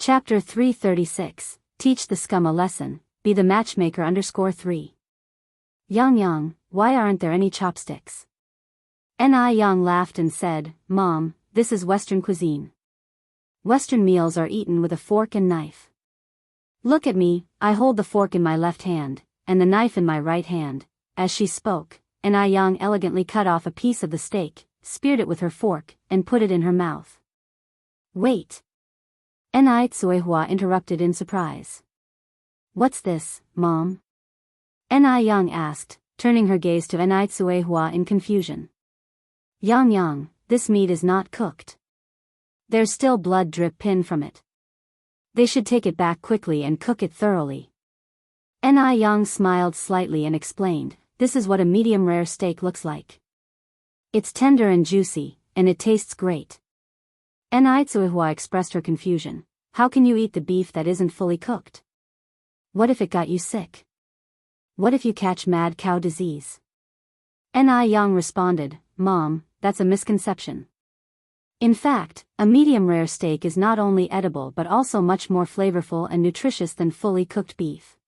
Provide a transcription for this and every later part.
Chapter 336, Teach the Scum a Lesson, Be the Matchmaker _3. Yang, why aren't there any chopsticks? Yang laughed and said, Mom, this is Western cuisine. Western meals are eaten with a fork and knife. Look at me, I hold the fork in my left hand, and the knife in my right hand. As she spoke, Yang elegantly cut off a piece of the steak, speared it with her fork, and put it in her mouth. Wait! Tsuehua interrupted in surprise. What's this, Mom? Yang asked, turning her gaze to Tsuehua in confusion. Yang, this meat is not cooked. There's still blood dripping from it. They should take it back quickly and cook it thoroughly. Yang smiled slightly and explained, this is what a medium-rare steak looks like. It's tender and juicy, and it tastes great. Tsuehua expressed her confusion. How can you eat the beef that isn't fully cooked? What if it got you sick? What if you catch mad cow disease? Yang responded, Mom, that's a misconception. In fact, a medium-rare steak is not only edible but also much more flavorful and nutritious than fully cooked beef.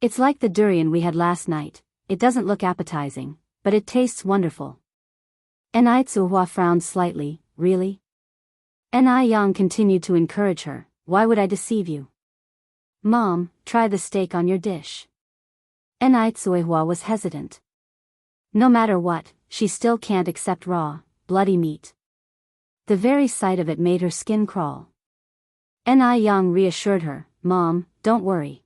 It's like the durian we had last night, it doesn't look appetizing, but it tastes wonderful. Tsuehua frowned slightly, really? Yang continued to encourage her, why would I deceive you? Mom, try the steak on your dish. Tsuehua was hesitant. No matter what, she still can't accept raw, bloody meat. The very sight of it made her skin crawl. Yang reassured her, Mom, don't worry.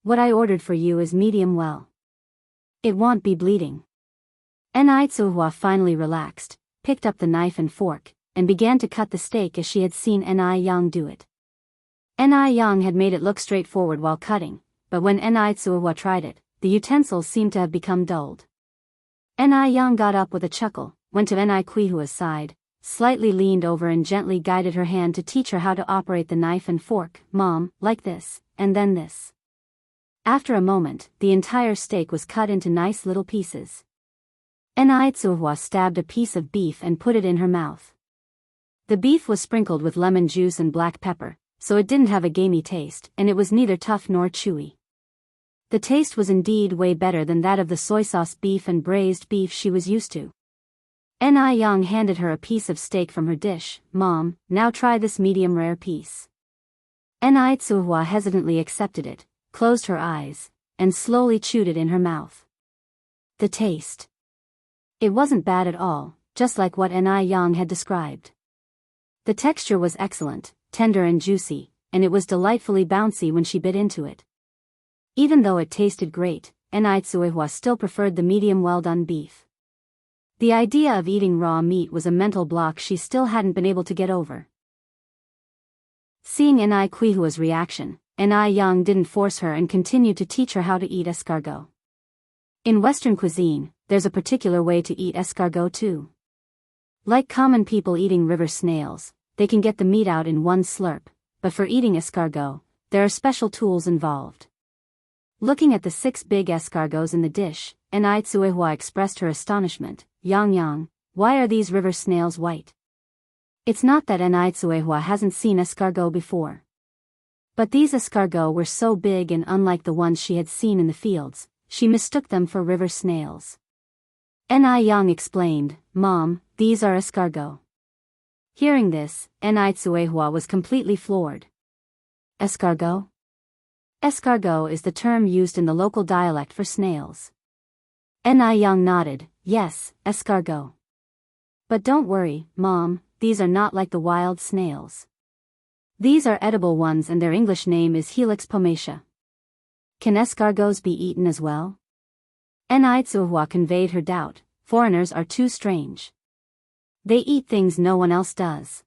What I ordered for you is medium well. It won't be bleeding. Tsuehua finally relaxed, picked up the knife and fork, and began to cut the steak as she had seen Yang do it. Yang had made it look straightforward while cutting, but when Tsuehua tried it, the utensils seemed to have become dulled. Yang got up with a chuckle, went to Tsuehua's side, slightly leaned over and gently guided her hand to teach her how to operate the knife and fork. Mom, like this, and then this. After a moment, the entire steak was cut into nice little pieces. Tsuehua stabbed a piece of beef and put it in her mouth. The beef was sprinkled with lemon juice and black pepper, so it didn't have a gamey taste, and it was neither tough nor chewy. The taste was indeed way better than that of the soy sauce beef and braised beef she was used to. Yang handed her a piece of steak from her dish. Mom, now try this medium-rare piece. Tsuehua hesitantly accepted it, closed her eyes, and slowly chewed it in her mouth. The taste. It wasn't bad at all, just like what Yang had described. The texture was excellent, tender and juicy, and it was delightfully bouncy when she bit into it. Even though it tasted great, Tsuehua still preferred the medium well-done beef. The idea of eating raw meat was a mental block she still hadn't been able to get over. Seeing Tsuehua's reaction, Yang didn't force her and continued to teach her how to eat escargot. In Western cuisine, there's a particular way to eat escargot too. Like common people eating river snails, they can get the meat out in one slurp, but for eating escargot, there are special tools involved. Looking at the 6 big escargots in the dish, Tsuehua expressed her astonishment. Yang, why are these river snails white? It's not that Tsuehua hasn't seen escargot before. But these escargots were so big and unlike the ones she had seen in the fields, she mistook them for river snails. Yang explained, Mom, these are escargot. Hearing this, Tsuehua was completely floored. Escargot? Escargot is the term used in the local dialect for snails. Yang nodded, yes, escargot. But don't worry, Mom, these are not like the wild snails. These are edible ones and their English name is Helix pomatia. Can escargots be eaten as well? Tsuehua conveyed her doubt, foreigners are too strange. They eat things no one else does.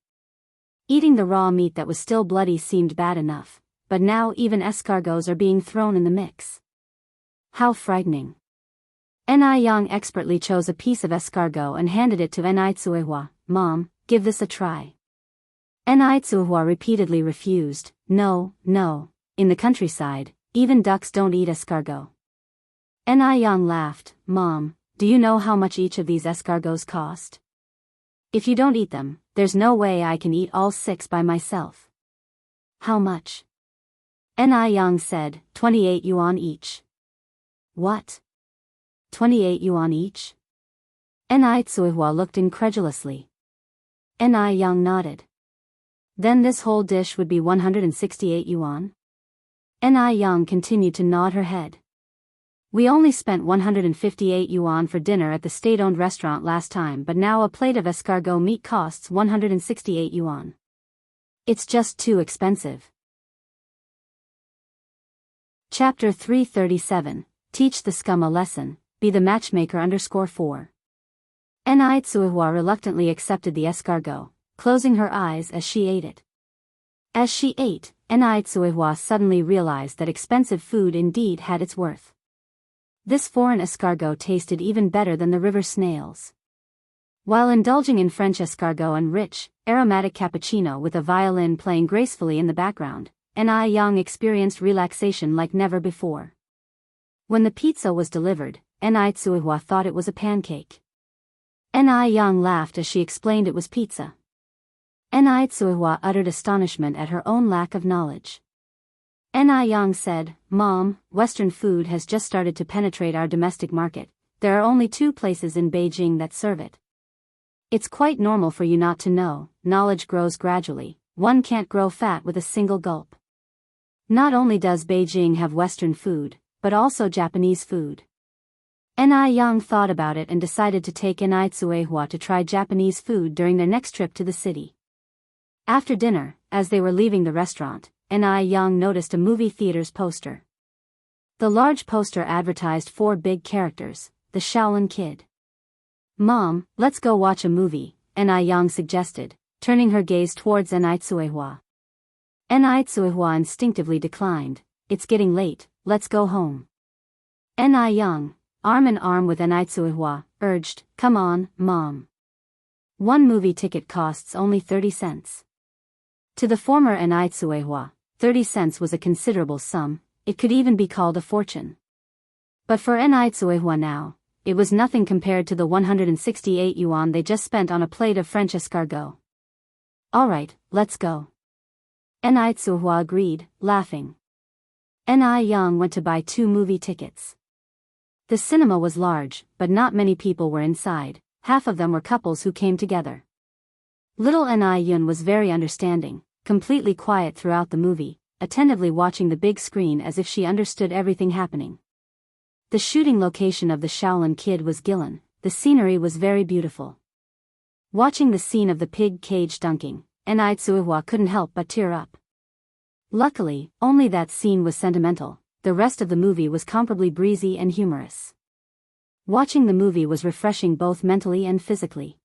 Eating the raw meat that was still bloody seemed bad enough, but now even escargots are being thrown in the mix. How frightening. Yang expertly chose a piece of escargot and handed it to Tsuehua. Mom, give this a try. Tsuehua repeatedly refused. No, in the countryside, even ducks don't eat escargot. Yang laughed. Mom, do you know how much each of these escargots cost? If you don't eat them, there's no way I can eat all 6 by myself. how much? Ni Young said, 28 yuan each. What? 28 yuan each? Ni Tsuihua looked incredulously. Ni Young nodded. Then this whole dish would be 168 yuan? Ni Young continued to nod her head. We only spent 158 yuan for dinner at the state-owned restaurant last time, but now a plate of escargot meat costs 168 yuan. It's just too expensive. Chapter 337, Teach the Scum a Lesson, Be the Matchmaker _4. Ni Tsuihua reluctantly accepted the escargot, closing her eyes as she ate it. As she ate, Ni Tsuihua suddenly realized that expensive food indeed had its worth. This foreign escargot tasted even better than the river snails. While indulging in French escargot and rich, aromatic cappuccino with a violin playing gracefully in the background, Ni Young experienced relaxation like never before. When the pizza was delivered, Ni Tsuihua thought it was a pancake. Ni Young laughed as she explained it was pizza. Ni Tsuihua uttered astonishment at her own lack of knowledge. Ni Young said, Mom, Western food has just started to penetrate our domestic market. There are only 2 places in Beijing that serve it. It's quite normal for you not to know, knowledge grows gradually, one can't grow fat with a single gulp. Not only does Beijing have Western food, but also Japanese food. Ni Young thought about it and decided to take Ni Tsuihua to try Japanese food during their next trip to the city. After dinner, as they were leaving the restaurant, Ni Young noticed a movie theater's poster. The large poster advertised 4 big characters, the Shaolin Kid. Mom, let's go watch a movie, Ni Young suggested, turning her gaze towards Ni Tsuihua. Ni Tsuihua instinctively declined, it's getting late, let's go home. Ni Young, arm in arm with Ni Tsuihua, urged, come on, Mom. One movie ticket costs only 30 cents. To the former Ni Tsuihua, 30 cents was a considerable sum, it could even be called a fortune. But for Ni Tsuihua now, it was nothing compared to the 168 yuan they just spent on a plate of French escargot. Alright, let's go. Ni Tsuihua agreed, laughing. Ni Young went to buy 2 movie tickets. The cinema was large, but not many people were inside, half of them were couples who came together. Little Ni Yun was very understanding, completely quiet throughout the movie, attentively watching the big screen as if she understood everything happening. The shooting location of the Shaolin Kid was Guilin, the scenery was very beautiful. Watching the scene of the pig cage dunking, Ni Tsuihua couldn't help but tear up. Luckily, only that scene was sentimental, the rest of the movie was comparably breezy and humorous. Watching the movie was refreshing both mentally and physically.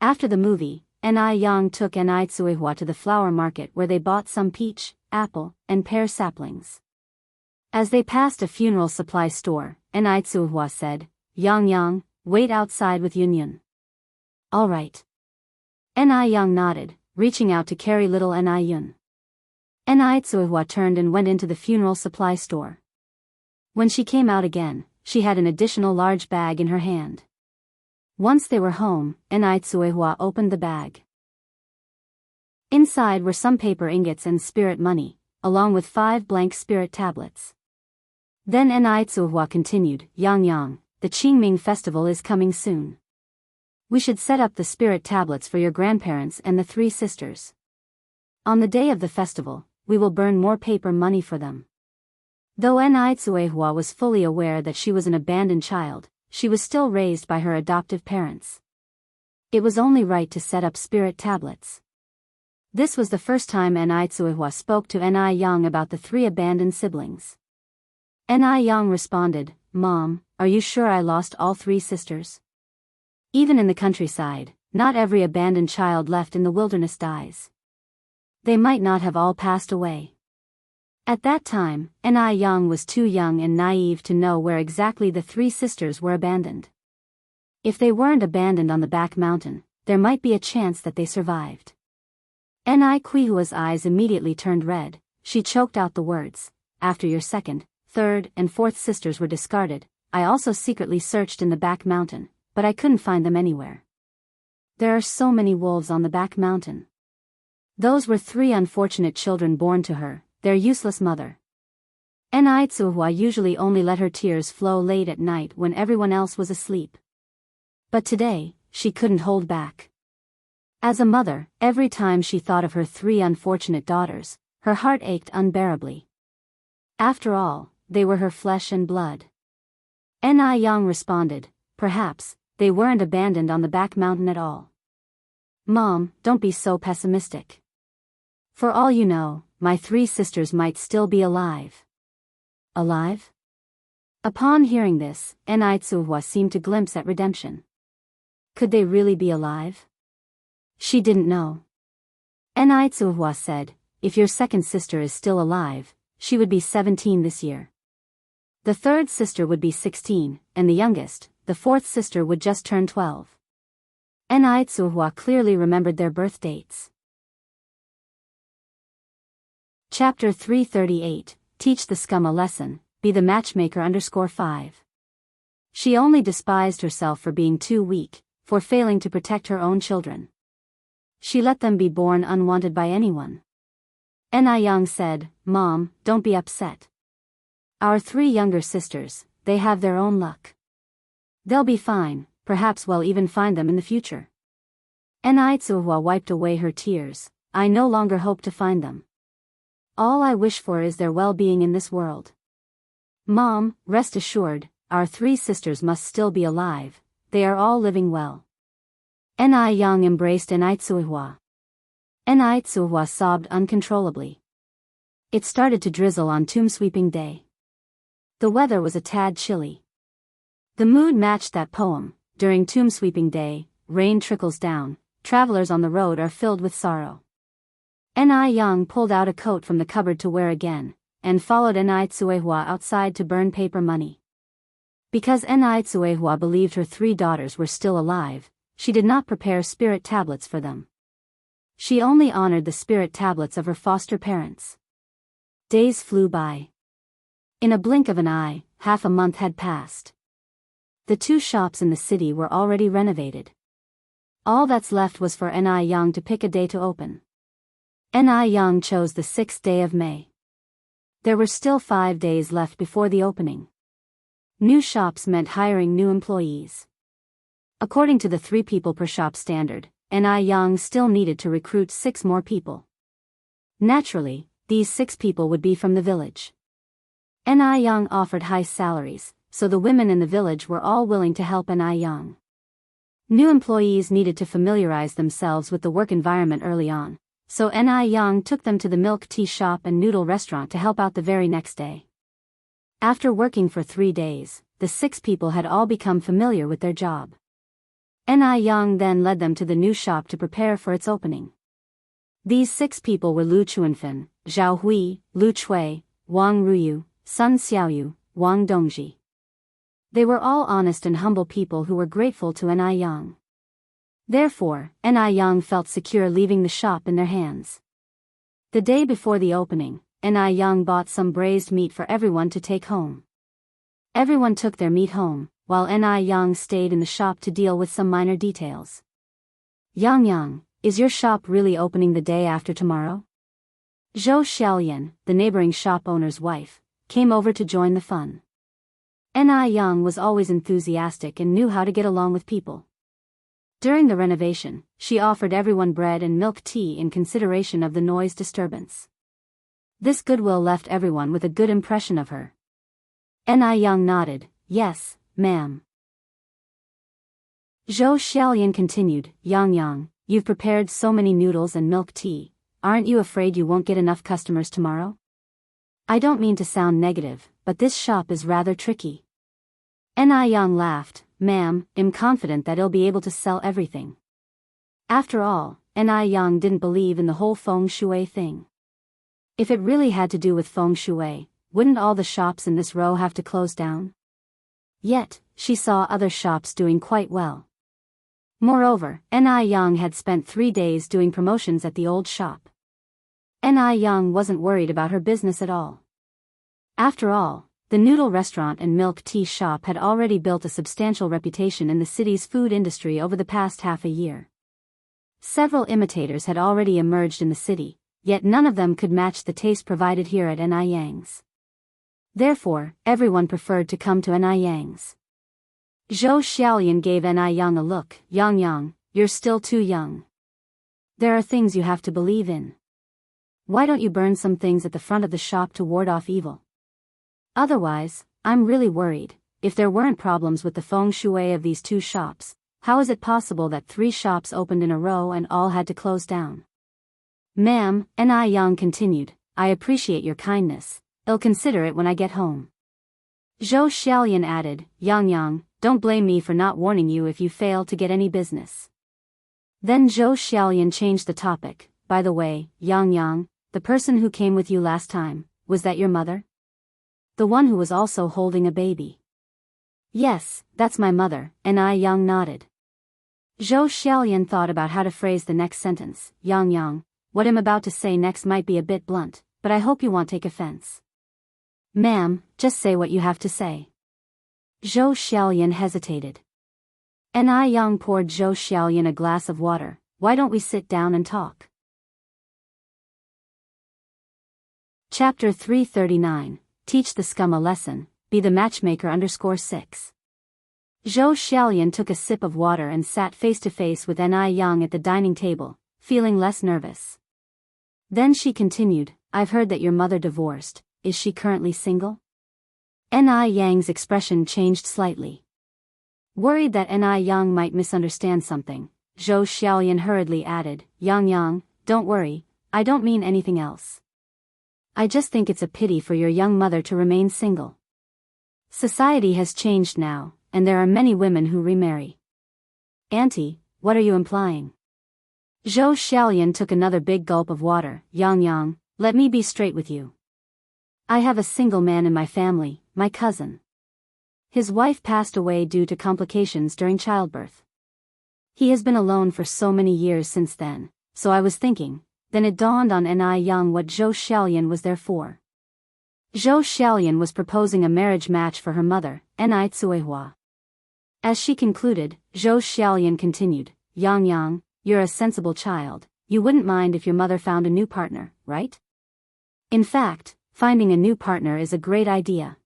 After the movie, Ni Young took Ni Tsuihua to the flower market where they bought some peach, apple, and pear saplings. As they passed a funeral supply store, Ni Tsuihua said, Yang, wait outside with Yun Yun. All right. Ni Young nodded, reaching out to carry little Ni Yun. Ni Tsuihua turned and went into the funeral supply store. When she came out again, she had an additional large bag in her hand. Once they were home, Ni Tsuihua opened the bag. Inside were some paper ingots and spirit money, along with 5 blank spirit tablets. Then Ni Tsuihua continued, Yang, the Qingming festival is coming soon. We should set up the spirit tablets for your grandparents and the 3 sisters. On the day of the festival, we will burn more paper money for them. Though Ni Tsuihua was fully aware that she was an abandoned child, she was still raised by her adoptive parents. It was only right to set up spirit tablets. This was the first time Ni Tsuihua spoke to Ni Young about the 3 abandoned siblings. Ni Young responded, Mom, are you sure I lost all 3 sisters? Even in the countryside, not every abandoned child left in the wilderness dies. They might not have all passed away. At that time, Ni Young was too young and naive to know where exactly the 3 sisters were abandoned. If they weren't abandoned on the back mountain, there might be a chance that they survived. Ni Tsuihua's eyes immediately turned red, she choked out the words, after your 2nd, 3rd, and 4th sisters were discarded, I also secretly searched in the back mountain, but I couldn't find them anywhere. There are so many wolves on the back mountain. Those were 3 unfortunate children born to her, their useless mother. Enrich usually only let her tears flow late at night when everyone else was asleep. But today, she couldn't hold back. As a mother, every time she thought of her 3 unfortunate daughters, her heart ached unbearably. After all, they were her flesh and blood. Enrich responded, perhaps, they weren't abandoned on the back mountain at all. Mom, don't be so pessimistic. For all you know, my 3 sisters might still be alive. Alive? Upon hearing this, Enrich seemed to glimpse at redemption. Could they really be alive? She didn't know. Enrich said, if your second sister is still alive, she would be 17 this year. The third sister would be 16, and the youngest, the fourth sister, would just turn 12. Enrich clearly remembered their birth dates. Chapter 338, Teach the Scum a Lesson, Be the Matchmaker _5. She only despised herself for being too weak, for failing to protect her own children. She let them be born unwanted by anyone. Enrich said, Mom, don't be upset. Our 3 younger sisters, they have their own luck. They'll be fine, perhaps we'll even find them in the future. Enrich wiped away her tears, I no longer hope to find them. All I wish for is their well-being in this world. Mom, rest assured, our 3 sisters must still be alive, they are all living well. Enrich embraced Enrich. Enrich sobbed uncontrollably. It started to drizzle on tomb sweeping day. The weather was a tad chilly. The mood matched that poem. During tomb sweeping day, rain trickles down, travelers on the road are filled with sorrow. Enrich pulled out a coat from the cupboard to wear again, and followed Enrich outside to burn paper money. Because Enrich believed her 3 daughters were still alive, she did not prepare spirit tablets for them. She only honored the spirit tablets of her foster parents. Days flew by. In a blink of an eye, half a month had passed. The 2 shops in the city were already renovated. All that's left was for Enrich to pick a day to open. Enrich chose the 6th day of May. There were still 5 days left before the opening. New shops meant hiring new employees. According to the 3 people per shop standard, Enrich still needed to recruit 6 more people. Naturally, these 6 people would be from the village. Enrich offered high salaries, so the women in the village were all willing to help Enrich. New employees needed to familiarize themselves with the work environment early on, so Enrich took them to the milk tea shop and noodle restaurant to help out the very next day. After working for 3 days, the 6 people had all become familiar with their job. Enrich then led them to the new shop to prepare for its opening. These 6 people were Lu Chuanfen, Zhao Hui, Lu Chui, Wang Ruyu, Sun Xiaoyu, Wang Dongji. They were all honest and humble people who were grateful to Enrich. Therefore, Enrich felt secure leaving the shop in their hands. The day before the opening, Enrich bought some braised meat for everyone to take home. Everyone took their meat home, while Enrich stayed in the shop to deal with some minor details. Yang, is your shop really opening the day after tomorrow? Zhou Xiaolian, the neighboring shop owner's wife, came over to join the fun. Enrich was always enthusiastic and knew how to get along with people. During the renovation, she offered everyone bread and milk tea in consideration of the noise disturbance. This goodwill left everyone with a good impression of her. Enrich nodded, yes, ma'am. Zhou Xiaolian continued, Yang, you've prepared so many noodles and milk tea, aren't you afraid you won't get enough customers tomorrow? I don't mean to sound negative, but this shop is rather tricky. Enrich laughed, ma'am, I'm confident that I'll be able to sell everything. After all, Enrich didn't believe in the whole feng shui thing. If it really had to do with feng shui, wouldn't all the shops in this row have to close down? Yet, she saw other shops doing quite well. Moreover, Enrich had spent 3 days doing promotions at the old shop. Enrich wasn't worried about her business at all. After all, the noodle restaurant and milk tea shop had already built a substantial reputation in the city's food industry over the past half a year. Several imitators had already emerged in the city, yet none of them could match the taste provided here at Ni Yang's. Therefore, everyone preferred to come to Ni Yang's. Zhou Xiaolian gave Ni Yang a look. Yang Yang, you're still too young. There are things you have to believe in. Why don't you burn some things at the front of the shop to ward off evil? Otherwise, I'm really worried. If there weren't problems with the feng shui of these two shops, how is it possible that 3 shops opened in a row and all had to close down? Ma'am, Ni Yang continued, I appreciate your kindness. I'll consider it when I get home. Zhou Xiaolian added, Yang Yang, don't blame me for not warning you if you fail to get any business. Then Zhou Xiaolian changed the topic. By the way, Yang Yang, the person who came with you last time, was that your mother? The one who was also holding a baby. Yes, that's my mother, Ni Yang nodded. Zhou Xiaolian thought about how to phrase the next sentence. Yang Yang, what I'm about to say next might be a bit blunt, but I hope you won't take offense. Ma'am, just say what you have to say. Zhou Xiaolian hesitated. Ni Yang poured Zhou Xiaolian a glass of water. Why don't we sit down and talk? Chapter 339, Teach the Scum a Lesson, Be the Matchmaker _6. Zhou Xiaolian took a sip of water and sat face to face with Ni Yang at the dining table, feeling less nervous. Then she continued, I've heard that your mother divorced. Is she currently single? Ni Yang's expression changed slightly. Worried that Ni Yang might misunderstand something, Zhou Xiaolian hurriedly added, Yang Yang, don't worry, I don't mean anything else. I just think it's a pity for your young mother to remain single. Society has changed now, and there are many women who remarry. Auntie, what are you implying? Zhou Xiaolian took another big gulp of water. Yang Yang, let me be straight with you. I have a single man in my family, my cousin. His wife passed away due to complications during childbirth. He has been alone for so many years since then, so I was thinking. Then it dawned on Ni Yang what Zhou Xiaolian was there for. Zhou Xiaolian was proposing a marriage match for her mother, Ni Tsuehua. As she concluded, Zhou Xiaolian continued, Yang Yang, you're a sensible child, you wouldn't mind if your mother found a new partner, right? In fact, finding a new partner is a great idea.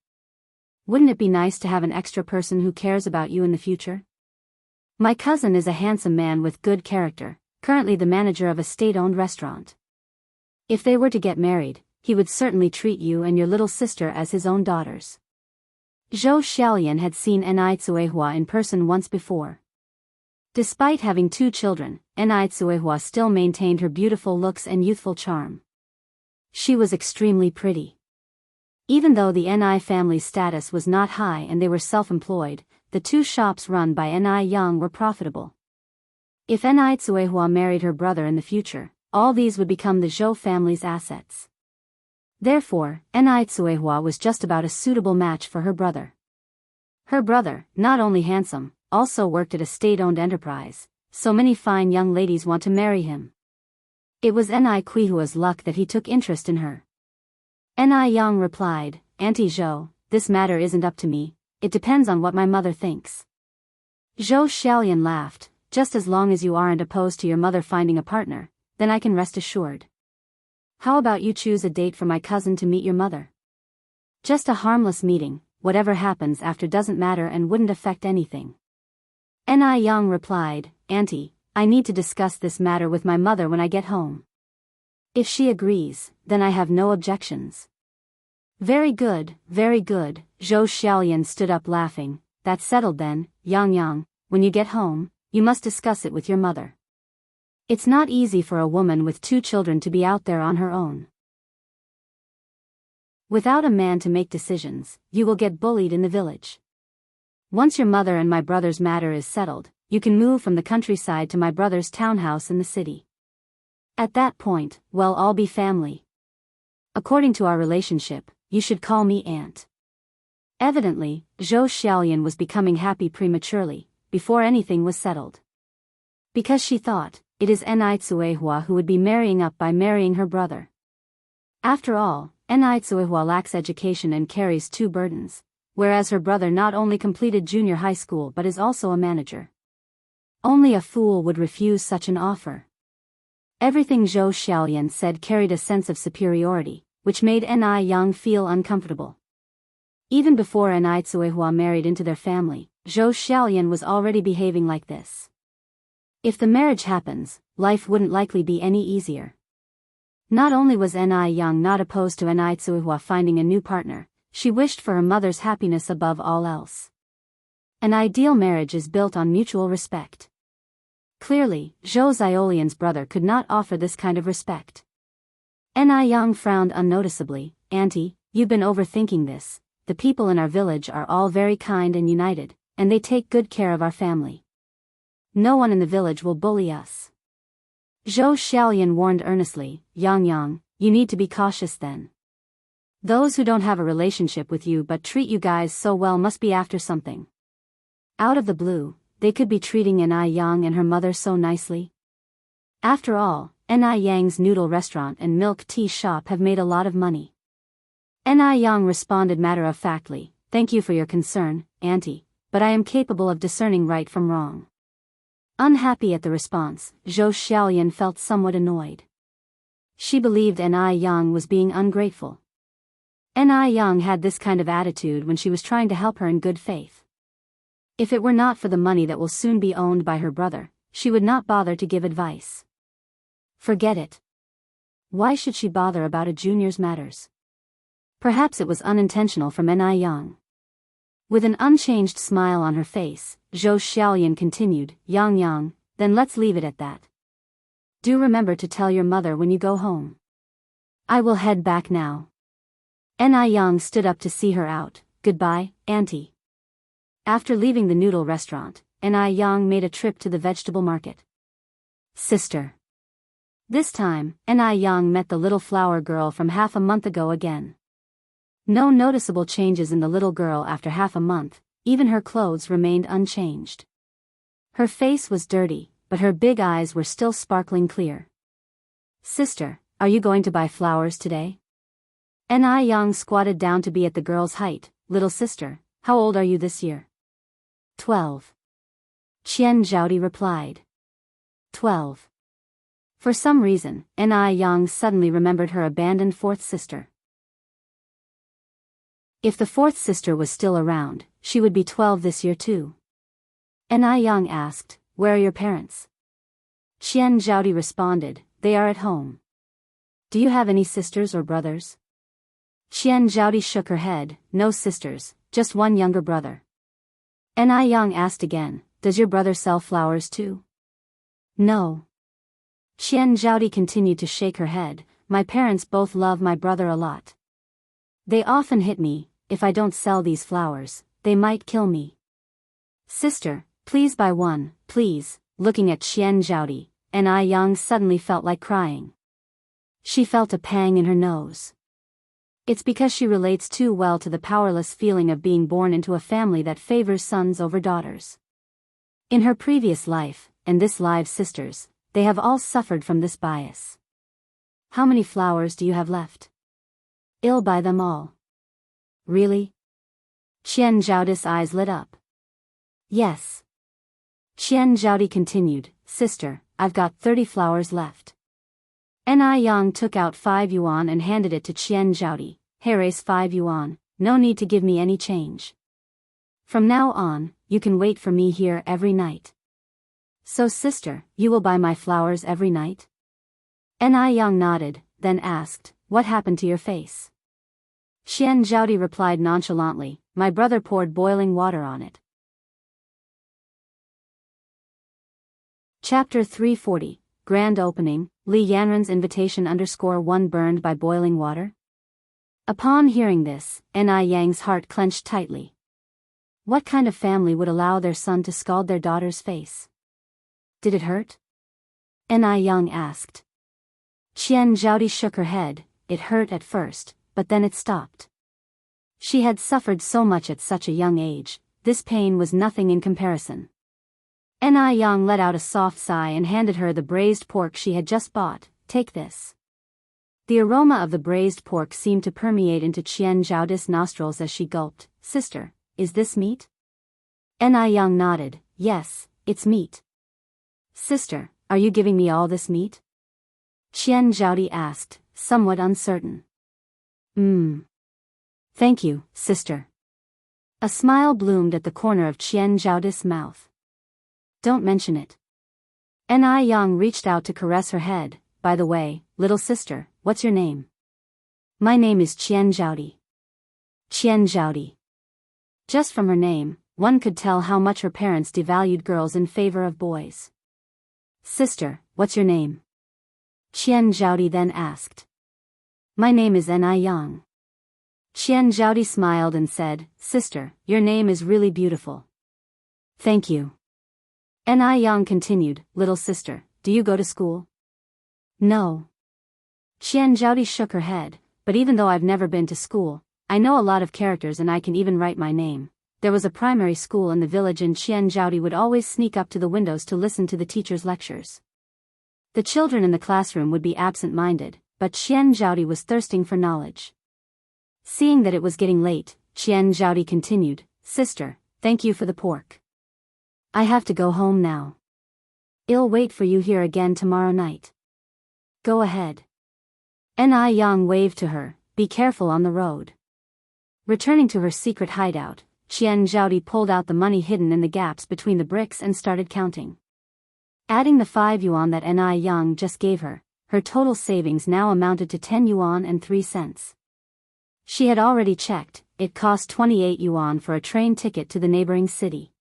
Wouldn't it be nice to have an extra person who cares about you in the future? My cousin is a handsome man with good character, currently the manager of a state-owned restaurant. If they were to get married, he would certainly treat you and your little sister as his own daughters. Zhou Xiaolian had seen Ni Tsuehua in person once before. Despite having 2 children, Ni Tsuehua still maintained her beautiful looks and youthful charm. She was extremely pretty. Even though the Ni family's status was not high and they were self-employed, the 2 shops run by Ni Yang were profitable. If Ni Tsuehua married her brother in the future, all these would become the Zhou family's assets. Therefore, Ni Tsuehua was just about a suitable match for her brother. Her brother, not only handsome, also worked at a state-owned enterprise, so many fine young ladies want to marry him. It was Ni Kuihua's luck that he took interest in her. Ni Yang replied, Auntie Zhou, this matter isn't up to me, it depends on what my mother thinks. Zhou Xiaolian laughed. Just as long as you aren't opposed to your mother finding a partner, then I can rest assured. How about you choose a date for my cousin to meet your mother? Just a harmless meeting, whatever happens after doesn't matter and wouldn't affect anything. Ni Yang replied, Auntie, I need to discuss this matter with my mother when I get home. If she agrees, then I have no objections. Very good, Zhou Xiaolian stood up laughing. That's settled then, Yang Yang, when you get home, you must discuss it with your mother. It's not easy for a woman with 2 children to be out there on her own. Without a man to make decisions, you will get bullied in the village. Once your mother and my brother's matter is settled, you can move from the countryside to my brother's townhouse in the city. At that point, we'll all be family. According to our relationship, you should call me aunt. Evidently, Zhou Xiaolian was becoming happy prematurely, before anything was settled. Because she thought, it is Ni Tsuehua who would be marrying up by marrying her brother. After all, Ni Tsuehua lacks education and carries 2 burdens, whereas her brother not only completed junior high school but is also a manager. Only a fool would refuse such an offer. Everything Zhou Xiaolian said carried a sense of superiority, which made Ni Yang feel uncomfortable. Even before Ni Cuihua married into their family, Zhou Xiaolian was already behaving like this. If the marriage happens, life wouldn't likely be any easier. Not only was Ni Yang not opposed to Ni Cuihua finding a new partner, she wished for her mother's happiness above all else. An ideal marriage is built on mutual respect. Clearly, Zhou Xiaolian's brother could not offer this kind of respect. Ni Yang frowned unnoticeably. Auntie, you've been overthinking this. The people in our village are all very kind and united, and they take good care of our family. No one in the village will bully us. Zhou Xiaolian warned earnestly. Yang, you need to be cautious then. Those who don't have a relationship with you but treat you guys so well must be after something. Out of the blue, they could be treating Ni Yang and her mother so nicely. After all, Ni Yang's noodle restaurant and milk tea shop have made a lot of money. Ni Yang responded matter-of-factly, thank you for your concern, Auntie, but I am capable of discerning right from wrong. Unhappy at the response, Zhou Xiaolian felt somewhat annoyed. She believed Ni Yang was being ungrateful. Ni Yang had this kind of attitude when she was trying to help her in good faith. If it were not for the money that will soon be owned by her brother, she would not bother to give advice. Forget it. Why should she bother about a junior's matters? Perhaps it was unintentional from Ni Yang. With an unchanged smile on her face, Zhou Xiaolian continued, Yang, then let's leave it at that. Do remember to tell your mother when you go home. I will head back now. Ni Yang stood up to see her out. Goodbye, Auntie. After leaving the noodle restaurant, Ni Yang made a trip to the vegetable market. Sister. This time, Ni Yang met the little flower girl from half a month ago again. No noticeable changes in the little girl after half a month, even her clothes remained unchanged. Her face was dirty, but her big eyes were still sparkling clear. Sister, are you going to buy flowers today? Ni Yang squatted down to be at the girl's height. Little sister, how old are you this year? 12. Qian Zhaodi replied. 12. For some reason, Ni Yang suddenly remembered her abandoned fourth sister. If the fourth sister was still around, she would be 12 this year too. Ni Yang asked, where are your parents? Qian Zhaodi responded, they are at home. Do you have any sisters or brothers? Qian Zhaodi shook her head, no sisters, just one younger brother. Ni Yang asked again, does your brother sell flowers too? No. Qian Zhaodi continued to shake her head, my parents both love my brother a lot. They often hit me, if I don't sell these flowers, they might kill me. Sister, please buy one, please. Looking at Qian Zhaodi, Ni Yang suddenly felt like crying. She felt a pang in her nose. It's because she relates too well to the powerless feeling of being born into a family that favors sons over daughters. In her previous life, and this live's sisters, they have all suffered from this bias. How many flowers do you have left? I'll buy them all. Really? Qian Zhaodi's eyes lit up. Yes. Qian Zhaodi continued, sister, I've got 30 flowers left. Ni Yang took out 5 yuan and handed it to Qian Zhaodi. Here is 5 yuan, no need to give me any change. From now on, you can wait for me here every night. So sister, you will buy my flowers every night? Ni Yang nodded, then asked, what happened to your face? Qian Zhaodi replied nonchalantly, my brother poured boiling water on it. Chapter 340, Grand Opening, Li Yanren's invitation _1 burned by boiling water? Upon hearing this, Ni Yang's heart clenched tightly. What kind of family would allow their son to scald their daughter's face? Did it hurt? Ni Yang asked. Qian Zhaodi shook her head, it hurt at first, but then it stopped. She had suffered so much at such a young age, this pain was nothing in comparison. Ni Yang let out a soft sigh and handed her the braised pork she had just bought. Take this. The aroma of the braised pork seemed to permeate into Qian Zhaodi's nostrils as she gulped. Sister, is this meat? Ni Yang nodded, yes, it's meat. Sister, are you giving me all this meat? Qian Zhaodi asked, somewhat uncertain. Thank you, sister. A smile bloomed at the corner of Qian Zhaodi's mouth. Don't mention it. Ni Yang reached out to caress her head. By the way, little sister, what's your name? My name is Qian Zhaodi. Qian Zhaodi. Just from her name, one could tell how much her parents devalued girls in favor of boys. Sister, what's your name? Qian Zhaodi then asked. My name is Ni Yang. Qian Zhaodi smiled and said, Sister, your name is really beautiful. Thank you. Ni Yang continued, Little sister, do you go to school? No. Qian Zhaodi shook her head, but even though I've never been to school, I know a lot of characters and I can even write my name. There was a primary school in the village and Qian Zhaodi would always sneak up to the windows to listen to the teacher's lectures. The children in the classroom would be absent-minded, but Qian Zhaodi was thirsting for knowledge. Seeing that it was getting late, Qian Zhaodi continued, Sister, thank you for the pork. I have to go home now. I'll wait for you here again tomorrow night. Go ahead. Ni Yang waved to her, be careful on the road. Returning to her secret hideout, Qian Zhaodi pulled out the money hidden in the gaps between the bricks and started counting. Adding the 5 yuan that Ni Yang just gave her, her total savings now amounted to 10 yuan and 3 cents. She had already checked, it cost 28 yuan for a train ticket to the neighboring city.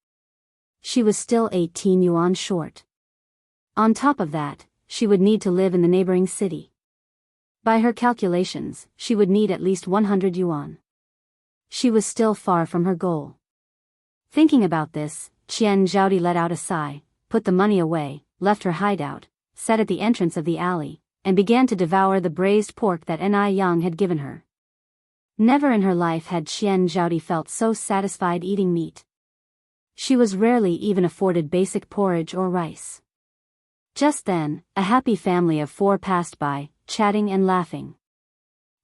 She was still 18 yuan short. On top of that, she would need to live in the neighboring city. By her calculations, she would need at least 100 yuan. She was still far from her goal. Thinking about this, Qian Zhaodi let out a sigh, put the money away, left her hideout, sat at the entrance of the alley, and began to devour the braised pork that Ni Yang had given her. Never in her life had Qian Zhaodi felt so satisfied eating meat. She was rarely even afforded basic porridge or rice. Just then, a happy family of 4 passed by, chatting and laughing.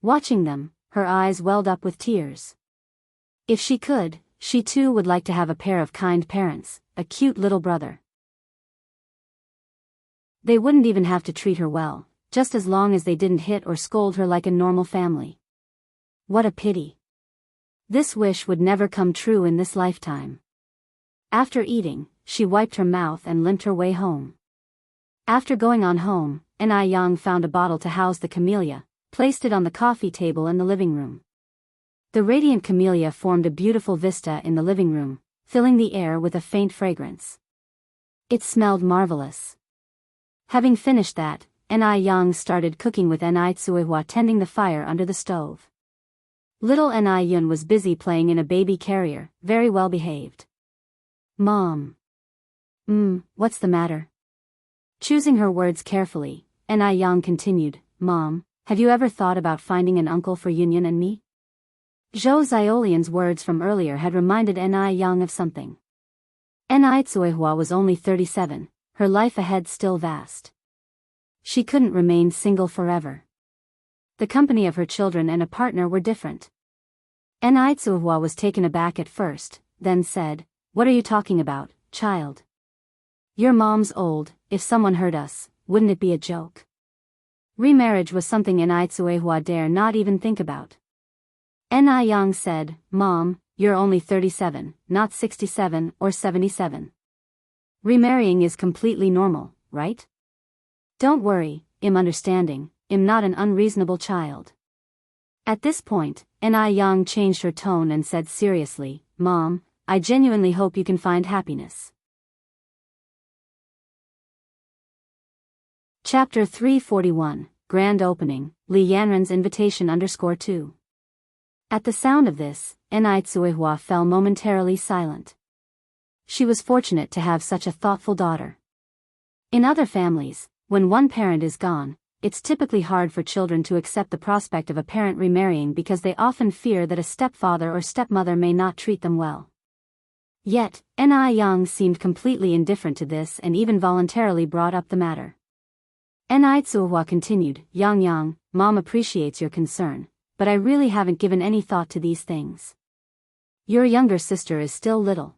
Watching them, her eyes welled up with tears. If she could, she too would like to have a pair of kind parents, a cute little brother. They wouldn't even have to treat her well, just as long as they didn't hit or scold her like a normal family. What a pity. This wish would never come true in this lifetime. After eating, she wiped her mouth and limped her way home. After going on home, Ni Yang found a bottle to house the camellia, placed it on the coffee table in the living room. The radiant camellia formed a beautiful vista in the living room, filling the air with a faint fragrance. It smelled marvelous. Having finished that, Ni Yang started cooking with Ni Tsuehua tending the fire under the stove. Little Ni Yun was busy playing in a baby carrier, very well behaved. Mom. What's the matter? Choosing her words carefully, Ni Yang continued, Mom, have you ever thought about finding an uncle for Yunyun and me? Zhou Xiaolian's words from earlier had reminded Ni Yang of something. Ni Tsuehua was only 37, her life ahead still vast. She couldn't remain single forever. The company of her children and a partner were different. Ni Tsuehua was taken aback at first, then said, What are you talking about, child? Your mom's old, if someone hurt us, wouldn't it be a joke? Remarriage was something Ni Tsuehua dare not even think about. Ni Yang said, Mom, you're only 37, not 67 or 77. Remarrying is completely normal, right? Don't worry, I'm understanding, I'm not an unreasonable child. At this point, Ni Yang changed her tone and said seriously, Mom, I genuinely hope you can find happiness. Chapter 341, Grand Opening, Li Yanren's Invitation _2. At the sound of this, Ni Tsuehua fell momentarily silent. She was fortunate to have such a thoughtful daughter. In other families, when one parent is gone, it's typically hard for children to accept the prospect of a parent remarrying because they often fear that a stepfather or stepmother may not treat them well. Yet, Ni Yang seemed completely indifferent to this and even voluntarily brought up the matter. Ni Tsuehua continued, Yang, Mom appreciates your concern, but I really haven't given any thought to these things. Your younger sister is still little.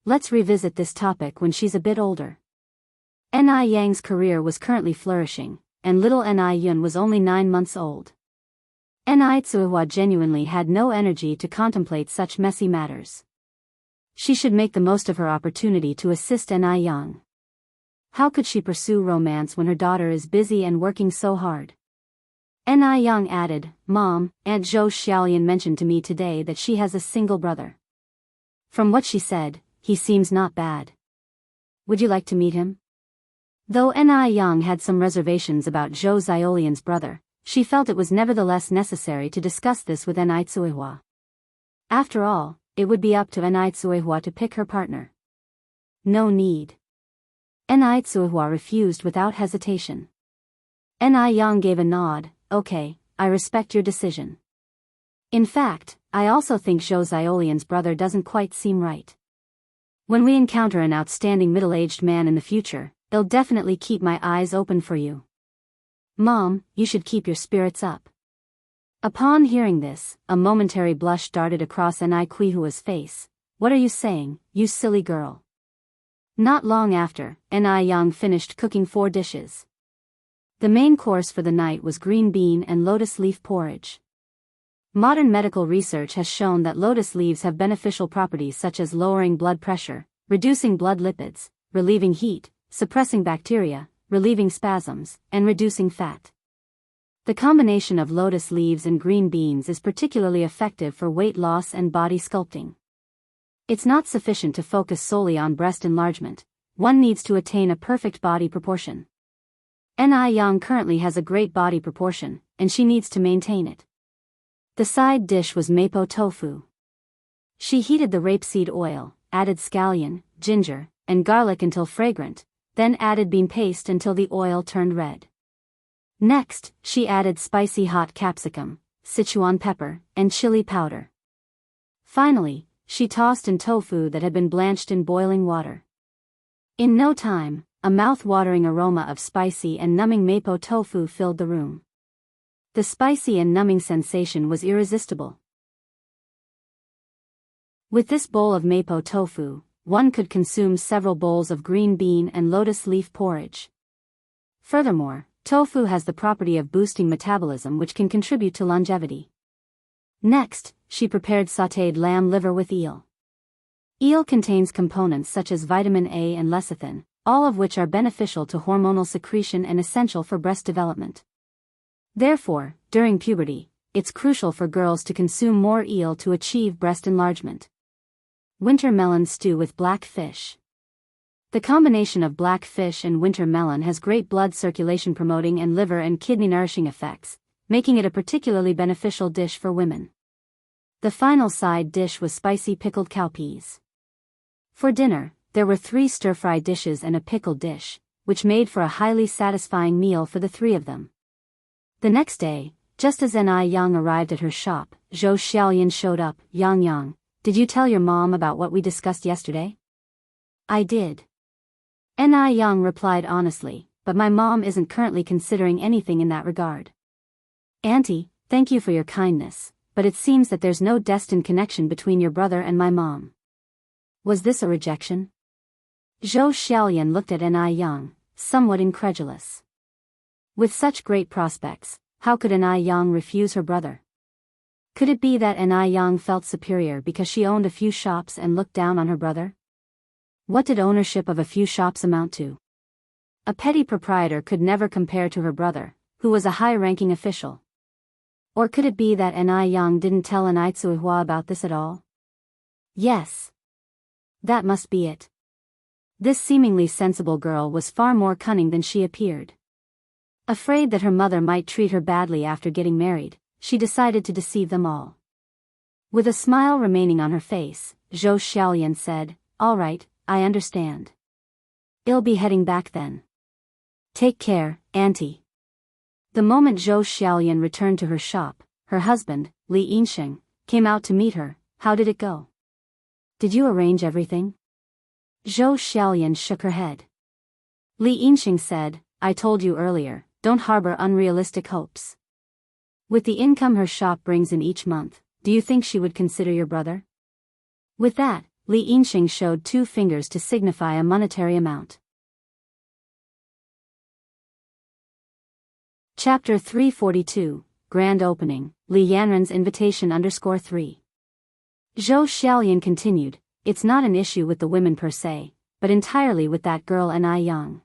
Let's revisit this topic when she's a bit older. Ni Yang's career was currently flourishing, and little Ni Yun was only 9 months old. Ni Tsuihua genuinely had no energy to contemplate such messy matters. She should make the most of her opportunity to assist Ni Yang. How could she pursue romance when her daughter is busy and working so hard? Ni Yang added, "Mom, Aunt Zhou Xiaolian mentioned to me today that she has a single brother. From what she said, he seems not bad. Would you like to meet him?" Though Ni Yang had some reservations about Zhou Xiaolian's brother, she felt it was nevertheless necessary to discuss this with Ni Tsuihua. After all, it would be up to Ni Tsuihua to pick her partner. No need. Ni Tsuihua refused without hesitation. Ni Yang gave a nod. "Okay, I respect your decision. In fact, I also think Zhou Xiaolian's brother doesn't quite seem right. When we encounter an outstanding middle-aged man in the future, I'll definitely keep my eyes open for you. Mom, you should keep your spirits up." Upon hearing this, a momentary blush darted across Ni Quihua's face. "What are you saying, you silly girl?" Not long after, Ni Yang finished cooking 4 dishes. The main course for the night was green bean and lotus leaf porridge. Modern medical research has shown that lotus leaves have beneficial properties such as lowering blood pressure, reducing blood lipids, relieving heat, suppressing bacteria, relieving spasms, and reducing fat. The combination of lotus leaves and green beans is particularly effective for weight loss and body sculpting. It's not sufficient to focus solely on breast enlargement. One needs to attain a perfect body proportion. Ni Yang currently has a great body proportion, and she needs to maintain it. The side dish was mapo tofu. She heated the rapeseed oil, added scallion, ginger, and garlic until fragrant, then added bean paste until the oil turned red. Next, she added spicy hot capsicum, Sichuan pepper, and chili powder. Finally, she tossed in tofu that had been blanched in boiling water. In no time, a mouth-watering aroma of spicy and numbing mapo tofu filled the room. The spicy and numbing sensation was irresistible. With this bowl of mapo tofu, one could consume several bowls of green bean and lotus leaf porridge. Furthermore, tofu has the property of boosting metabolism, which can contribute to longevity. Next, she prepared sautéed lamb liver with eel. Eel contains components such as vitamin A and lecithin, all of which are beneficial to hormonal secretion and essential for breast development. Therefore, during puberty, it's crucial for girls to consume more eel to achieve breast enlargement. Winter melon stew with black fish. The combination of black fish and winter melon has great blood circulation promoting and liver and kidney nourishing effects, making it a particularly beneficial dish for women. The final side dish was spicy pickled cowpeas. For dinner, there were 3 stir-fry dishes and a pickled dish, which made for a highly satisfying meal for the 3 of them. The next day, just as Ni Yang arrived at her shop, Zhou Xiaolian showed up. "Yang, did you tell your mom about what we discussed yesterday?" "I did." Ni Yang replied honestly, "But my mom isn't currently considering anything in that regard." "Auntie, thank you for your kindness, but it seems that there's no destined connection between your brother and my mom." Was this a rejection? Zhou Xiaolian looked at Ni Yang, somewhat incredulous. With such great prospects, how could Ni Yang refuse her brother? Could it be that Ni Yang felt superior because she owned a few shops and looked down on her brother? What did ownership of a few shops amount to? A petty proprietor could never compare to her brother, who was a high-ranking official. Or could it be that Ni Yang didn't tell Ni Tsuihua about this at all? Yes. That must be it. This seemingly sensible girl was far more cunning than she appeared. Afraid that her mother might treat her badly after getting married, she decided to deceive them all. With a smile remaining on her face, Zhou Xiaolian said, "All right, I understand. I'll be heading back then. Take care, Auntie." The moment Zhou Xiaolian returned to her shop, her husband, Li Yinsheng, came out to meet her. "How did it go? Did you arrange everything?" Zhou Xiaolian shook her head. Li Yinsheng said, "I told you earlier, don't harbor unrealistic hopes. With the income her shop brings in each month, do you think she would consider your brother?" With that, Li Yinsheng showed 2 fingers to signify a monetary amount. Chapter 342, Grand Opening, Li Yanren's Invitation _3. Zhou Xiaolian continued, it's not an issue with the women per se, but entirely with that girl Ni Yang.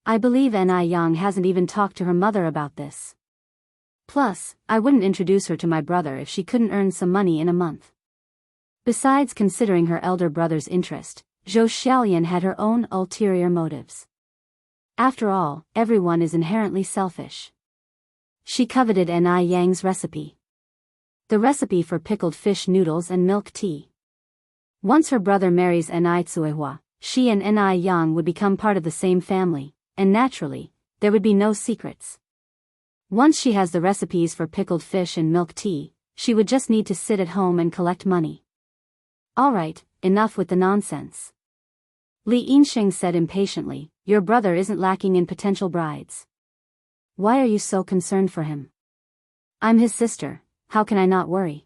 I believe Ni Yang hasn't even talked to her mother about this. Plus, I wouldn't introduce her to my brother if she couldn't earn some money in a month. Besides considering her elder brother's interest, Zhou Xiaolian had her own ulterior motives. After all, everyone is inherently selfish. She coveted Ni Yang's recipe. The recipe for pickled fish noodles and milk tea. Once her brother marries Ni Tsuehua, she and Ni Yang would become part of the same family, and naturally, there would be no secrets. Once she has the recipes for pickled fish and milk tea, she would just need to sit at home and collect money. Alright, enough with the nonsense. Li Yinsheng said impatiently, your brother isn't lacking in potential brides. Why are you so concerned for him? I'm his sister, how can I not worry?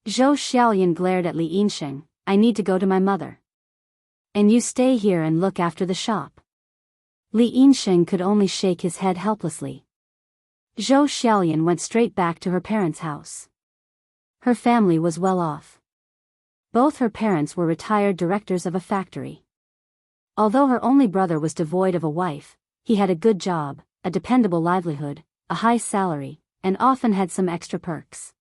Zhou Xiaolian glared at Li Yinsheng, I need to go to my mother. And you stay here and look after the shop. Li Yinsheng could only shake his head helplessly. Zhou Xiaolian went straight back to her parents' house. Her family was well off. Both her parents were retired directors of a factory. Although her only brother was devoid of a wife, he had a good job, a dependable livelihood, a high salary, and often had some extra perks.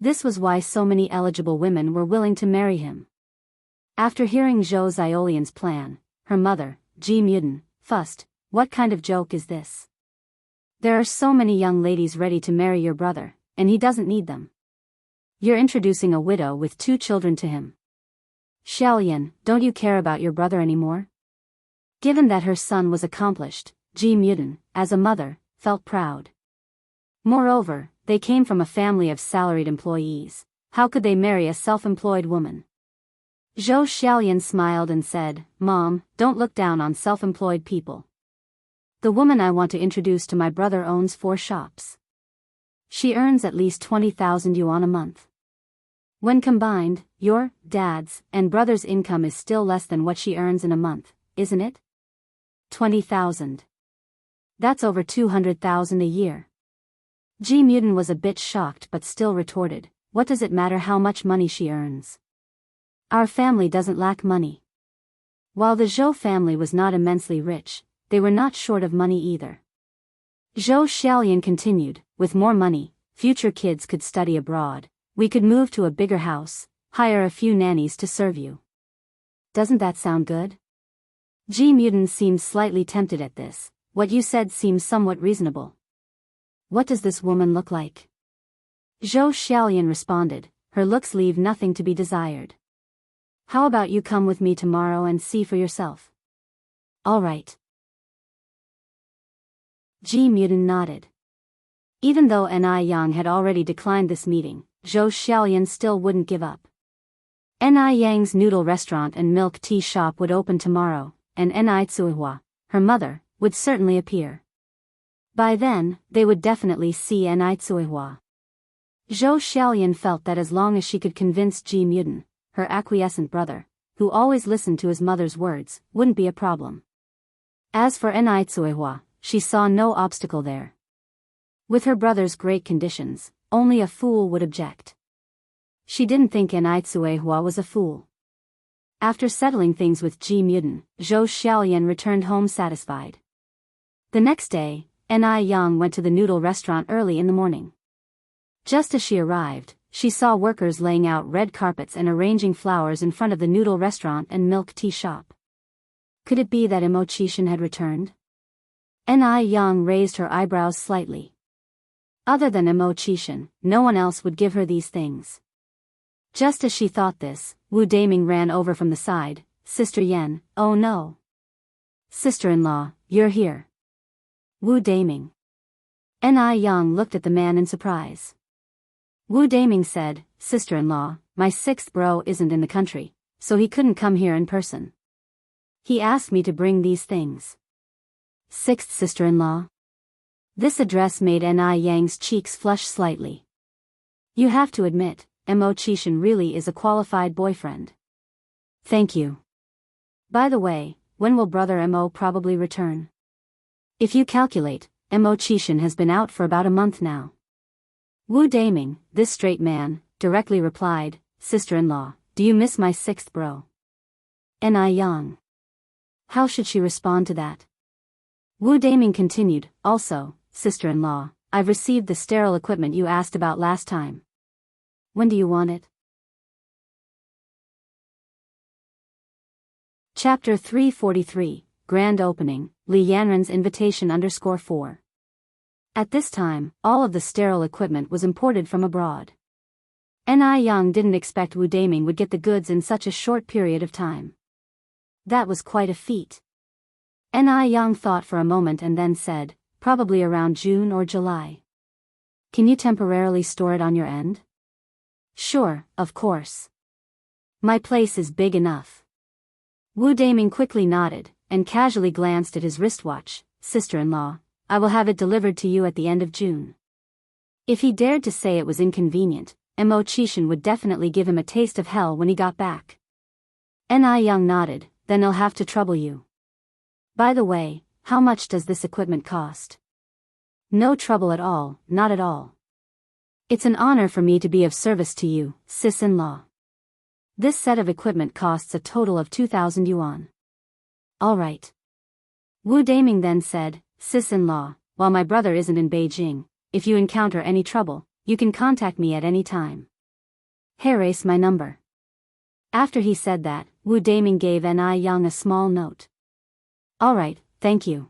This was why so many eligible women were willing to marry him. After hearing Zhou Xiaolian's plan, her mother, Ji Muden, fussed, what kind of joke is this? There are so many young ladies ready to marry your brother, and he doesn't need them. You're introducing a widow with 2 children to him. Xiaolian, don't you care about your brother anymore? Given that her son was accomplished, Ji Muden, as a mother, felt proud. Moreover, they came from a family of salaried employees. How could they marry a self-employed woman? Zhou Xiaolian smiled and said, Mom, don't look down on self-employed people. The woman I want to introduce to my brother owns 4 shops. She earns at least 20,000 yuan a month. When combined, your, dad's, and brother's income is still less than what she earns in a month, isn't it? 20,000. That's over 200,000 a year. Ji Muden was a bit shocked but still retorted, what does it matter how much money she earns? Our family doesn't lack money. While the Zhou family was not immensely rich, they were not short of money either. Zhou Xiaolian continued, with more money, future kids could study abroad, we could move to a bigger house, hire a few nannies to serve you. Doesn't that sound good? Ji Muden seemed slightly tempted at this, what you said seems somewhat reasonable. What does this woman look like? Zhou Xiaolian responded, her looks leave nothing to be desired. How about you come with me tomorrow and see for yourself? All right. Ji Muden nodded. Even though Ni Yang had already declined this meeting, Zhou Xiaolian still wouldn't give up. Ni Yang's noodle restaurant and milk tea shop would open tomorrow, and Ni Tsuehua, her mother, would certainly appear. By then, they would definitely see Ni Tsuehua. Zhou Xiaolian felt that as long as she could convince Ji Muden, her acquiescent brother, who always listened to his mother's words, wouldn't be a problem. As for Ni Tsuehua, she saw no obstacle there. With her brother's great conditions, only a fool would object. She didn't think Ni Tsuehua was a fool. After settling things with Ji Muden, Zhou Xiaolian returned home satisfied. The next day, Ni Yang went to the noodle restaurant early in the morning. Just as she arrived, she saw workers laying out red carpets and arranging flowers in front of the noodle restaurant and milk tea shop. Could it be that Imochishin had returned? Ni Yang raised her eyebrows slightly. Other than Imochishin, no one else would give her these things. Just as she thought this, Wu Daming ran over from the side, Sister Yen, oh no. Sister-in-law, you're here. Wu Daming. Ni Yang looked at the man in surprise. Wu Daming said, Sister-in-law, my 6th bro isn't in the country, so he couldn't come here in person. He asked me to bring these things. 6th sister-in-law? This address made Ni Yang's cheeks flush slightly. You have to admit, Imochishin really is a qualified boyfriend. Thank you. By the way, when will brother Mo probably return? If you calculate, Mo Chishan has been out for about a month now. Wu Daming, this straight man, directly replied, sister-in-law, do you miss my sixth bro? Ni Yang. How should she respond to that? Wu Daming continued, also, sister-in-law, I've received the sterile equipment you asked about last time. When do you want it? Chapter 343, Grand Opening, Li Yanren's Invitation _4. At this time, all of the sterile equipment was imported from abroad. Ni Yang didn't expect Wu Daming would get the goods in such a short period of time. That was quite a feat. Ni Yang thought for a moment and then said, probably around June or July. Can you temporarily store it on your end? Sure, of course. My place is big enough. Wu Daming quickly nodded, and casually glanced at his wristwatch. Sister-in-law, I will have it delivered to you at the end of June. If he dared to say it was inconvenient, Mo Chishan would definitely give him a taste of hell when he got back. Ni Yang nodded, then I'll have to trouble you. By the way, how much does this equipment cost? No trouble at all, not at all. It's an honor for me to be of service to you, sis-in-law. This set of equipment costs a total of 2,000 yuan. All right. Wu Daming then said, sis-in-law, while my brother isn't in Beijing, if you encounter any trouble, you can contact me at any time. Here is my number. After he said that, Wu Daming gave Ni Yang a small note. All right, thank you.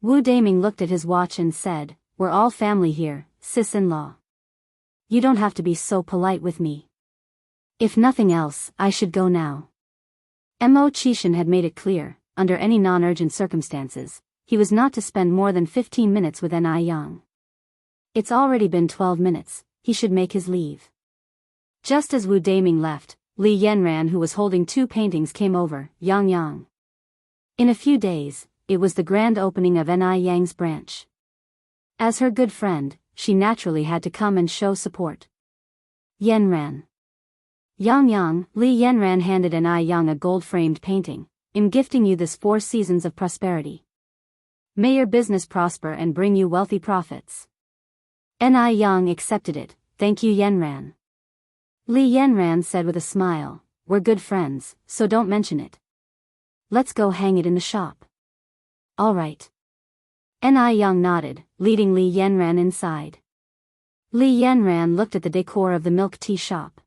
Wu Daming looked at his watch and said, we're all family here, sis-in-law. You don't have to be so polite with me. If nothing else, I should go now. Mo Chishan had made it clear, under any non-urgent circumstances, he was not to spend more than 15 minutes with Ni Yang. It's already been 12 minutes, he should make his leave. Just as Wu Daming left, Li Yanran, who was holding 2 paintings, came over. Yang. In a few days, it was the grand opening of Ni Yang's branch. As her good friend, she naturally had to come and show support. Yanran. Yang, Li Yanran handed Ni Yang a gold-framed painting. I'm gifting you this 4 seasons of prosperity. May your business prosper and bring you wealthy profits. Ni Yang accepted it, thank you Yanran. Li Yanran said with a smile, we're good friends, so don't mention it. Let's go hang it in the shop. All right. Ni Yang nodded, leading Li Yanran inside. Li Yanran looked at the decor of the milk tea shop.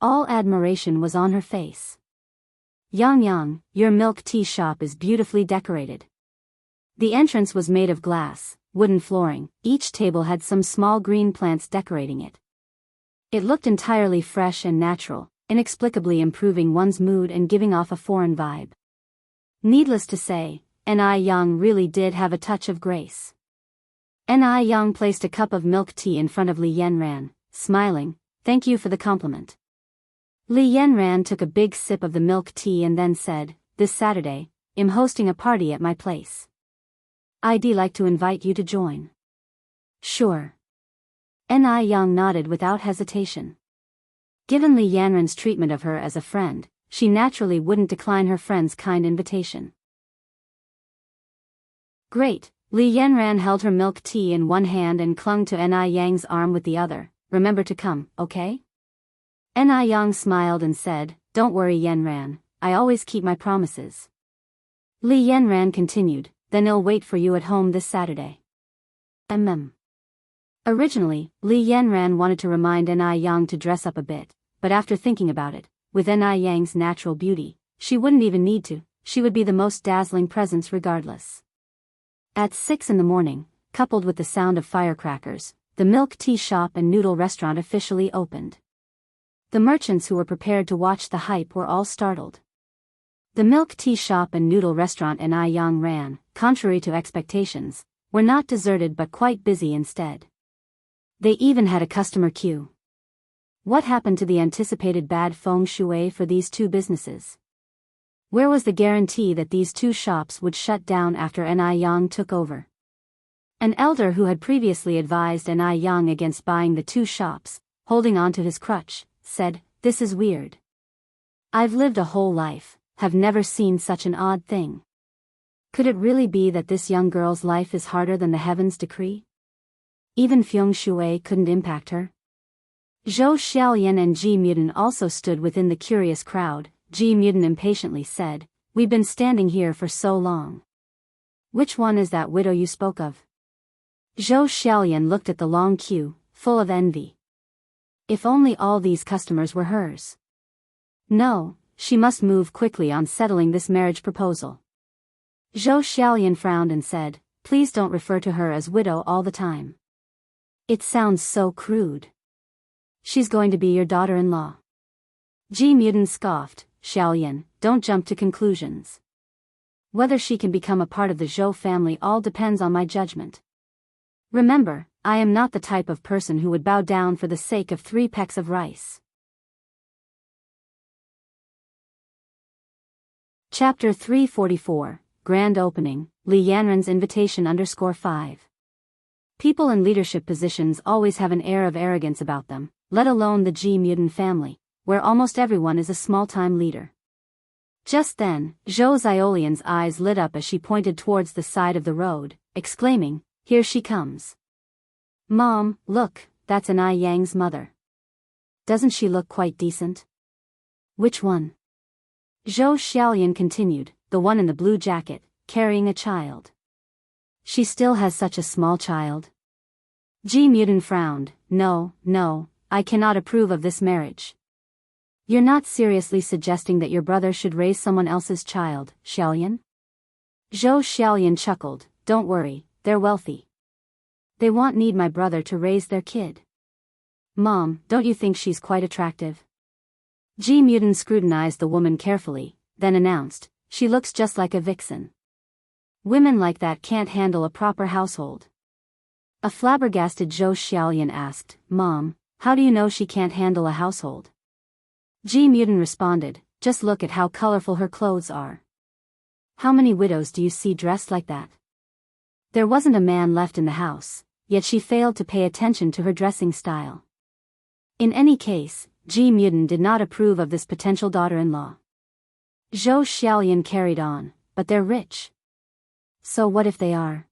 All admiration was on her face. Yang, your milk tea shop is beautifully decorated. The entrance was made of glass, wooden flooring, each table had some small green plants decorating it. It looked entirely fresh and natural, inexplicably improving one's mood and giving off a foreign vibe. Needless to say, Ni Yang really did have a touch of grace. Ni Yang placed a cup of milk tea in front of Li Yanran, smiling, thank you for the compliment. Li Yanran took a big sip of the milk tea and then said, this Saturday, I'm hosting a party at my place. I'd like to invite you to join. Sure. Ni Yang nodded without hesitation. Given Li Yanran's treatment of her as a friend, she naturally wouldn't decline her friend's kind invitation. Great, Li Yanran held her milk tea in one hand and clung to Ni Yang's arm with the other. Remember to come, okay? Ni Yang smiled and said, don't worry Yanran, I always keep my promises. Li Yanran continued, then I'll wait for you at home this Saturday. Originally, Li Yanran wanted to remind Ni Yang to dress up a bit, but after thinking about it, with Ni Yang's natural beauty, she wouldn't even need to, she would be the most dazzling presence regardless. At 6 in the morning, coupled with the sound of firecrackers, the milk tea shop and noodle restaurant officially opened. The merchants who were prepared to watch the hype were all startled. The milk tea shop and noodle restaurant Ni Yang ran, contrary to expectations, were not deserted but quite busy instead. They even had a customer queue. What happened to the anticipated bad feng shui for these two businesses? Where was the guarantee that these two shops would shut down after Ni Yang took over? An elder who had previously advised Ni Yang against buying the two shops, holding on to his crutch, said, this is weird. I've lived a whole life, have never seen such an odd thing. Could it really be that this young girl's life is harder than the heavens decree? Even feng shui couldn't impact her? Zhou Xiaoyan and Ji Mudan also stood within the curious crowd. Ji Mudan impatiently said, "We've been standing here for so long. Which one is that widow you spoke of?" Zhou Xiaoyan looked at the long queue, full of envy. If only all these customers were hers. No, she must move quickly on settling this marriage proposal. Zhou Xiaoyan frowned and said, "Please don't refer to her as widow all the time. It sounds so crude. She's going to be your daughter-in-law." Ji Mudan scoffed, "Xiaoyan, don't jump to conclusions. Whether she can become a part of the Zhou family all depends on my judgment. Remember, I am not the type of person who would bow down for the sake of 3 pecks of rice." Chapter 344, Grand Opening, Li Yanren's Invitation _5. People in leadership positions always have an air of arrogance about them, let alone the Ji Mudan family, where almost everyone is a small-time leader. Just then, Zhou Xiaolian's eyes lit up as she pointed towards the side of the road, exclaiming, "Here she comes. Mom, look, that's Anai Yang's mother. Doesn't she look quite decent?" "Which one?" Zhou Xiaolian continued, "The one in the blue jacket, carrying a child. She still has such a small child." Ji Mudan frowned, No, I cannot approve of this marriage." "You're not seriously suggesting that your brother should raise someone else's child, Xiaolian?" Zhou Xiaolian chuckled, "Don't worry, they're wealthy. They won't need my brother to raise their kid." "Mom, don't you think she's quite attractive?" Ji Mudan scrutinized the woman carefully, then announced, "She looks just like a vixen. Women like that can't handle a proper household." A flabbergasted Zhou Xiaolian asked, "Mom, how do you know she can't handle a household?" Ji Mudan responded, "Just look at how colorful her clothes are. How many widows do you see dressed like that?" There wasn't a man left in the house, yet she failed to pay attention to her dressing style. In any case, Ji Mudan did not approve of this potential daughter-in-law. Zhou Xiaolian carried on, "But they're rich." "So what if they are?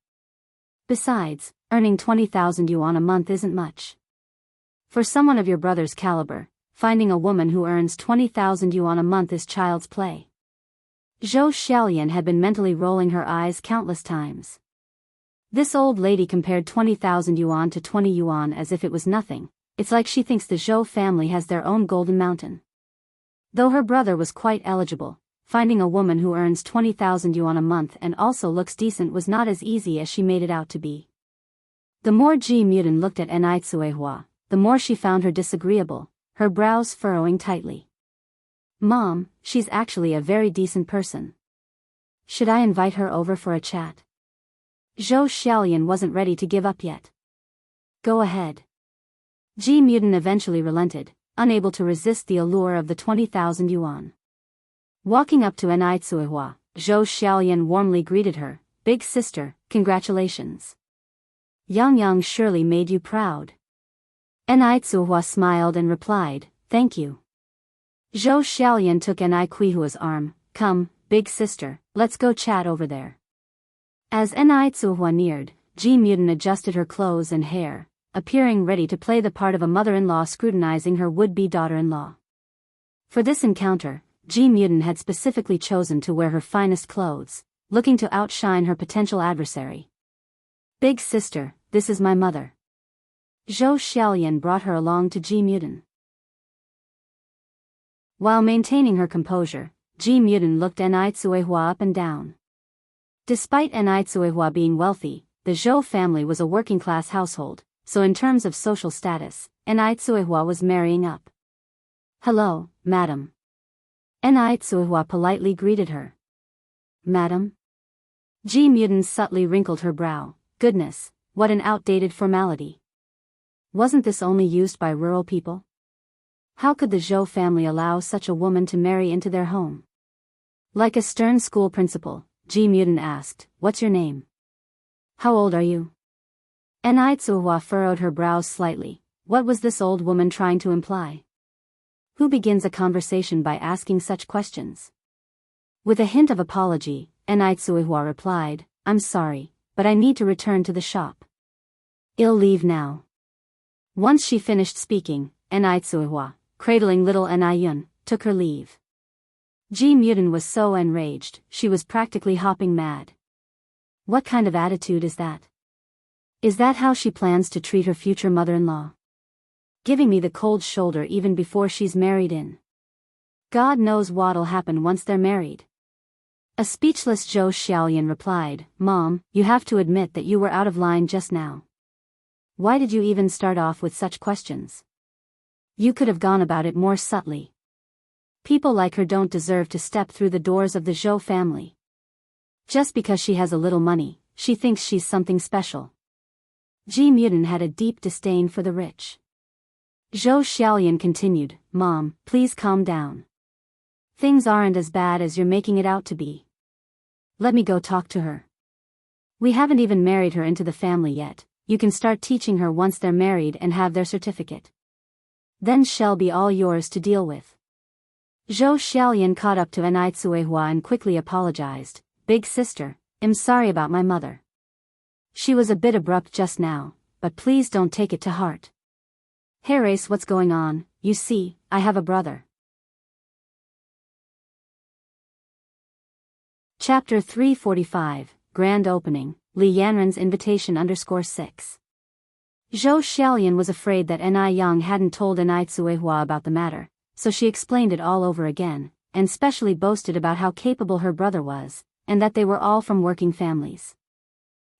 Besides, earning 20,000 yuan a month isn't much. For someone of your brother's caliber, finding a woman who earns 20,000 yuan a month is child's play." Zhou Xiaolian had been mentally rolling her eyes countless times. This old lady compared 20,000 yuan to 20 yuan as if it was nothing. It's like she thinks the Zhou family has their own golden mountain. Though her brother was quite eligible, finding a woman who earns 20,000 yuan a month and also looks decent was not as easy as she made it out to be. The more Ji Mudan looked at Enai Tsuehua, the more she found her disagreeable, her brows furrowing tightly. "Mom, she's actually a very decent person. Should I invite her over for a chat?" Zhou Xiaolian wasn't ready to give up yet. "Go ahead." Ji Mudan eventually relented, unable to resist the allure of the 20,000 yuan. Walking up to Enai Tsuehua, Zhou Xiaolian warmly greeted her, "Big sister, congratulations. Yang surely made you proud." Enai Tsuehua smiled and replied, "Thank you." Zhou Xiaolian took Enai Kuihua's arm, "Come, big sister, let's go chat over there." As Enai Tsuehua neared, Ji Mudan adjusted her clothes and hair, appearing ready to play the part of a mother-in-law scrutinizing her would-be daughter-in-law. For this encounter, Ji Mudan had specifically chosen to wear her finest clothes, looking to outshine her potential adversary. "Big sister, this is my mother." Zhou Xiaolian brought her along to Ji Mudan. While maintaining her composure, Ji Mudan looked Enai Tsuehua up and down. Despite Enai Tsuehua being wealthy, the Zhou family was a working-class household, so in terms of social status, Enai Tsuehua was marrying up. "Hello, madam." Enai Tsuehua politely greeted her. "Madam?" Ji Mudan subtly wrinkled her brow. Goodness, what an outdated formality. Wasn't this only used by rural people? How could the Zhou family allow such a woman to marry into their home? Like a stern school principal, Ji Mudan asked, "What's your name? How old are you?" Enai Tsuehua furrowed her brows slightly. What was this old woman trying to imply? Who begins a conversation by asking such questions? With a hint of apology, Enitsuihua replied, I'm sorry, but I need to return to the shop. I'll leave now. Once she finished speaking, Enitsuihua, cradling little Enayun, took her leave. Ji Mutin was so enraged, she was practically hopping mad. What kind of attitude is that? Is that how she plans to treat her future mother-in-law? Giving me the cold shoulder even before she's married in. God knows what'll happen once they're married. A speechless Zhou Xiaoyan replied, Mom, you have to admit that you were out of line just now. Why did you even start off with such questions? You could have gone about it more subtly. People like her don't deserve to step through the doors of the Zhou family. Just because she has a little money, she thinks she's something special. Ji Mutin had a deep disdain for the rich. Zhou Xiaoyan continued, Mom, please calm down. Things aren't as bad as you're making it out to be. Let me go talk to her. We haven't even married her into the family yet. You can start teaching her once they're married and have their certificate. Then she'll be all yours to deal with. Zhou Xiaoyan caught up to Enitsuihua and quickly apologized. Big sister, I'm sorry about my mother. She was a bit abrupt just now, but please don't take it to heart. Hey Race, what's going on? You see, I have a brother. Chapter 345, Grand Opening, Li Yanren's Invitation _6. Zhou Xiaoyan was afraid that Enai Yang hadn't told Enitsuihua about the matter, so she explained it all over again, and specially boasted about how capable her brother was, and that they were all from working families.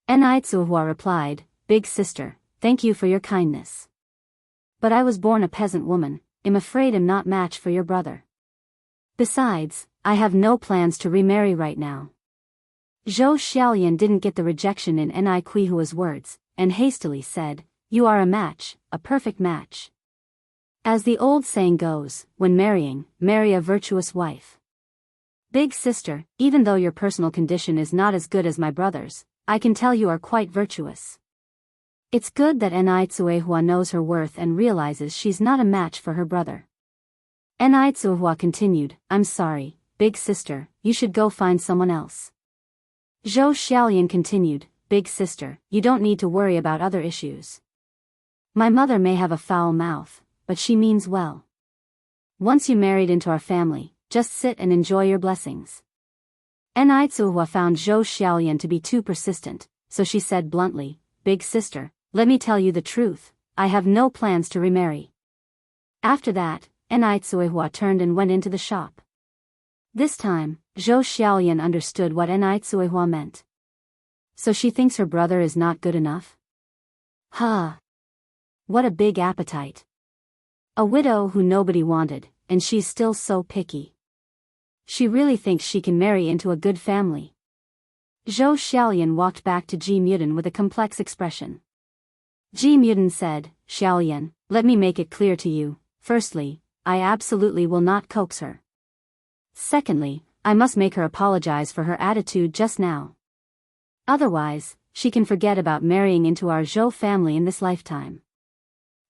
Enitsuihua replied, Big sister, thank you for your kindness. But I was born a peasant woman, I'm afraid I'm not match for your brother. Besides, I have no plans to remarry right now. Zhou Xiaoyan didn't get the rejection in Enikuihua's words, and hastily said, You are a match, a perfect match. As the old saying goes, when marrying, marry a virtuous wife. Big sister, even though your personal condition is not as good as my brother's, I can tell you are quite virtuous. It's good that Enitsuihua knows her worth and realizes she's not a match for her brother. Enitsuihua continued, I'm sorry, big sister, you should go find someone else. Zhou Xiaoyan continued, Big sister, you don't need to worry about other issues. My mother may have a foul mouth, but she means well. Once you married into our family, just sit and enjoy your blessings. Enitsuihua found Zhou Xiaoyan to be too persistent, so she said bluntly, Big sister, let me tell you the truth, I have no plans to remarry. After that, Enitsuihua turned and went into the shop. This time, Zhou Xiaoyan understood what Enitsuihua meant. So she thinks her brother is not good enough? Huh. What a big appetite. A widow who nobody wanted, and she's still so picky. She really thinks she can marry into a good family. Zhou Xiaoyan walked back to Ji Mutin with a complex expression. Ji Mutin said, Xiaoyan, let me make it clear to you, firstly, I absolutely will not coax her. Secondly, I must make her apologize for her attitude just now. Otherwise, she can forget about marrying into our Zhou family in this lifetime.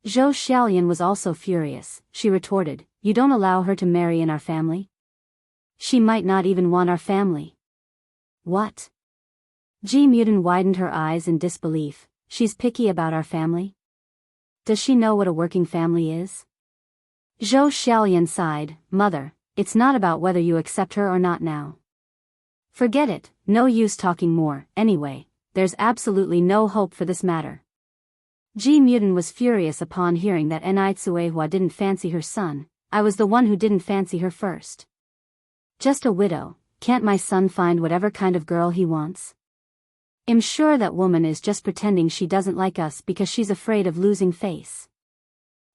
Zhou Xiaoyan was also furious. She retorted, You don't allow her to marry in our family? She might not even want our family. What? Ji Mutin widened her eyes in disbelief. She's picky about our family? Does she know what a working family is? Zhou Xiaoyan sighed, Mother, it's not about whether you accept her or not now. Forget it, no use talking more, anyway, there's absolutely no hope for this matter. Ji Mutin was furious upon hearing that Enitsuihua didn't fancy her son. I was the one who didn't fancy her first. Just a widow, can't my son find whatever kind of girl he wants? I'm sure that woman is just pretending she doesn't like us because she's afraid of losing face.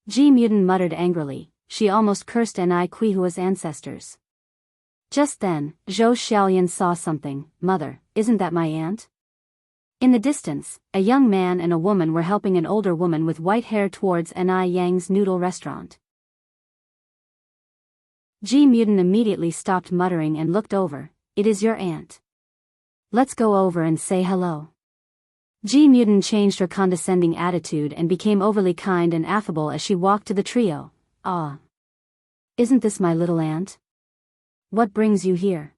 Ji Mutin muttered angrily, she almost cursed Enikuihua's ancestors. Just then, Zhou Xiaoyan saw something. Mother, isn't that my aunt? In the distance, a young man and a woman were helping an older woman with white hair towards Enai Yang's noodle restaurant. Ji Mutin immediately stopped muttering and looked over. It is your aunt. Let's go over and say hello. Ji Mutin changed her condescending attitude and became overly kind and affable as she walked to the trio. Ah. Isn't this my little aunt? What brings you here?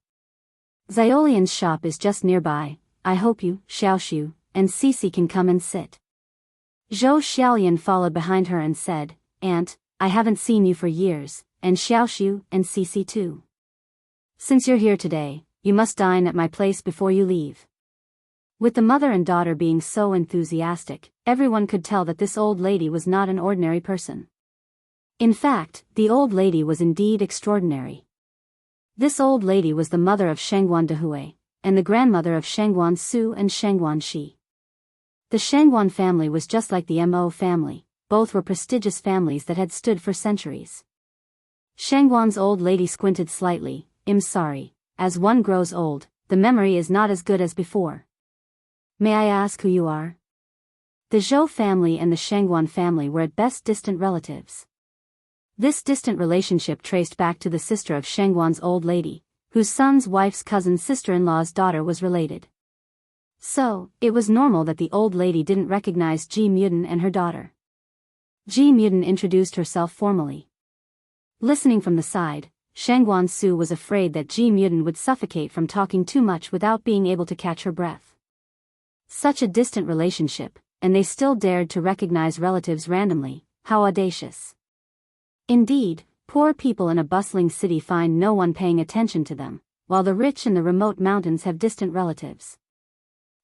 Xiolian's shop is just nearby. I hope you, Xiaoxiu, and Cici can come and sit. Zhou Xiaolian followed behind her and said, Aunt, I haven't seen you for years, and Xiaoxiu and Cici too. Since you're here today, you must dine at my place before you leave. With the mother and daughter being so enthusiastic, everyone could tell that this old lady was not an ordinary person. In fact, the old lady was indeed extraordinary. This old lady was the mother of Shangguan Dehui, and the grandmother of Shangguan Su and Shangguan Shi. The Shangguan family was just like the Mo family, both were prestigious families that had stood for centuries. Shangguan's old lady squinted slightly. I'm sorry, as one grows old, the memory is not as good as before. May I ask who you are? The Zhou family and the Shangguan family were at best distant relatives. This distant relationship traced back to the sister of Shangguan's old lady, whose son's wife's cousin's sister-in-law's daughter was related. So, it was normal that the old lady didn't recognize Ji Muden and her daughter. Ji Muden introduced herself formally. Listening from the side, Shangguan Su was afraid that Ji Muden would suffocate from talking too much without being able to catch her breath. Such a distant relationship, and they still dared to recognize relatives randomly, how audacious. Indeed, poor people in a bustling city find no one paying attention to them, while the rich in the remote mountains have distant relatives.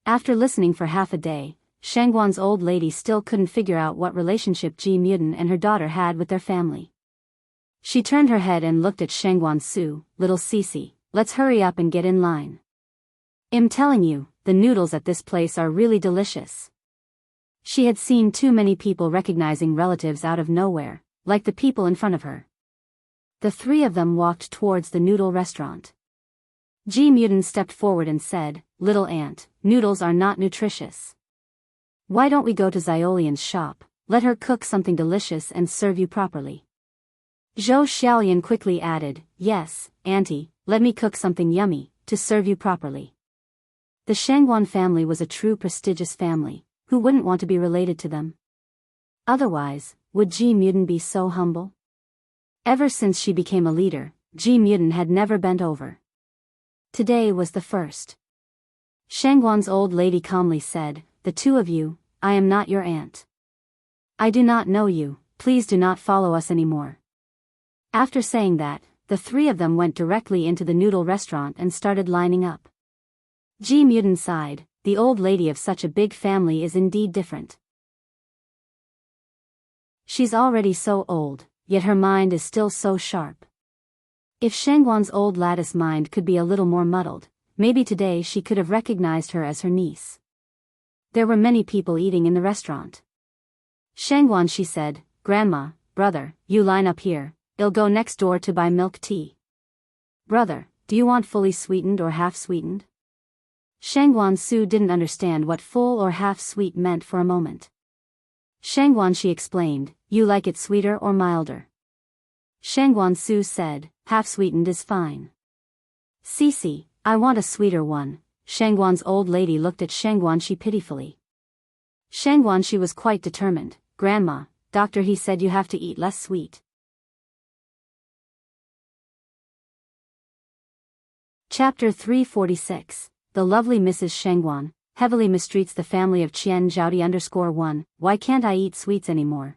After listening for half a day, Shangguan's old lady still couldn't figure out what relationship Ji Muden and her daughter had with their family. She turned her head and looked at Shangguan Su. Little Cici, let's hurry up and get in line. I'm telling you, the noodles at this place are really delicious. She had seen too many people recognizing relatives out of nowhere, like the people in front of her. The three of them walked towards the noodle restaurant. Ji Muden stepped forward and said, Little aunt, noodles are not nutritious. Why don't we go to Xiolian's shop, let her cook something delicious and serve you properly. Zhou Xiaolian quickly added, Yes, auntie, let me cook something yummy, to serve you properly. The Shangguan family was a true prestigious family, who wouldn't want to be related to them? Otherwise, would Ji Muden be so humble? Ever since she became a leader, Ji Muden had never bent over. Today was the first. Shangguan's old lady calmly said, The two of you, I am not your aunt. I do not know you, please do not follow us anymore. After saying that, the three of them went directly into the noodle restaurant and started lining up. Ji Muden sighed, the old lady of such a big family is indeed different. She's already so old, yet her mind is still so sharp. If Shangguan's old lattice mind could be a little more muddled, maybe today she could have recognized her as her niece. There were many people eating in the restaurant. Shangguan, she said, Grandma, brother, you line up here, I'll go next door to buy milk tea. Brother, do you want fully sweetened or half sweetened? Shangguan Su didn't understand what full or half sweet meant for a moment. Shangguan, she explained, you like it sweeter or milder? Shangguan Su said, half sweetened is fine. Cici, I want a sweeter one. Shangguan's old lady looked at Shangguan Shi pitifully. Shangguan Shi was quite determined. Grandma, doctor he said you have to eat less sweet. Chapter 346. The lovely Mrs. Shangguan, heavily mistreats the family of Qian Zhaodi_1, why can't I eat sweets anymore?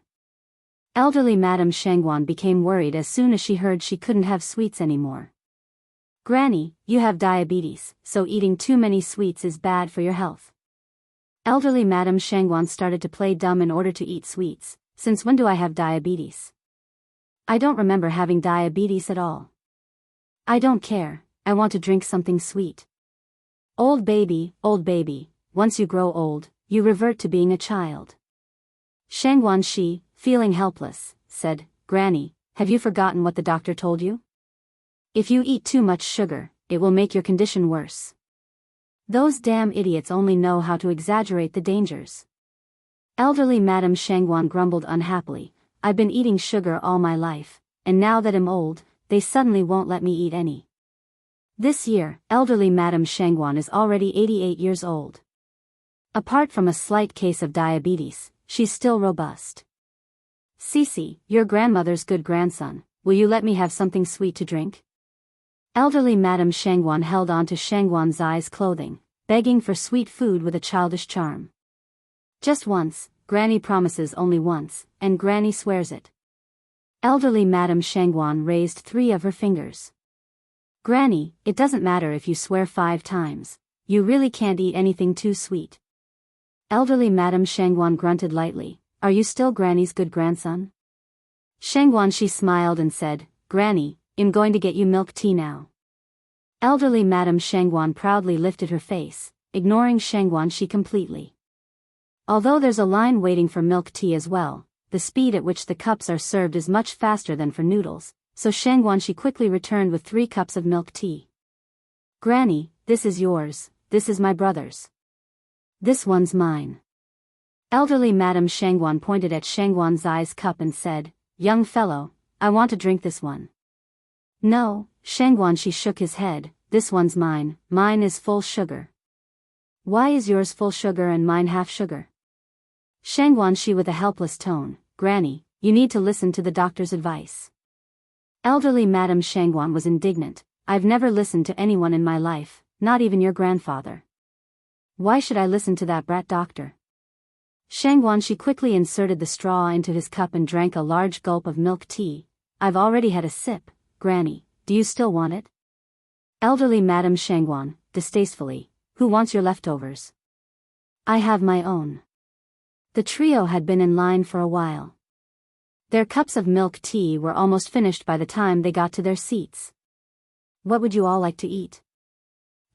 Elderly Madame Shangguan became worried as soon as she heard she couldn't have sweets anymore. Granny, you have diabetes, so eating too many sweets is bad for your health. Elderly Madame Shangguan started to play dumb in order to eat sweets. Since when do I have diabetes? I don't remember having diabetes at all. I don't care, I want to drink something sweet. Old baby, once you grow old, you revert to being a child. Shangguan Shi, feeling helpless, said, Granny, have you forgotten what the doctor told you? If you eat too much sugar, it will make your condition worse. Those damn idiots only know how to exaggerate the dangers. Elderly Madame Shangguan grumbled unhappily, I've been eating sugar all my life, and now that I'm old, they suddenly won't let me eat any. This year, elderly Madame Shangguan is already 88 years old. Apart from a slight case of diabetes, she's still robust. Cici, your grandmother's good grandson, will you let me have something sweet to drink? Elderly Madame Shangwan held on to Shangwan Zai's clothing, begging for sweet food with a childish charm. Just once, Granny promises only once, and Granny swears it. Elderly Madame Shangwan raised 3 of her fingers. Granny, it doesn't matter if you swear 5 times, you really can't eat anything too sweet. Elderly Madame Shangwan grunted lightly, are you still Granny's good grandson? Shangwan she smiled and said, Granny, I'm going to get you milk tea now. Elderly Madame Shangwan proudly lifted her face, ignoring Shangwan she completely. Although there's a line waiting for milk tea as well, the speed at which the cups are served is much faster than for noodles, so Shangwan she quickly returned with 3 cups of milk tea. Granny, this is yours, this is my brother's. This one's mine. Elderly Madame Shangwan pointed at Shangwan Zai's cup and said, young fellow, I want to drink this one. No, Shangwan she shook his head, this one's mine, mine is full sugar. Why is yours full sugar and mine half sugar? Shangwan she with a helpless tone, Granny, you need to listen to the doctor's advice. Elderly Madame Shangwan was indignant, I've never listened to anyone in my life, not even your grandfather. Why should I listen to that brat doctor? Shangwan she quickly inserted the straw into his cup and drank a large gulp of milk tea. I've already had a sip, Granny, do you still want it? Elderly Madame Shangwan, distastefully, who wants your leftovers? I have my own. The trio had been in line for a while. Their cups of milk tea were almost finished by the time they got to their seats. What would you all like to eat?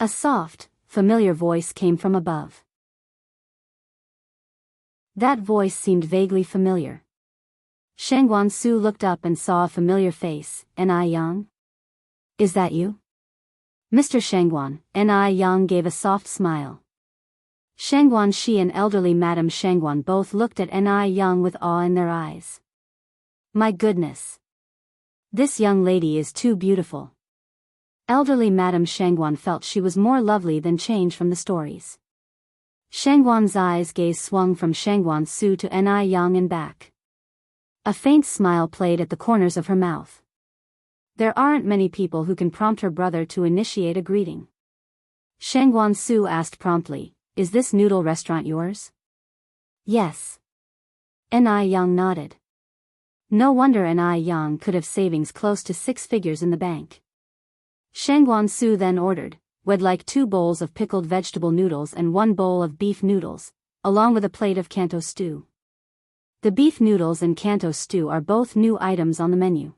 A soft, familiar voice came from above. That voice seemed vaguely familiar. Shangwan Su looked up and saw a familiar face, N.I. Yang? Is that you? Mr. Shangwan, N.I. Yang gave a soft smile. Shangwan Shi and elderly Madame Shangwan both looked at N.I. Yang with awe in their eyes. My goodness! This young lady is too beautiful. Elderly Madame Shangwan felt she was more lovely than change from the stories. Shangwan Zai's gaze swung from Shangwan Su to N.I. Yang and back. A faint smile played at the corners of her mouth. There aren't many people who can prompt her brother to initiate a greeting. Shangwan Su asked promptly, is this noodle restaurant yours? Yes. N.I. Yang nodded. No wonder N.I. Yang could have savings close to 6 figures in the bank. Shangwan Su then ordered, would like 2 bowls of pickled vegetable noodles and 1 bowl of beef noodles, along with a plate of Kanto stew. The beef noodles and Kanto stew are both new items on the menu.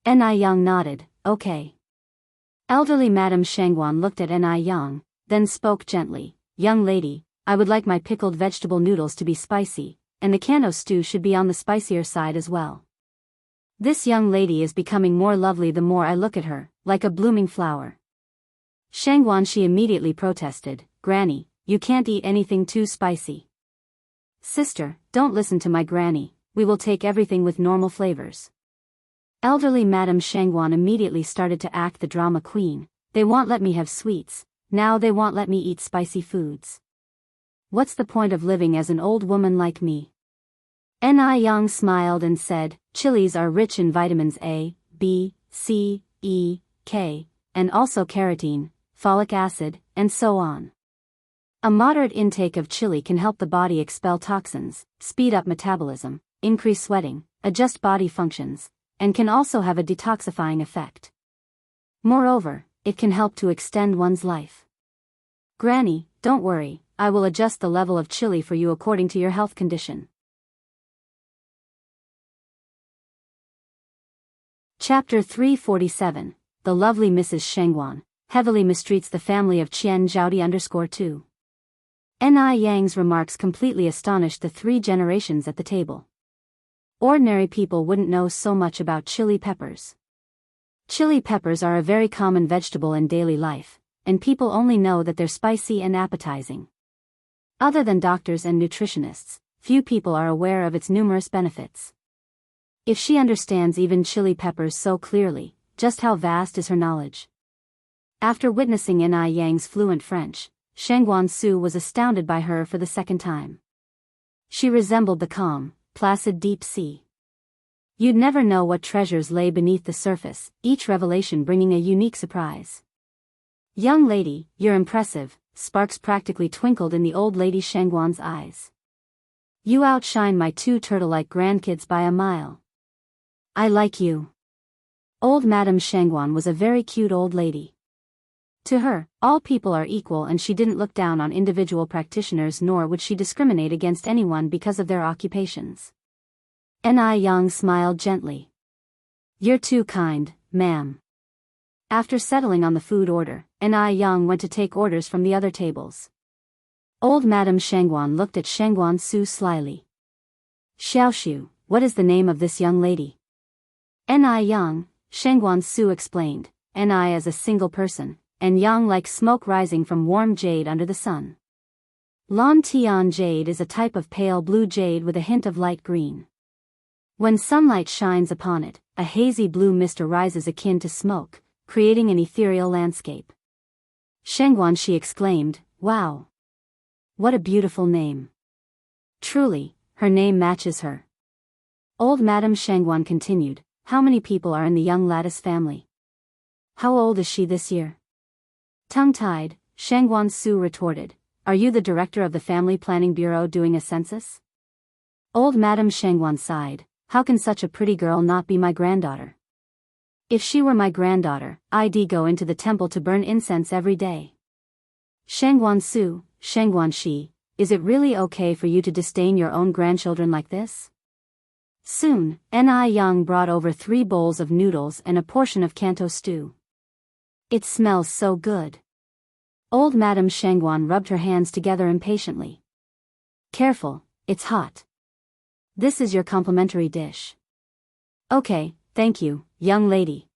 N.I. Yang nodded, okay. Elderly Madame Shangwan looked at N.I. Yang, then spoke gently, young lady, I would like my pickled vegetable noodles to be spicy, and the Kanto stew should be on the spicier side as well. This young lady is becoming more lovely the more I look at her, like a blooming flower. Shangwan she immediately protested, Granny, you can't eat anything too spicy. Sister, don't listen to my granny, we will take everything with normal flavors. Elderly Madame Shangwan immediately started to act the drama queen, they won't let me have sweets, now they won't let me eat spicy foods. What's the point of living as an old woman like me? N.I. Yang smiled and said, chilies are rich in vitamins A, B, C, E, K, and also carotene, folic acid, and so on. A moderate intake of chili can help the body expel toxins, speed up metabolism, increase sweating, adjust body functions, and can also have a detoxifying effect. Moreover, it can help to extend one's life. Granny, don't worry, I will adjust the level of chili for you according to your health condition. Chapter 347, The Lovely Mrs. Shangwan, heavily mistreats the family of Qian Zhaodi 2. N.I. Yang's remarks completely astonished the 3 generations at the table. Ordinary people wouldn't know so much about chili peppers. Chili peppers are a very common vegetable in daily life, and people only know that they're spicy and appetizing. Other than doctors and nutritionists, few people are aware of its numerous benefits. If she understands even chili peppers so clearly, just how vast is her knowledge? After witnessing N.I. Yang's fluent French, Shangwan Su was astounded by her for the second time. She resembled the calm, placid deep sea. You'd never know what treasures lay beneath the surface, each revelation bringing a unique surprise. Young lady, you're impressive, sparks practically twinkled in the old lady Shangguan's eyes. You outshine my two turtle-like grandkids by a mile. I like you. Old Madame Shangguan was a very cute old lady. To her, all people are equal, and she didn't look down on individual practitioners, nor would she discriminate against anyone because of their occupations. Ni Yang smiled gently. You're too kind, ma'am. After settling on the food order, Ni Yang went to take orders from the other tables. Old Madame Shangguan looked at Shangguan Su slyly. Xiaoshu, what is the name of this young lady? Ni Yang, Shangguan Su explained, Ni as a single person, and Yang like smoke rising from warm jade under the sun. Lan Tian jade is a type of pale blue jade with a hint of light green. When sunlight shines upon it, a hazy blue mist arises akin to smoke, creating an ethereal landscape. Shangguan Shi exclaimed, wow! What a beautiful name. Truly, her name matches her. Old Madame Shangguan continued, how many people are in the young lattice family? How old is she this year? Tongue-tied, Shangguan Su retorted, are you the director of the Family Planning Bureau doing a census? Old Madame Shangguan sighed, how can such a pretty girl not be my granddaughter? If she were my granddaughter, I'd go into the temple to burn incense every day. Shangguan Su, Shangguan Shi, is it really okay for you to disdain your own grandchildren like this? Soon, Ni Yang brought over 3 bowls of noodles and a portion of Kanto stew. It smells so good. Old Madame Shangguan rubbed her hands together impatiently. Careful, it's hot. This is your complimentary dish. Okay, thank you, young lady.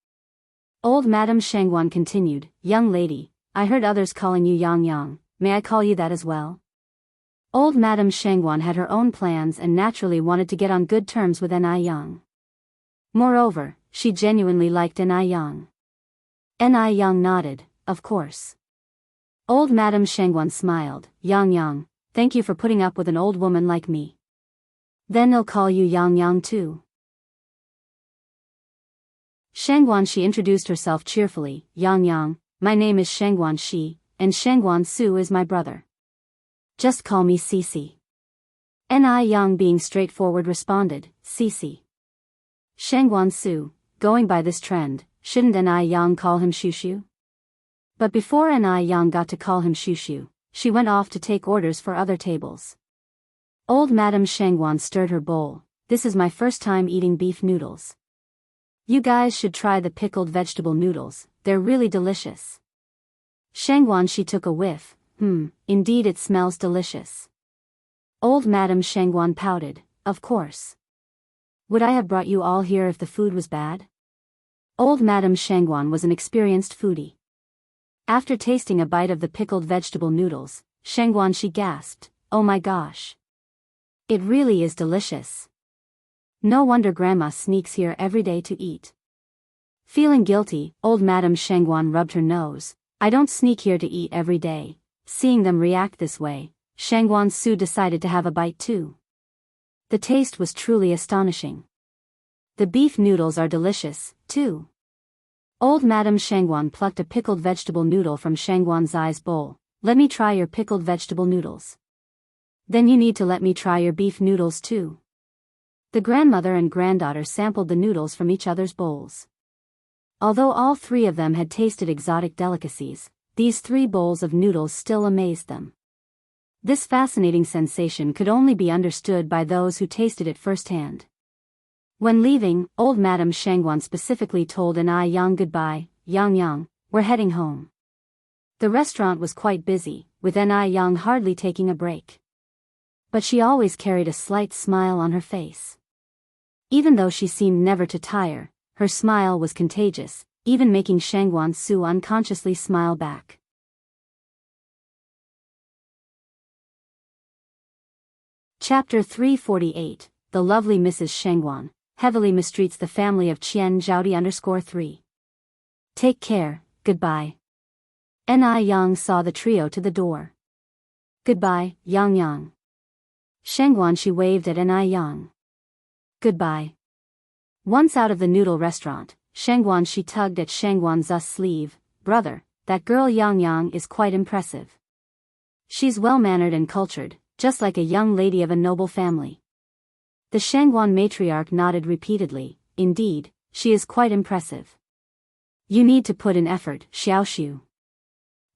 Old Madame Shangguan continued, young lady, I heard others calling you Yang Yang, may I call you that as well? Old Madame Shangguan had her own plans and naturally wanted to get on good terms with Ni Yang. Moreover, she genuinely liked Ni Yang. Ni Yang nodded, of course. Old Madame Shangguan smiled, Yang Yang, thank you for putting up with an old woman like me. Then I'll call you Yang Yang too. Shangguan Shi introduced herself cheerfully, Yang Yang, my name is Shangguan Shi, and Shangguan Su is my brother. Just call me Cici. Ni Yang being straightforward responded, Cici. Shangguan Su, going by this trend, shouldn't Ni Yang call him Shushu? But before Ni Yang got to call him Shushu, she went off to take orders for other tables. Old Madame Shangguan stirred her bowl, this is my first time eating beef noodles. You guys should try the pickled vegetable noodles, they're really delicious. Shangguan Shi took a whiff, indeed it smells delicious. Old Madame Shangguan pouted, of course. Would I have brought you all here if the food was bad? Old Madame Shangguan was an experienced foodie. After tasting a bite of the pickled vegetable noodles, Shangguan Shi gasped, oh my gosh. It really is delicious. No wonder Grandma sneaks here every day to eat. Feeling guilty, old Madame Shangguan rubbed her nose, I don't sneak here to eat every day. Seeing them react this way, Shangguan Su decided to have a bite too. The taste was truly astonishing. The beef noodles are delicious, too. Old Madame Shangguan plucked a pickled vegetable noodle from Shangguan Zai's bowl. Let me try your pickled vegetable noodles. Then you need to let me try your beef noodles too. The grandmother and granddaughter sampled the noodles from each other's bowls. Although all 3 of them had tasted exotic delicacies, these 3 bowls of noodles still amazed them. This fascinating sensation could only be understood by those who tasted it firsthand. When leaving, old Madame Shangguan specifically told Ni Yang goodbye, Yang Yang, we're heading home. The restaurant was quite busy, with Ni Yang hardly taking a break. But she always carried a slight smile on her face. Even though she seemed never to tire, her smile was contagious, even making Shangguan Su unconsciously smile back. Chapter 348, The Lovely Mrs. Shangguan, heavily mistreats the family of Qian Zhaodi_3. Take care, goodbye. Ni Yang saw the trio to the door. Goodbye, Yang Yang. Shangguan Shi waved at Ni Yang. Goodbye. Once out of the noodle restaurant, Shangguan she tugged at Shangguan Zu's sleeve. Brother, that girl Yang Yang is quite impressive. She's well-mannered and cultured, just like a young lady of a noble family. The Shangguan matriarch nodded repeatedly. Indeed, she is quite impressive. You need to put in effort, Xiaoxiu.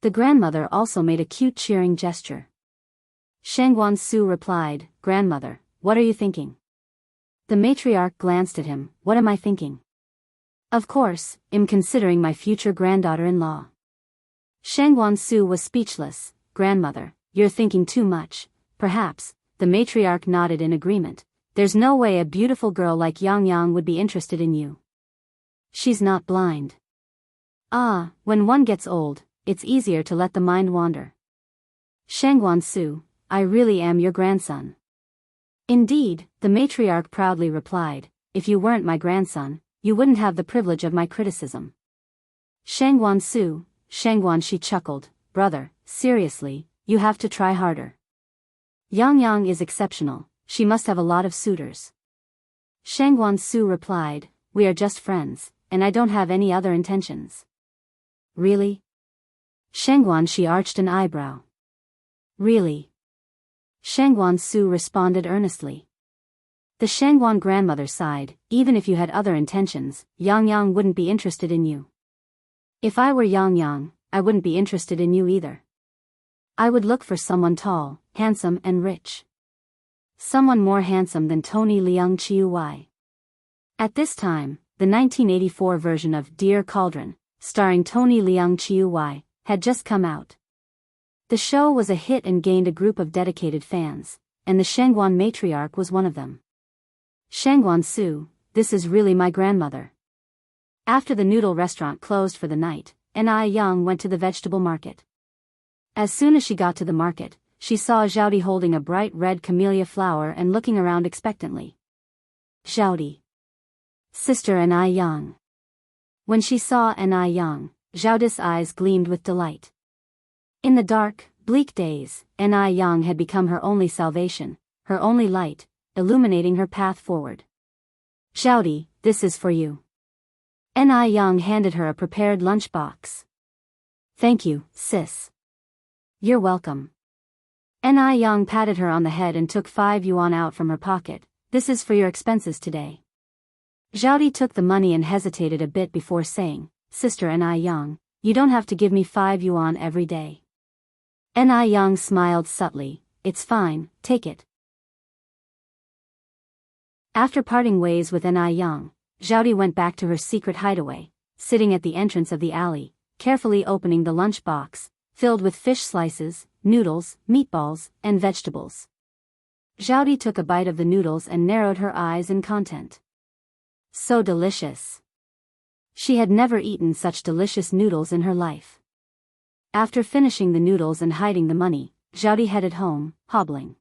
The grandmother also made a cute cheering gesture. Shangguan Su replied, Grandmother, what are you thinking? The matriarch glanced at him. What am I thinking? Of course, I'm considering my future granddaughter-in-law. Shangguan Su was speechless. Grandmother, you're thinking too much. Perhaps. The matriarch nodded in agreement. There's no way a beautiful girl like Yang Yang would be interested in you. She's not blind. Ah, when one gets old, it's easier to let the mind wander. Shangguan Su, I really am your grandson. Indeed, the matriarch proudly replied, if you weren't my grandson, you wouldn't have the privilege of my criticism. Shangguan Su, Shangguan she chuckled, brother, seriously, you have to try harder. Yang Yang is exceptional, she must have a lot of suitors. Shangguan Su replied, we are just friends, and I don't have any other intentions. Really? Shangguan she arched an eyebrow. Really? Shangguan Su responded earnestly. The Shangguan grandmother sighed, even if you had other intentions, Yang Yang wouldn't be interested in you. If I were Yang Yang, I wouldn't be interested in you either. I would look for someone tall, handsome and rich. Someone more handsome than Tony Leung Chiu-wai. At this time, the 1984 version of Dear Cauldron, starring Tony Leung Chiu-wai, had just come out. The show was a hit and gained a group of dedicated fans, and the Shangguan matriarch was one of them. Shangguan Su, this is really my grandmother. After the noodle restaurant closed for the night, Yang went to the vegetable market. As soon as she got to the market, she saw Zhaodi holding a bright red camellia flower and looking around expectantly. Zhaodi. Sister Yang. When she saw Yang, Zhaodi's eyes gleamed with delight. In the dark, bleak days, Yang had become her only salvation, her only light, illuminating her path forward. Zhaodi, this is for you. Yang handed her a prepared lunchbox. Thank you, sis. You're welcome. Yang patted her on the head and took 5 yuan out from her pocket. This is for your expenses today. Zhaodi took the money and hesitated a bit before saying, Sister Yang, you don't have to give me 5 yuan every day. Yang smiled subtly, it's fine, take it. After parting ways with Yang, Zhaodi went back to her secret hideaway, sitting at the entrance of the alley, carefully opening the lunch box, filled with fish slices, noodles, meatballs, and vegetables. Zhaodi took a bite of the noodles and narrowed her eyes in content. So delicious. She had never eaten such delicious noodles in her life. After finishing the noodles and hiding the money, Zhaodi headed home, hobbling.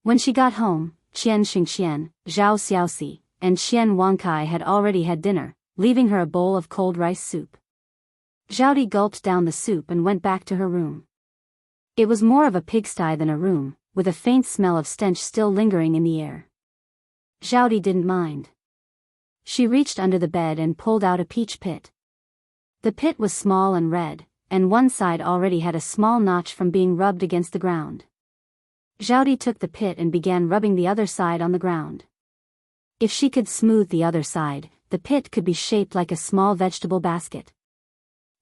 When she got home, Qian Xingxian, Zhao Xiaoxi, and Qian Wangkai had already had dinner, leaving her a bowl of cold rice soup. Zhaodi gulped down the soup and went back to her room. It was more of a pigsty than a room, with a faint smell of stench still lingering in the air. Zhaodi didn't mind. She reached under the bed and pulled out a peach pit. The pit was small and red, and one side already had a small notch from being rubbed against the ground. Zhaodi took the pit and began rubbing the other side on the ground. If she could smooth the other side, the pit could be shaped like a small vegetable basket.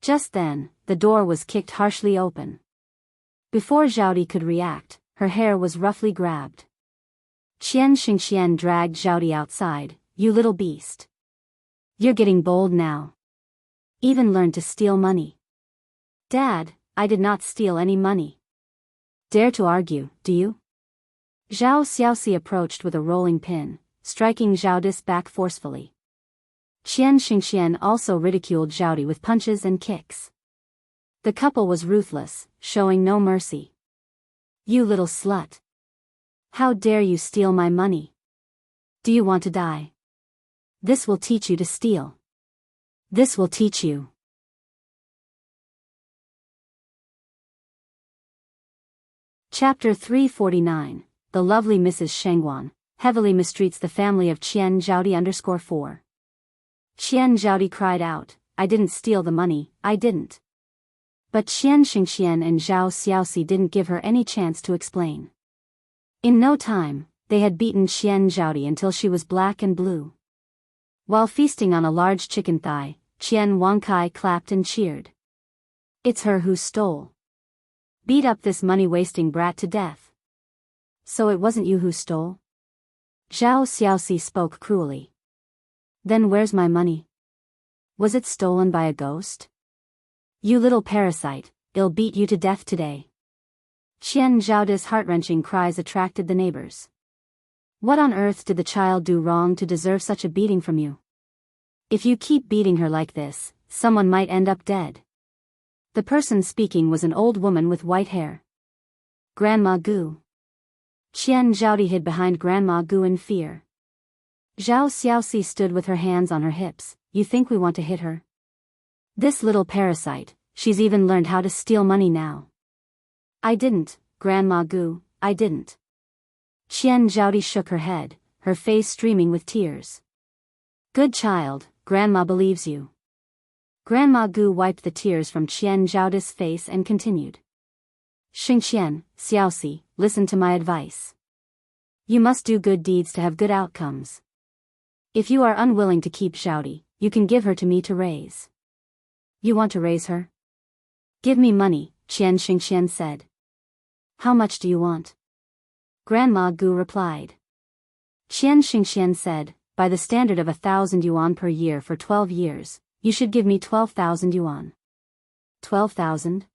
Just then, the door was kicked harshly open. Before Zhaodi could react, her hair was roughly grabbed. Qian Xingxian dragged Zhaodi outside. You little beast. You're getting bold now. Even learned to steal money. Dad, I did not steal any money. Dare to argue, do you? Zhao Xiaoxi approached with a rolling pin, striking Zhaodi's back forcefully. Qian Xingxian also ridiculed Zhaodi with punches and kicks. The couple was ruthless, showing no mercy. You little slut. How dare you steal my money? Do you want to die? This will teach you to steal. This will teach you. Chapter 349, The lovely Mrs. Shangguan, heavily mistreats the family of Qian Zhaodi_4. Qian Zhaodi cried out, I didn't steal the money, I didn't. But Qian Xingqian and Zhao Xiaoxi didn't give her any chance to explain. In no time, they had beaten Qian Zhaodi until she was black and blue. While feasting on a large chicken thigh, Qian Wangkai clapped and cheered. It's her who stole. Beat up this money-wasting brat to death. So it wasn't you who stole? Zhao Xiaoxi spoke cruelly. Then where's my money? Was it stolen by a ghost? You little parasite, I'll beat you to death today. Qian Zhaodi's heart-wrenching cries attracted the neighbors. What on earth did the child do wrong to deserve such a beating from you? If you keep beating her like this, someone might end up dead. The person speaking was an old woman with white hair. Grandma Gu. Qian Zhaodi hid behind Grandma Gu in fear. Zhao Xiaoxi stood with her hands on her hips. You think we want to hit her? This little parasite, she's even learned how to steal money now. I didn't, Grandma Gu, I didn't. Qian Zhaodi shook her head, her face streaming with tears. Good child, Grandma believes you. Grandma Gu wiped the tears from Qian Zhaodi's face and continued. Xingqian, Xiaoxi, listen to my advice. You must do good deeds to have good outcomes. If you are unwilling to keep Zhaodi, you can give her to me to raise. You want to raise her? Give me money, Qian Xingqian said. How much do you want? Grandma Gu replied. Qian Xingqian said, by the standard of 1,000 yuan per year for 12 years, you should give me 12,000 yuan. 12,000?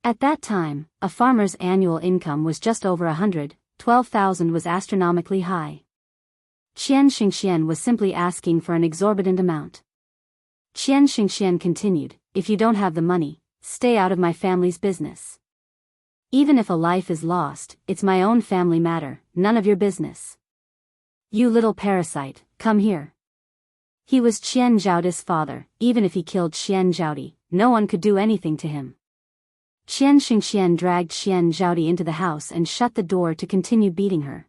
At that time, a farmer's annual income was just over 100, 12,000 was astronomically high. Qian Xingqian was simply asking for an exorbitant amount. Qian Xingqian continued, if you don't have the money, stay out of my family's business. Even if a life is lost, it's my own family matter, none of your business. You little parasite, come here. He was Qian Zhaodi's father, even if he killed Qian Zhaodi, no one could do anything to him. Qian Xingqian dragged Qian Zhaodi into the house and shut the door to continue beating her.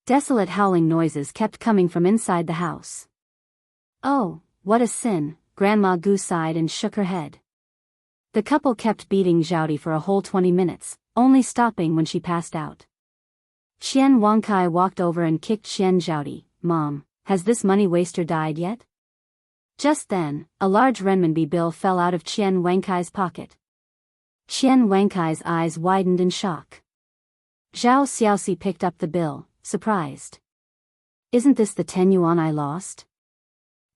Desolate howling noises kept coming from inside the house. Oh, what a sin, Grandma Gu sighed and shook her head. The couple kept beating Zhaodi for a whole 20 minutes, only stopping when she passed out. Qian Wangkai walked over and kicked Qian Zhaodi. Mom, has this money waster died yet? Just then, a large renminbi bill fell out of Qian Wangkai's pocket. Qian Wangkai's eyes widened in shock. Zhao Xiaoxi picked up the bill, surprised. Isn't this the 10 yuan I lost?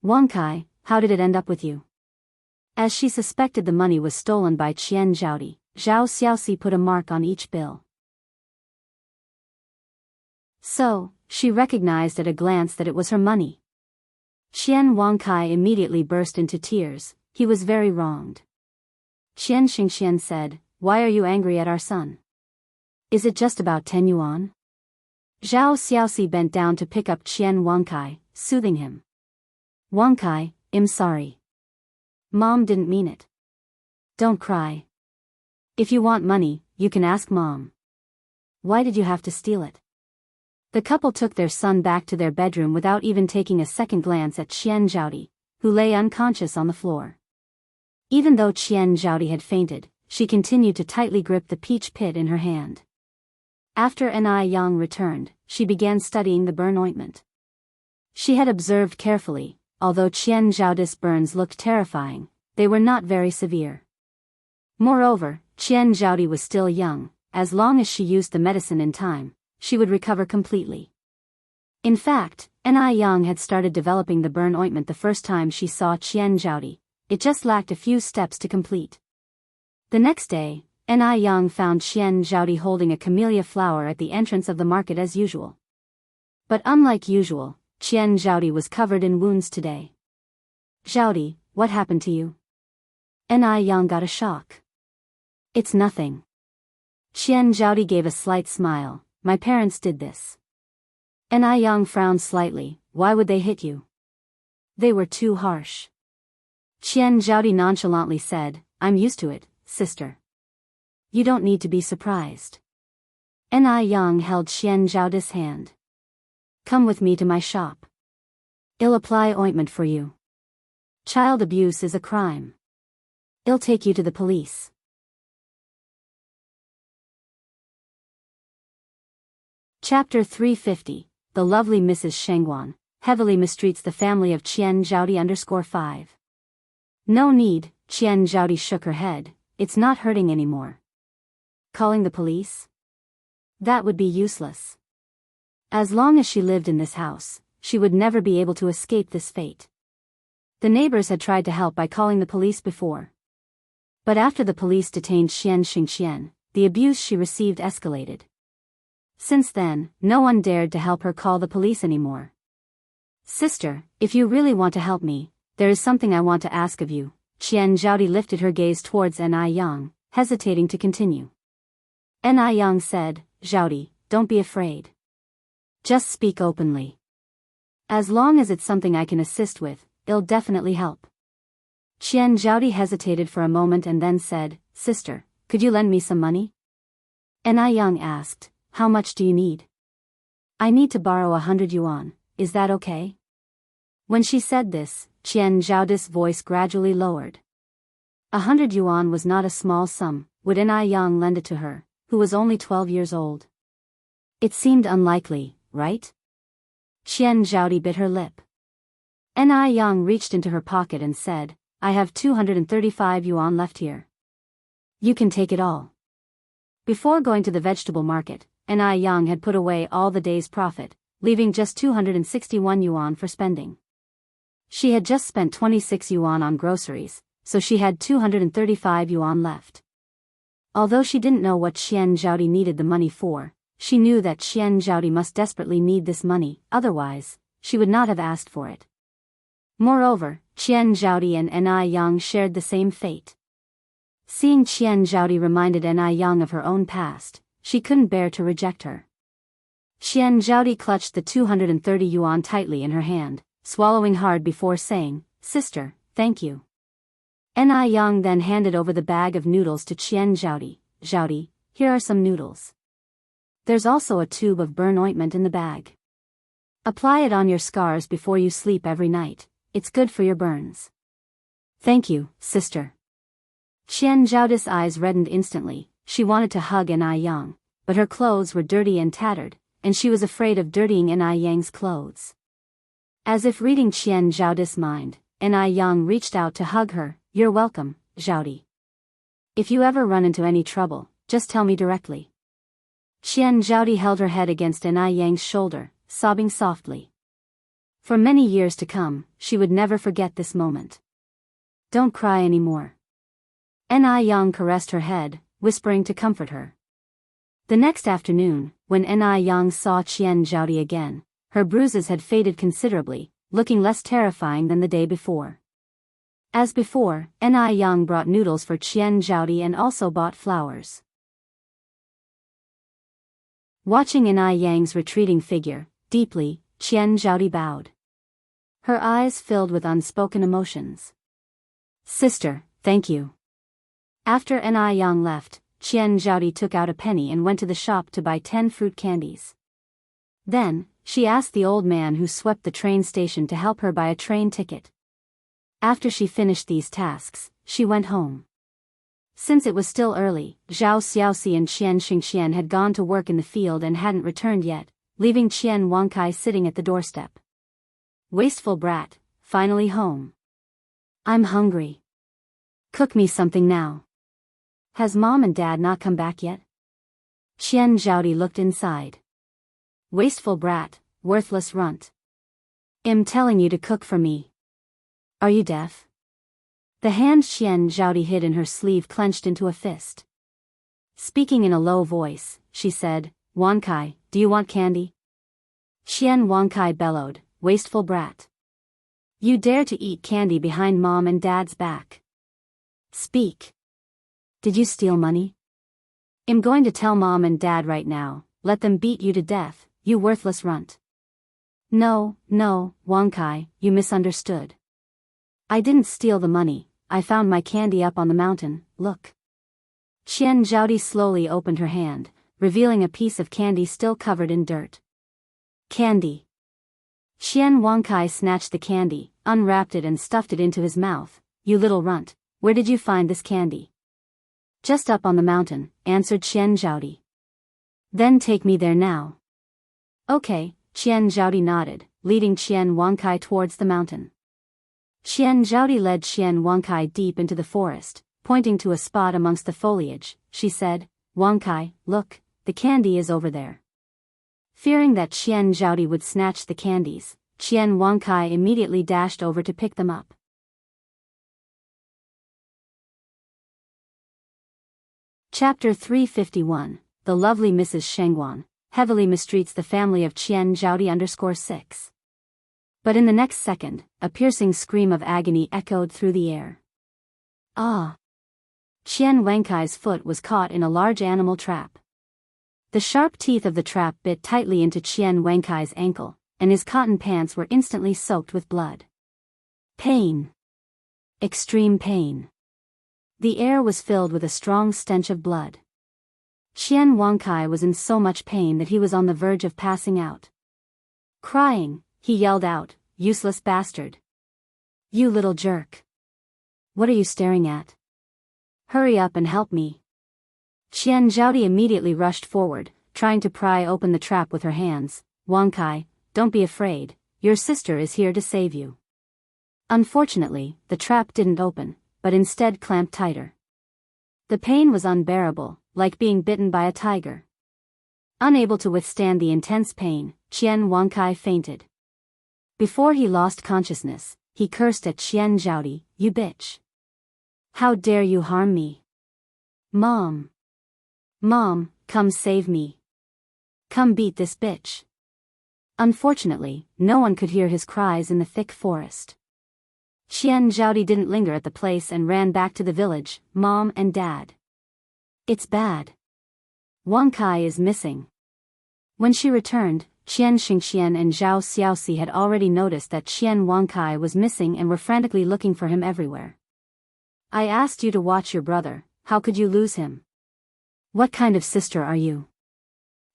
Wangkai, how did it end up with you? As she suspected the money was stolen by Qian Zhaodi, Zhao Xiaoxi put a mark on each bill. So, she recognized at a glance that it was her money. Qian Wangkai immediately burst into tears, he was very wronged. Qian Xingqian said, why are you angry at our son? Is it just about 10 yuan? Zhao Xiaoxi bent down to pick up Qian Wangkai, soothing him. Wangkai, I'm sorry. Mom didn't mean it. Don't cry. If you want money, you can ask Mom. Why did you have to steal it? The couple took their son back to their bedroom without even taking a second glance at Qian Zhaodi, who lay unconscious on the floor. Even though Qian Zhaodi had fainted, she continued to tightly grip the peach pit in her hand. After Yang returned, she began studying the burn ointment. She had observed carefully, although Qian Zhaodi's burns looked terrifying, they were not very severe. Moreover, Qian Zhaodi was still young, as long as she used the medicine in time, she would recover completely. In fact, Yang had started developing the burn ointment the first time she saw Qian Zhaodi, it just lacked a few steps to complete. The next day, Yang found Qian Zhaodi holding a camellia flower at the entrance of the market as usual. But unlike usual, Qian Zhaodi was covered in wounds today. Zhaodi, what happened to you? Yang got a shock. It's nothing. Qian Zhaodi gave a slight smile, my parents did this. Yang frowned slightly, why would they hit you? They were too harsh. Qian Zhaodi nonchalantly said, I'm used to it, sister. You don't need to be surprised. Yang held Qian Zhaodi's hand. Come with me to my shop. I'll apply ointment for you. Child abuse is a crime. I'll take you to the police. Chapter 350. The lovely Mrs. Shengguan heavily mistreats the family of Qian Zhaodi_5. No need, Qian Zhaodi shook her head. It's not hurting anymore. Calling the police? That would be useless. As long as she lived in this house, she would never be able to escape this fate. The neighbors had tried to help by calling the police before. But after the police detained Qian Xingqian, the abuse she received escalated. Since then, no one dared to help her call the police anymore. Sister, if you really want to help me, there is something I want to ask of you. Qian Zhaodi lifted her gaze towards Ni Yang, hesitating to continue. Ni Yang said, Zhaodi, don't be afraid. Just speak openly. As long as it's something I can assist with, it'll definitely help. Qian Zhaodi hesitated for a moment and then said, Sister, could you lend me some money? Ni Yang asked, How much do you need? I need to borrow 100 yuan, is that okay? When she said this, Qian Zhaodi's voice gradually lowered. 100 yuan was not a small sum. Would Ni Yang lend it to her, who was only 12 years old? It seemed unlikely, right? Qian Zhaodi bit her lip. Ni Yang reached into her pocket and said, I have 235 yuan left here. You can take it all. Before going to the vegetable market, Ni Yang had put away all the day's profit, leaving just 261 yuan for spending. She had just spent 26 yuan on groceries, so she had 235 yuan left. Although she didn't know what Qian Zhaodi needed the money for, she knew that Qian Zhaodi must desperately need this money, otherwise, she would not have asked for it. Moreover, Qian Zhaodi and Ni Yang shared the same fate. Seeing Qian Zhaodi reminded Ni Yang of her own past, she couldn't bear to reject her. Qian Zhaodi clutched the 230 yuan tightly in her hand, swallowing hard before saying, Sister, thank you. Ni Yang then handed over the bag of noodles to Qian Zhaodi. Zhaodi, here are some noodles. There's also a tube of burn ointment in the bag. Apply it on your scars before you sleep every night, it's good for your burns. Thank you, sister. Qian Zhaodi's eyes reddened instantly. She wanted to hug Ni Yang, but her clothes were dirty and tattered, and she was afraid of dirtying Ni Yang's clothes. As if reading Qian Zhaodi's mind, Ni Yang reached out to hug her. You're welcome, Zhaodi. If you ever run into any trouble, just tell me directly. Qian Zhaodi held her head against Ni Yang's shoulder, sobbing softly. For many years to come, she would never forget this moment. Don't cry anymore. Ni Yang caressed her head, whispering to comfort her. The next afternoon, when Ni Yang saw Qian Zhaodi again, her bruises had faded considerably, looking less terrifying than the day before. As before, Ni Yang brought noodles for Qian Zhaodi and also bought flowers. Watching Ni Yang's retreating figure, deeply, Qian Zhaodi bowed. Her eyes filled with unspoken emotions. Sister, thank you. After Ni Yang left, Qian Zhaodi took out a penny and went to the shop to buy 10 fruit candies. Then, she asked the old man who swept the train station to help her buy a train ticket. After she finished these tasks, she went home. Since it was still early, Zhao Xiaoxi and Qian Xingqian had gone to work in the field and hadn't returned yet, leaving Qian Wankai sitting at the doorstep. Wasteful brat, finally home. I'm hungry. Cook me something now. Has Mom and Dad not come back yet? Qian Zhaodi looked inside. Wasteful brat, worthless runt. I'm telling you to cook for me. Are you deaf? The hand Qian Zhaodi hid in her sleeve clenched into a fist. Speaking in a low voice, she said, Wankai, do you want candy? Qian Wankai bellowed, wasteful brat. You dare to eat candy behind Mom and Dad's back. Speak. Did you steal money? I'm going to tell Mom and Dad right now, let them beat you to death, you worthless runt. No, Wankai, you misunderstood. I didn't steal the money, I found my candy up on the mountain, look. Qian Zhaodi slowly opened her hand, revealing a piece of candy still covered in dirt. Candy. Qian Wangkai snatched the candy, unwrapped it and stuffed it into his mouth. You little runt, where did you find this candy? Just up on the mountain, answered Qian Zhaodi. Then take me there now. Okay, Qian Zhaodi nodded, leading Qian Wangkai towards the mountain. Qian Zhaodi led Qian Wangkai deep into the forest, pointing to a spot amongst the foliage. She said, Wangkai, look, the candy is over there. Fearing that Qian Zhaodi would snatch the candies, Qian Wangkai immediately dashed over to pick them up. Chapter 351, The Lovely Mrs. Shengguan, heavily mistreats the family of Qian Zhaodi 6. But in the next second, a piercing scream of agony echoed through the air. Ah! Qian Wangkai's foot was caught in a large animal trap. The sharp teeth of the trap bit tightly into Qian Wangkai's ankle, and his cotton pants were instantly soaked with blood. Pain. Extreme pain. The air was filled with a strong stench of blood. Qian Wangkai was in so much pain that he was on the verge of passing out. Crying, he yelled out, Useless bastard! You little jerk! What are you staring at? Hurry up and help me! Qian Zhaodi immediately rushed forward, trying to pry open the trap with her hands. Wangkai, don't be afraid, your sister is here to save you. Unfortunately, the trap didn't open, but instead clamped tighter. The pain was unbearable, like being bitten by a tiger. Unable to withstand the intense pain, Qian Wangkai fainted. Before he lost consciousness, he cursed at Qian Zhaodi, You bitch! How dare you harm me? Mom! Mom, come save me! Come beat this bitch! Unfortunately, no one could hear his cries in the thick forest. Qian Zhaodi didn't linger at the place and ran back to the village. Mom and Dad. It's bad. Wangkai is missing. When she returned, Qian Xingxian and Zhao Xiaoxi had already noticed that Qian Wangkai was missing and were frantically looking for him everywhere. I asked you to watch your brother, how could you lose him? What kind of sister are you?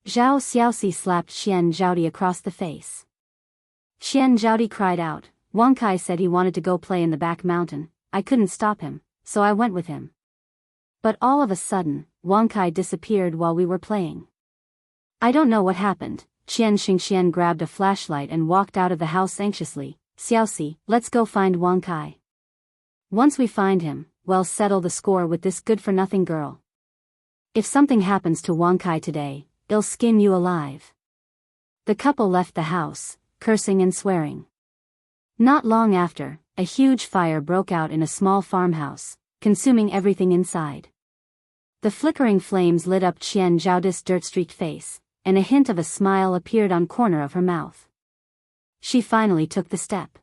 Zhao Xiaoxi slapped Qian Zhaodi across the face. Qian Zhaodi cried out, Wangkai said he wanted to go play in the back mountain, I couldn't stop him, so I went with him. But all of a sudden, Wangkai disappeared while we were playing. I don't know what happened. Qian Xingxian grabbed a flashlight and walked out of the house anxiously. Xiaoxi, let's go find Wangkai. Once we find him, we'll settle the score with this good-for-nothing girl. If something happens to Wangkai today, I'll skin you alive. The couple left the house, cursing and swearing. Not long after, a huge fire broke out in a small farmhouse, consuming everything inside. The flickering flames lit up Qian Zhaodi's dirt-streaked face, and a hint of a smile appeared on corner of her mouth. She finally took the step.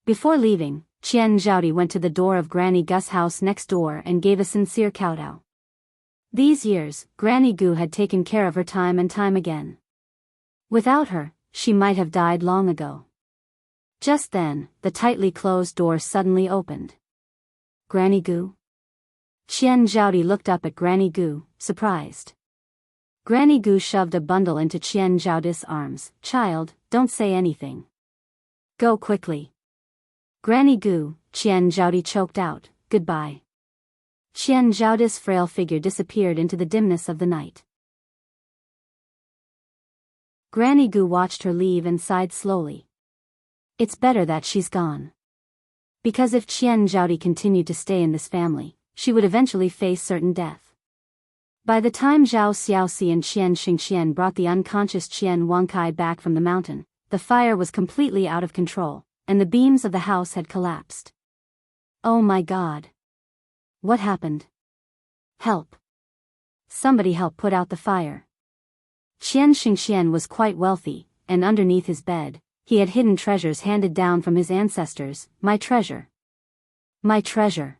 Before leaving, Qian Zhaodi went to the door of Granny Gu's house next door and gave a sincere kowtow. These years, Granny Gu had taken care of her time and time again. Without her, she might have died long ago. Just then, the tightly closed door suddenly opened. Granny Gu? Qian Zhaodi looked up at Granny Gu, surprised. Granny Gu shoved a bundle into Qian Zhaodi's arms. Child, don't say anything. Go quickly. Granny Gu, Qian Zhaodi choked out, goodbye. Qian Zhaodi's frail figure disappeared into the dimness of the night. Granny Gu watched her leave and sighed slowly. It's better that she's gone. Because if Qian Zhaodi continued to stay in this family, she would eventually face certain death. By the time Zhao Xiaoxi and Qian Xingxian brought the unconscious Qian Wangkai back from the mountain, the fire was completely out of control, and the beams of the house had collapsed. Oh my God! What happened? Help! Somebody help put out the fire. Qian Xingxian was quite wealthy, and underneath his bed, he had hidden treasures handed down from his ancestors. My treasure. My treasure.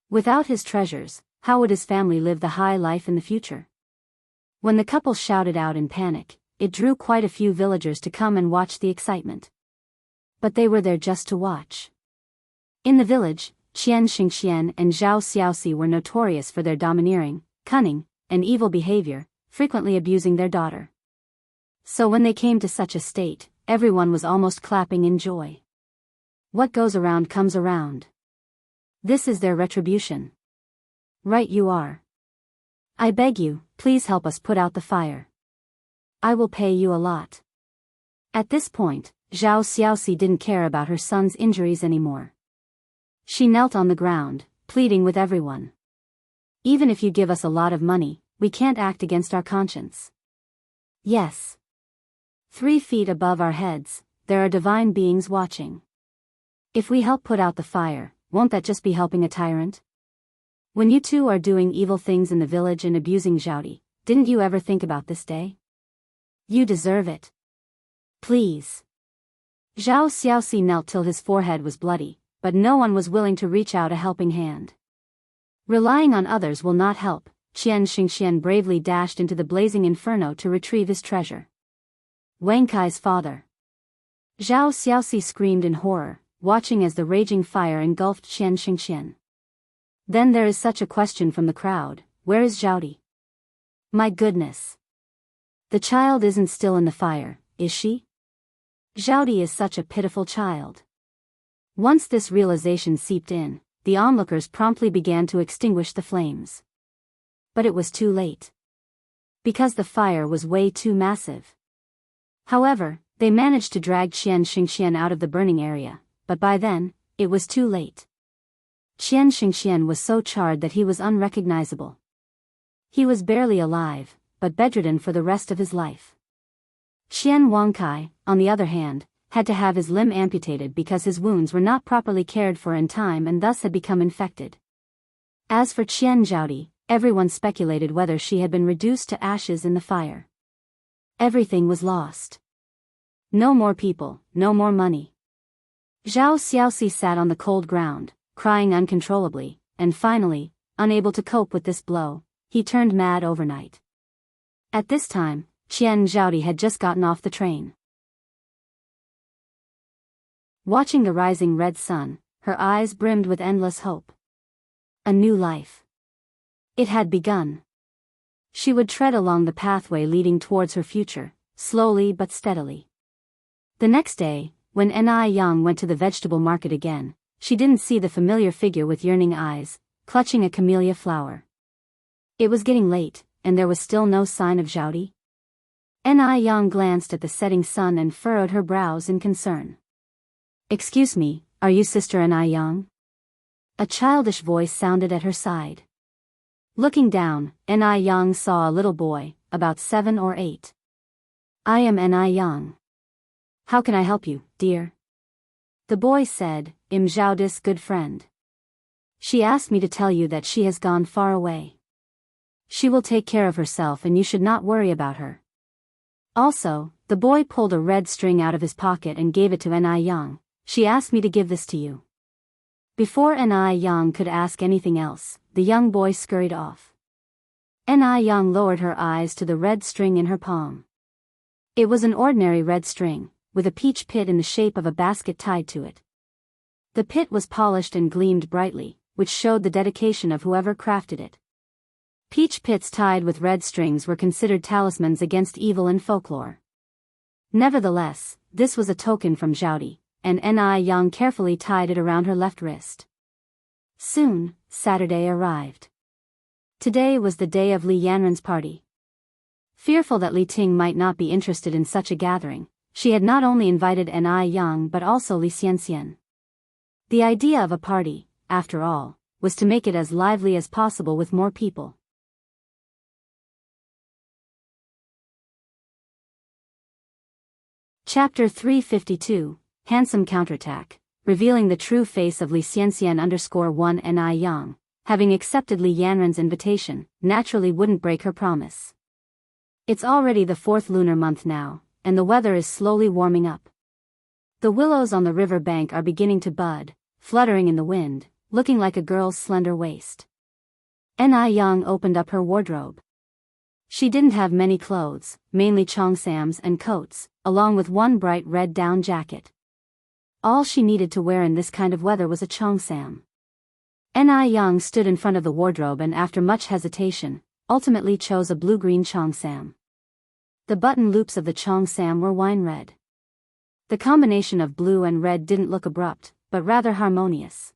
Without his treasures, how would his family live the high life in the future? When the couple shouted out in panic, it drew quite a few villagers to come and watch the excitement. But they were there just to watch. In the village, Qian Xingxian and Zhao Xiaoxi were notorious for their domineering, cunning, and evil behavior, frequently abusing their daughter. So when they came to such a state, everyone was almost clapping in joy. What goes around comes around. This is their retribution. Right you are. I beg you, please help us put out the fire. I will pay you a lot. At this point, Zhao Xiaoxi didn't care about her son's injuries anymore. She knelt on the ground, pleading with everyone. Even if you give us a lot of money, we can't act against our conscience. Yes. 3 feet above our heads, there are divine beings watching. If we help put out the fire, won't that just be helping a tyrant? When you two are doing evil things in the village and abusing Zhaodi, didn't you ever think about this day? You deserve it. Please. Zhao Xiaoxi knelt till his forehead was bloody, but no one was willing to reach out a helping hand. Relying on others will not help. Qian Xingxian bravely dashed into the blazing inferno to retrieve his treasure. Wang Kai's father. Zhao Xiaoxi screamed in horror, watching as the raging fire engulfed Qian Xingxian. Then there is such a question from the crowd, where is Zhaodi? My goodness. The child isn't still in the fire, is she? Zhaodi is such a pitiful child. Once this realization seeped in, the onlookers promptly began to extinguish the flames. But it was too late. Because the fire was way too massive. However, they managed to drag Qian Xingxian out of the burning area, but by then, it was too late. Qian Xingxian was so charred that he was unrecognizable. He was barely alive, but bedridden for the rest of his life. Qian Wangkai, on the other hand, had to have his limb amputated because his wounds were not properly cared for in time and thus had become infected. As for Qian Zhaodi, everyone speculated whether she had been reduced to ashes in the fire. Everything was lost. No more people, no more money. Zhao Xiaoxi sat on the cold ground, crying uncontrollably, and finally, unable to cope with this blow, he turned mad overnight. At this time, Qian Zhaodi had just gotten off the train. Watching the rising red sun, her eyes brimmed with endless hope. A new life. It had begun. She would tread along the pathway leading towards her future, slowly but steadily. The next day, when Yang went to the vegetable market again, she didn't see the familiar figure with yearning eyes, clutching a camellia flower. It was getting late, and there was still no sign of Zhaodi. Yang glanced at the setting sun and furrowed her brows in concern. Excuse me, are you Sister Yang? A childish voice sounded at her side. Looking down, Yang saw a little boy, about 7 or 8. I am Yang. How can I help you, dear? The boy said, I'm Zhaodi's good friend. She asked me to tell you that she has gone far away. She will take care of herself and you should not worry about her. Also, the boy pulled a red string out of his pocket and gave it to Yang. She asked me to give this to you. Before Yang could ask anything else, the young boy scurried off. Yang lowered her eyes to the red string in her palm. It was an ordinary red string, with a peach pit in the shape of a basket tied to it. The pit was polished and gleamed brightly, which showed the dedication of whoever crafted it. Peach pits tied with red strings were considered talismans against evil in folklore. Nevertheless, this was a token from Zhaodi, and Yang carefully tied it around her left wrist. Soon, Saturday arrived. Today was the day of Li Yanren's party. Fearful that Li Ting might not be interested in such a gathering, she had not only invited Yang but also Li Xianxian. The idea of a party, after all, was to make it as lively as possible with more people. Chapter 352, Handsome Counterattack, revealing the true face of Li Xianxian _1 Yang, having accepted Li Yanren's invitation, naturally wouldn't break her promise. It's already the 4th lunar month now, and the weather is slowly warming up. The willows on the river bank are beginning to bud, fluttering in the wind, looking like a girl's slender waist. Yang opened up her wardrobe. She didn't have many clothes, mainly cheongsams and coats, along with one bright red down jacket. All she needed to wear in this kind of weather was a cheongsam. Yang stood in front of the wardrobe and after much hesitation, ultimately chose a blue-green cheongsam. The button loops of the cheongsam were wine red. The combination of blue and red didn't look abrupt, but rather harmonious.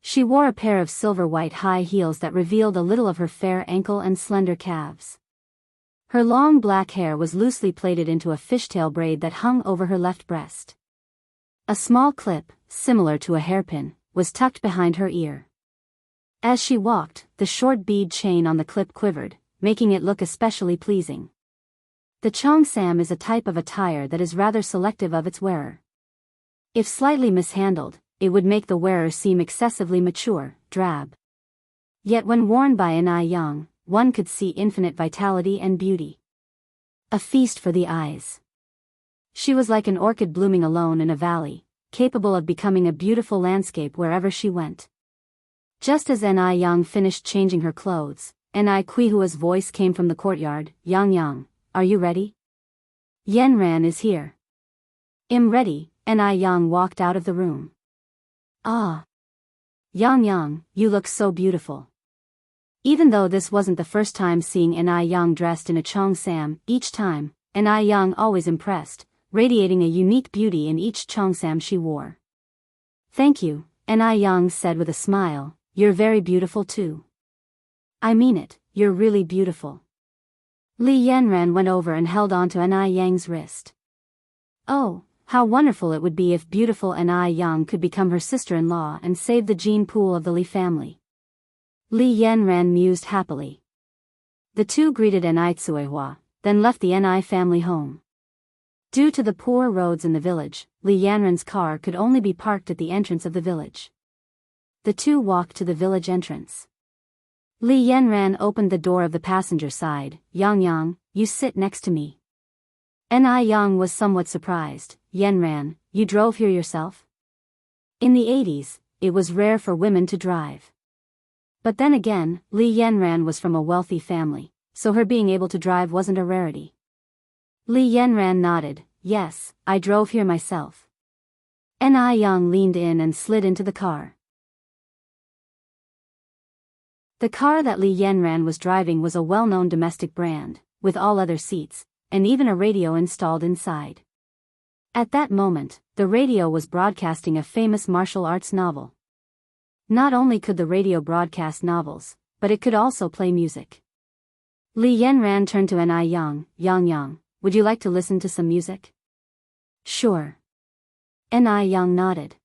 She wore a pair of silver white high heels that revealed a little of her fair ankle and slender calves. Her long black hair was loosely plaited into a fishtail braid that hung over her left breast. A small clip, similar to a hairpin, was tucked behind her ear. As she walked, the short bead chain on the clip quivered, making it look especially pleasing. The cheongsam is a type of attire that is rather selective of its wearer. If slightly mishandled, it would make the wearer seem excessively mature, drab. Yet when worn by an young, one could see infinite vitality and beauty. A feast for the eyes. She was like an orchid blooming alone in a valley, capable of becoming a beautiful landscape wherever she went. Just as Yang finished changing her clothes, Quihua's voice came from the courtyard, Yang, are you ready? Yenran is here. I'm ready, Yang walked out of the room. Ah. Yang, you look so beautiful. Even though this wasn't the first time seeing Yang dressed in a cheongsam, each time, Yang always impressed, radiating a unique beauty in each cheongsam she wore. Thank you, Yang said with a smile, you're very beautiful too. I mean it, you're really beautiful. Li Yanran went over and held on to Yang's wrist. Oh, how wonderful it would be if beautiful Yang could become her sister-in-law and save the gene pool of the Li family. Li Yanran mused happily. The two greeted Tsuehua, then left the family home. Due to the poor roads in the village, Li Yanran's car could only be parked at the entrance of the village. The two walked to the village entrance. Li Yanran opened the door of the passenger side. Yang, you sit next to me. Yang was somewhat surprised. Yanran, you drove here yourself? In the 80s, it was rare for women to drive. But then again, Li Yanran was from a wealthy family, so her being able to drive wasn't a rarity. Li Yanran nodded. Yes, I drove here myself. Yang leaned in and slid into the car. The car that Li Yanran was driving was a well-known domestic brand, with all leather seats, and even a radio installed inside. At that moment, the radio was broadcasting a famous martial arts novel. Not only could the radio broadcast novels, but it could also play music. Li Yanran turned to Yang, would you like to listen to some music? Sure. Yang nodded.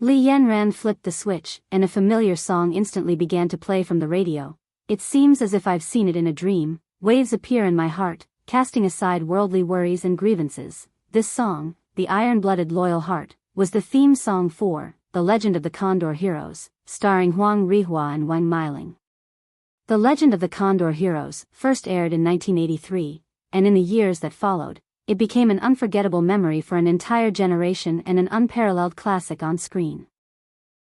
Li Yanran flipped the switch, and a familiar song instantly began to play from the radio. It seems as if I've seen it in a dream. Waves appear in my heart, casting aside worldly worries and grievances. This song, The Iron-Blooded Loyal Heart, was the theme song for The Legend of the Condor Heroes, starring Huang Rihua and Wang Miling. The Legend of the Condor Heroes first aired in 1983, and in the years that followed, it became an unforgettable memory for an entire generation and an unparalleled classic on screen.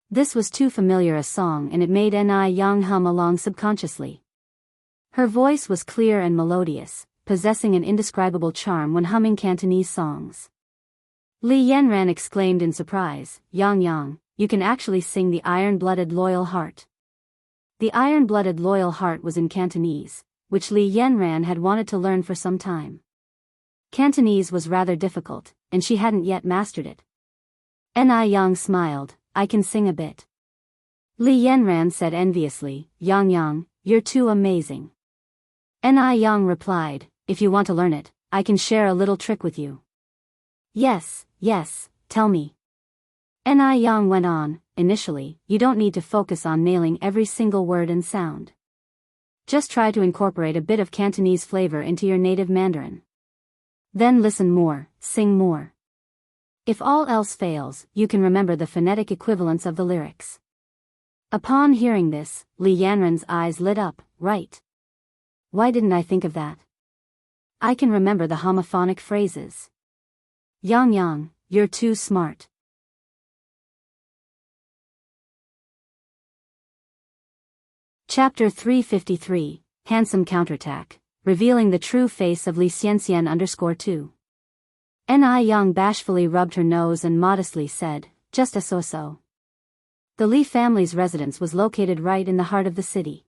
This was too familiar a song and it made Yang hum along subconsciously. Her voice was clear and melodious, possessing an indescribable charm when humming Cantonese songs. Li Yanran exclaimed in surprise, Yang, you can actually sing The Iron-Blooded Loyal Heart. The Iron-Blooded Loyal Heart was in Cantonese, which Li Yanran had wanted to learn for some time. Cantonese was rather difficult, and she hadn't yet mastered it. Yang smiled, I can sing a bit. Li Yanran said enviously, Yang, you're too amazing. Yang replied, if you want to learn it, I can share a little trick with you. Yes, tell me. Yang went on, initially, you don't need to focus on nailing every single word and sound. Just try to incorporate a bit of Cantonese flavor into your native Mandarin. Then listen more, sing more. If all else fails, you can remember the phonetic equivalents of the lyrics. Upon hearing this, Li Yanran's eyes lit up, right. Why didn't I think of that? I can remember the homophonic phrases. Yang, you're too smart. Chapter 353, Handsome Counterattack, revealing the true face of Li Xianxian _2. Yang bashfully rubbed her nose and modestly said, just a so-so. The Li family's residence was located right in the heart of the city.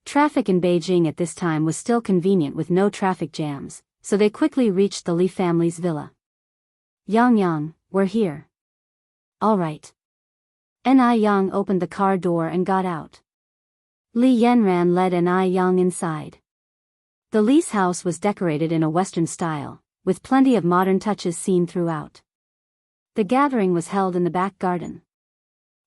Traffic in Beijing at this time was still convenient with no traffic jams, so they quickly reached the Li family's villa. Yang Yang, we're here. All right. Ni Yang opened the car door and got out. Li Yanran led Ni Yang inside. The lease house was decorated in a Western style, with plenty of modern touches seen throughout. The gathering was held in the back garden.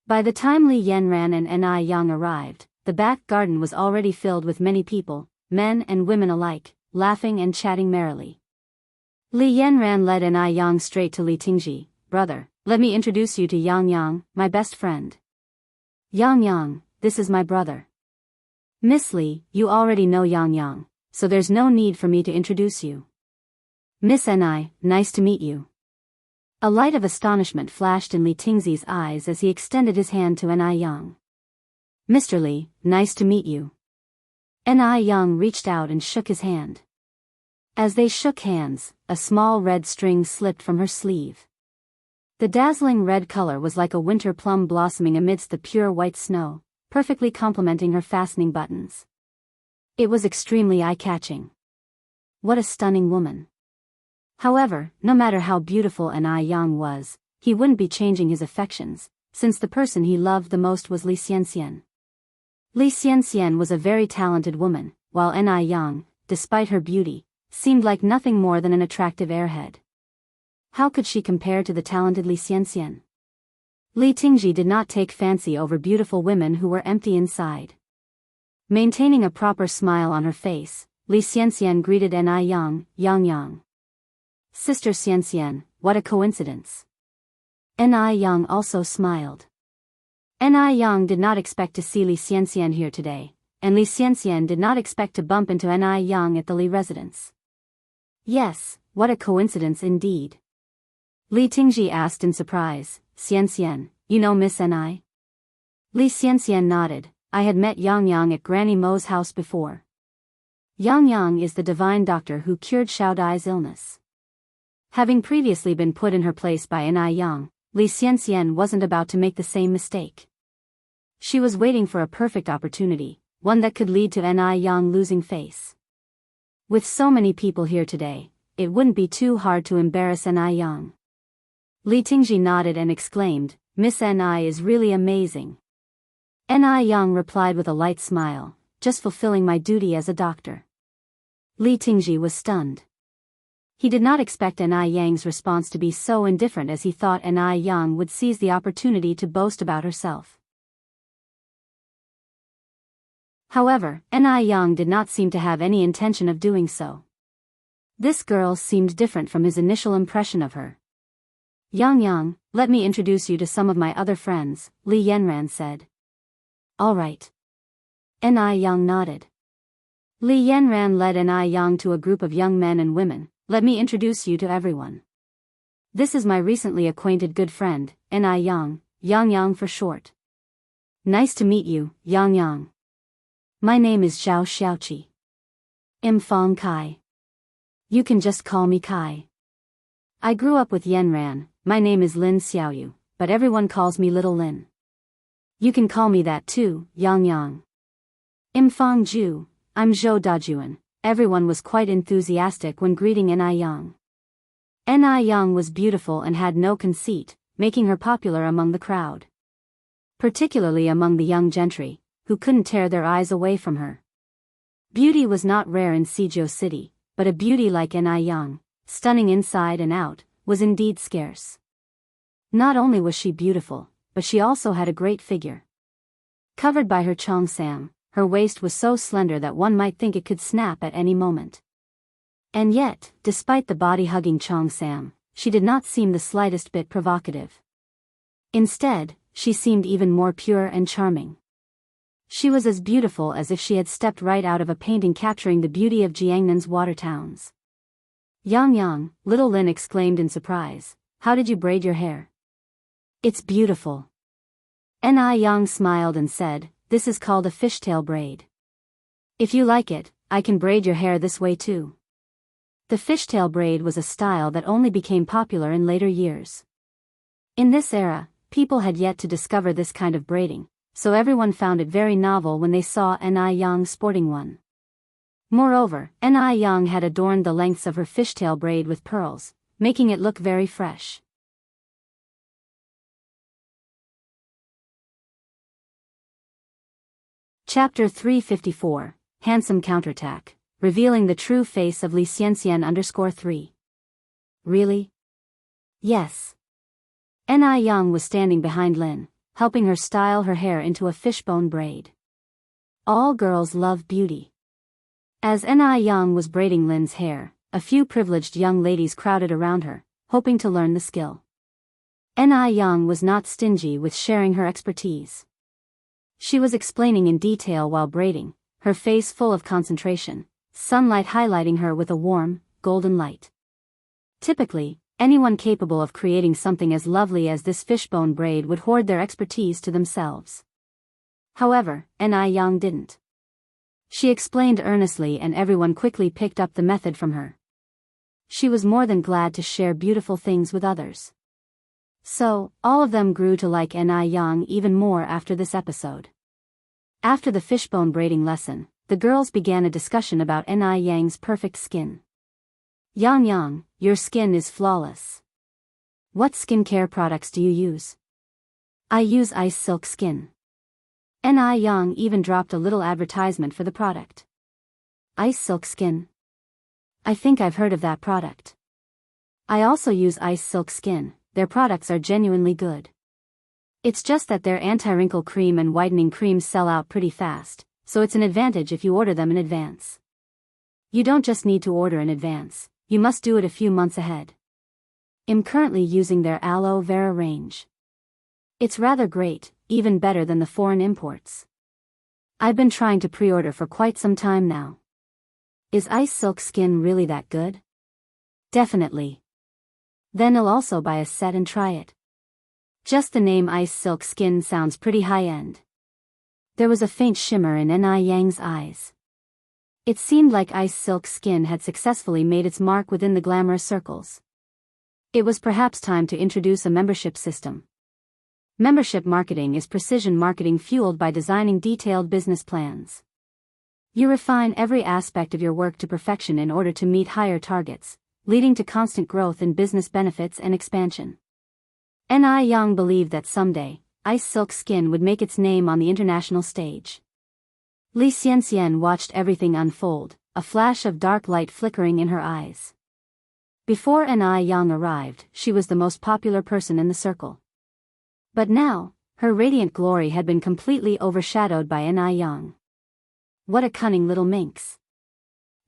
By the time Li Yanran and Ni Yang arrived, the back garden was already filled with many people, men and women alike, laughing and chatting merrily. Li Yanran led Ni Yang straight to Li Tingji. Brother, let me introduce you to Yang Yang, my best friend. Yang Yang, this is my brother. Miss Li, you already know Yang Yang, so there's no need for me to introduce you. Miss Ni, nice to meet you. A light of astonishment flashed in Li Tingzi's eyes as he extended his hand to Ni Yang. Mr. Li, nice to meet you. Ni Yang reached out and shook his hand. As they shook hands, a small red string slipped from her sleeve. The dazzling red color was like a winter plum blossoming amidst the pure white snow, perfectly complementing her fastening buttons. It was extremely eye-catching. What a stunning woman. However, no matter how beautiful Ni Yang was, he wouldn't be changing his affections, since the person he loved the most was Li Xianxian. Li Xianxian was a very talented woman, while Ni Yang, despite her beauty, seemed like nothing more than an attractive airhead. How could she compare to the talented Li Xianxian? Li Tingji did not take fancy over beautiful women who were empty inside. Maintaining a proper smile on her face, Li Xianxian greeted Ni Yang, Yang Yang. Sister Xianxian, what a coincidence. Ni Yang also smiled. Ni Yang did not expect to see Li Xianxian here today, and Li Xianxian did not expect to bump into Ni Yang at the Li residence. Yes, what a coincidence indeed. Li Tingji asked in surprise, Xianxian, you know Miss Ni? Li Xianxian nodded. I had met Yang Yang at Granny Mo's house before. Yang Yang is the divine doctor who cured Xiao Dai's illness. Having previously been put in her place by Ni Yang, Li Xianxian wasn't about to make the same mistake. She was waiting for a perfect opportunity, one that could lead to Ni Yang losing face. With so many people here today, it wouldn't be too hard to embarrass Ni Yang. Li Tingji nodded and exclaimed, Miss Ni is really amazing. Ni Yang replied with a light smile, just fulfilling my duty as a doctor. Li Tingji was stunned. He did not expect Ni Yang's response to be so indifferent, as he thought Ni Yang would seize the opportunity to boast about herself. However, Ni Yang did not seem to have any intention of doing so. This girl seemed different from his initial impression of her. Yang Yang, let me introduce you to some of my other friends, Li Yanran said. All right. Ni Yang nodded. Li Yanran led Ni Yang to a group of young men and women. Let me introduce you to everyone. This is my recently acquainted good friend, Ni Yang, Yang Yang for short. Nice to meet you, Yang Yang. My name is Zhao Xiaoqi. Fong Kai. You can just call me Kai. I grew up with Yanran. My name is Lin Xiaoyu, but everyone calls me Little Lin. You can call me that too, Yang Yang. Fong Ju, I'm Zhou Dajuan. Everyone was quite enthusiastic when greeting Ni Yang. Ni Yang was beautiful and had no conceit, making her popular among the crowd. Particularly among the young gentry, who couldn't tear their eyes away from her. Beauty was not rare in Sijou City, but a beauty like Ni Yang, stunning inside and out, was indeed scarce. Not only was she beautiful, but she also had a great figure. Covered by her cheongsam, her waist was so slender that one might think it could snap at any moment. And yet, despite the body-hugging cheongsam, she did not seem the slightest bit provocative. Instead, she seemed even more pure and charming. She was as beautiful as if she had stepped right out of a painting capturing the beauty of Jiangnan's water towns. Yang Yang, Little Lin exclaimed in surprise, how did you braid your hair? It's beautiful. Ni Yang smiled and said, this is called a fishtail braid. If you like it, I can braid your hair this way too. The fishtail braid was a style that only became popular in later years. In this era, people had yet to discover this kind of braiding, so everyone found it very novel when they saw Ni Yang sporting one. Moreover, Ni Yang had adorned the lengths of her fishtail braid with pearls, making it look very fresh. Chapter 354, Handsome Counterattack, revealing the true face of Li Xianxian_3. Really? Yes. Ni Yang was standing behind Lin, helping her style her hair into a fishbone braid. All girls love beauty. As Ni Yang was braiding Lin's hair, a few privileged young ladies crowded around her, hoping to learn the skill. Ni Yang was not stingy with sharing her expertise. She was explaining in detail while braiding, her face full of concentration, sunlight highlighting her with a warm, golden light. Typically, anyone capable of creating something as lovely as this fishbone braid would hoard their expertise to themselves. However, Ni Yang didn't. She explained earnestly and everyone quickly picked up the method from her. She was more than glad to share beautiful things with others. So, all of them grew to like Ni Yang even more after this episode. After the fishbone braiding lesson, the girls began a discussion about Ni Yang's perfect skin. Yang, your skin is flawless. What skincare products do you use? I use Ice Silk Skin. Ni Yang even dropped a little advertisement for the product. Ice Silk Skin? I think I've heard of that product. I also use Ice Silk Skin. Their products are genuinely good. It's just that their anti-wrinkle cream and whitening creams sell out pretty fast, so it's an advantage if you order them in advance. You don't just need to order in advance, you must do it a few months ahead. I'm currently using their aloe vera range. It's rather great, even better than the foreign imports. I've been trying to pre-order for quite some time now. Is Ice Silk Skin really that good? Definitely. Then I'll also buy a set and try it. Just the name Ice Silk Skin sounds pretty high-end. There was a faint shimmer in Ni Yang's eyes. It seemed like Ice Silk Skin had successfully made its mark within the glamorous circles. It was perhaps time to introduce a membership system. Membership marketing is precision marketing fueled by designing detailed business plans. You refine every aspect of your work to perfection in order to meet higher targets, leading to constant growth in business benefits and expansion. Ni Yang believed that someday, Ice Silk Skin would make its name on the international stage. Li Xianxian watched everything unfold, a flash of dark light flickering in her eyes. Before Ni Yang arrived, she was the most popular person in the circle. But now, her radiant glory had been completely overshadowed by Ni Yang. What a cunning little minx.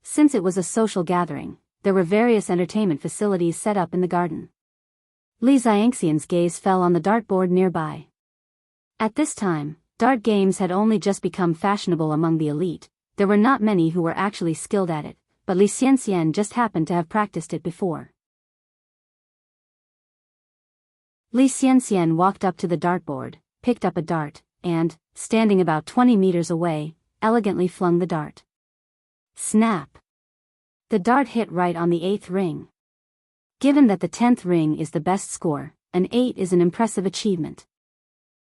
Since it was a social gathering, there were various entertainment facilities set up in the garden. Li Xianxian's gaze fell on the dartboard nearby. At this time, dart games had only just become fashionable among the elite. There were not many who were actually skilled at it, but Li Xianxian just happened to have practiced it before. Li Xianxian walked up to the dartboard, picked up a dart, and, standing about 20 meters away, elegantly flung the dart. Snap! The dart hit right on the 8th ring. Given that the 10th ring is the best score, an 8 is an impressive achievement.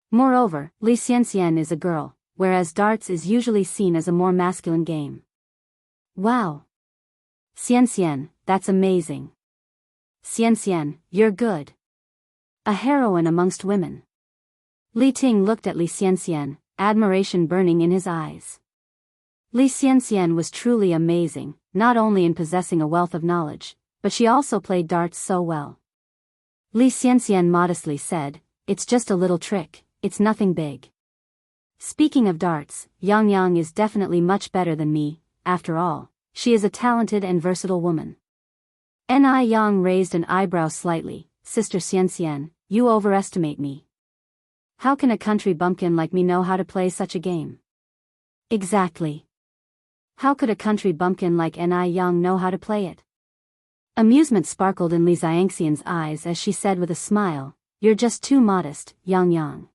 Moreover, Li Xianxian is a girl, whereas darts is usually seen as a more masculine game. Wow! Xianxian, that's amazing. Xianxian, you're good. A heroine amongst women. Li Ting looked at Li Xianxian, admiration burning in his eyes. Li Xianxian was truly amazing, not only in possessing a wealth of knowledge, but she also played darts so well. Li Xianxian modestly said, "It's just a little trick, it's nothing big." Speaking of darts, Yang is definitely much better than me. After all, she is a talented and versatile woman. Ni Yang raised an eyebrow slightly. Sister Xianxian, you overestimate me. How can a country bumpkin like me know how to play such a game? Exactly. How could a country bumpkin like Ni Yang know how to play it? Amusement sparkled in Li Xianxian's eyes as she said with a smile, "You're just too modest, Yang."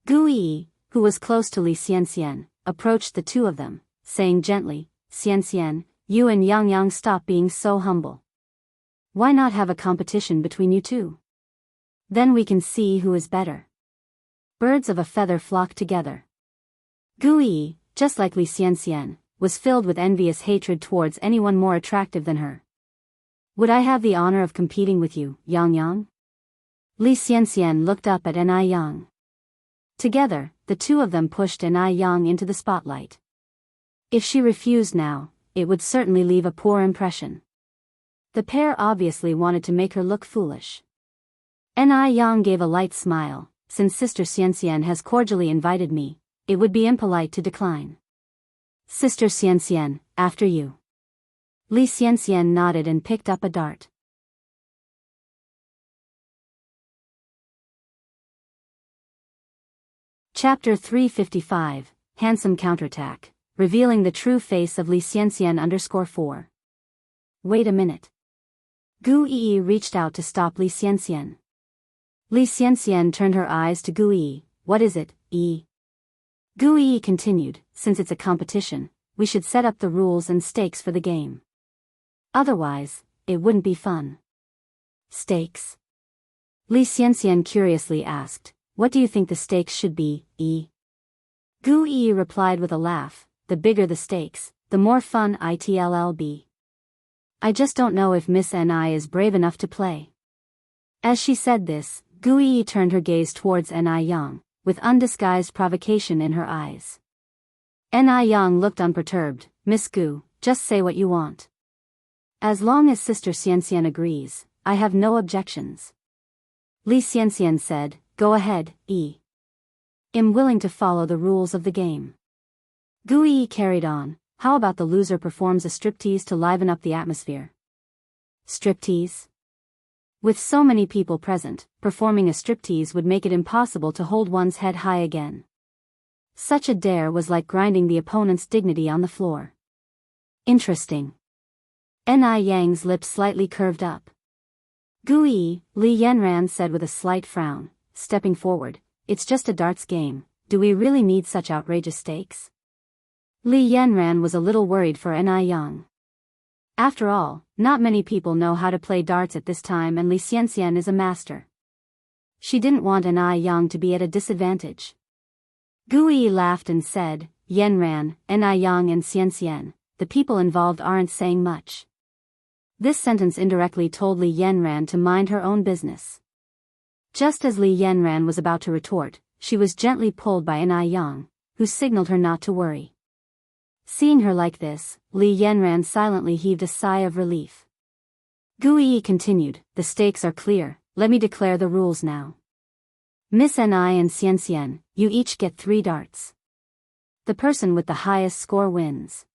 Gu Yi, who was close to Li Xianxian, approached the two of them, saying gently, "Xianxian, you and Yang stop being so humble. Why not have a competition between you two? Then we can see who is better." Birds of a feather flocked together. Gu Yi, just like Li Xianxian, was filled with envious hatred towards anyone more attractive than her. Would I have the honor of competing with you, Yang Yang? Li Xianxian looked up at Ni Yang. Together, the two of them pushed Ni Yang into the spotlight. If she refused now, it would certainly leave a poor impression. The pair obviously wanted to make her look foolish. Ni Yang gave a light smile. Since Sister Xianxian has cordially invited me, it would be impolite to decline. Sister Xianxian, after you. Li Xianxian nodded and picked up a dart. Chapter 355, Handsome Counterattack, revealing the true face of Li Xianxian _4. Wait a minute. Gu Yi reached out to stop Li Xianxian. Li Xianxian turned her eyes to Gu Yi. What is it, Yi? Gu Yi continued, since it's a competition, we should set up the rules and stakes for the game. Otherwise, it wouldn't be fun. Stakes? Li Xianxian curiously asked, what do you think the stakes should be, Yi? Gu Yi replied with a laugh, the bigger the stakes, the more fun it'll be. I just don't know if Miss Ni is brave enough to play. As she said this, Gu Yi turned her gaze towards Ni Yang, with undisguised provocation in her eyes. Ni Yang looked unperturbed. Miss Gu, just say what you want. As long as Sister Xianxian agrees, I have no objections. Li Xianxian said, go ahead, Yi. I'm willing to follow the rules of the game. Gu Yi carried on, how about the loser performs a striptease to liven up the atmosphere? Striptease? With so many people present, performing a striptease would make it impossible to hold one's head high again. Such a dare was like grinding the opponent's dignity on the floor. Interesting. Ni Yang's lips slightly curved up. Gu Yi, Li Yanran said with a slight frown, stepping forward, it's just a darts game, do we really need such outrageous stakes? Li Yanran was a little worried for Ni Yang. After all, not many people know how to play darts at this time and Li Xianxian is a master. She didn't want Ni Yang to be at a disadvantage. Gu Yi laughed and said, Yanran, Ni Yang and Xianxian, the people involved aren't saying much. This sentence indirectly told Li Yanran to mind her own business. Just as Li Yanran was about to retort, she was gently pulled by Ni Yang, who signaled her not to worry. Seeing her like this, Li Yanran silently heaved a sigh of relief. Gu Yi continued, the stakes are clear, let me declare the rules now. Miss Ni and Xianxian, you each get 3 darts. The person with the highest score wins.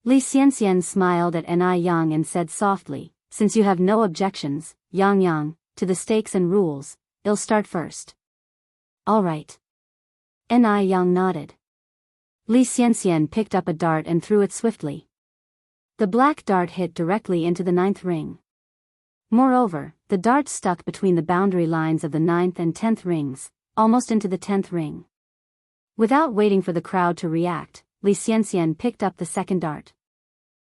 Li Xianxian smiled at Ni Yang and said softly, since you have no objections, Yang Yang, to the stakes and rules, I'll start first. All right. Ni Yang nodded. Li Xianxian picked up a dart and threw it swiftly. The black dart hit directly into the 9th ring. Moreover, the dart stuck between the boundary lines of the 9th and 10th rings, almost into the 10th ring. Without waiting for the crowd to react, Li Xianxian picked up the 2nd dart.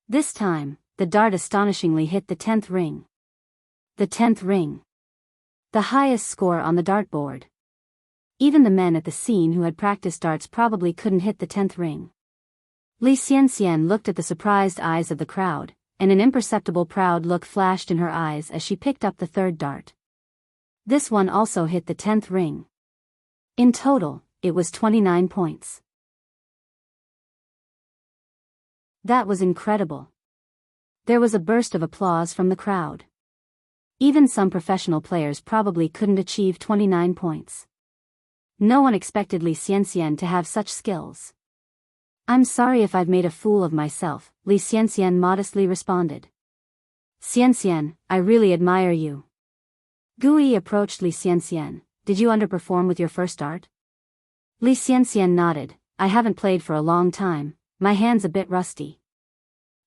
This time, the dart astonishingly hit the 10th ring. The 10th ring. The highest score on the dartboard. Even the men at the scene who had practiced darts probably couldn't hit the 10th ring. Li Xianxian looked at the surprised eyes of the crowd, and an imperceptible proud look flashed in her eyes as she picked up the 3rd dart. This one also hit the 10th ring. In total, it was 29 points. That was incredible. There was a burst of applause from the crowd. Even some professional players probably couldn't achieve 29 points. No one expected Li Xianxian to have such skills. I'm sorry if I've made a fool of myself, Li Xianxian modestly responded. Xianxian, I really admire you. Gu Yi approached Li Xianxian, did you underperform with your first dart? Li Xianxian nodded, I haven't played for a long time, my hand's a bit rusty.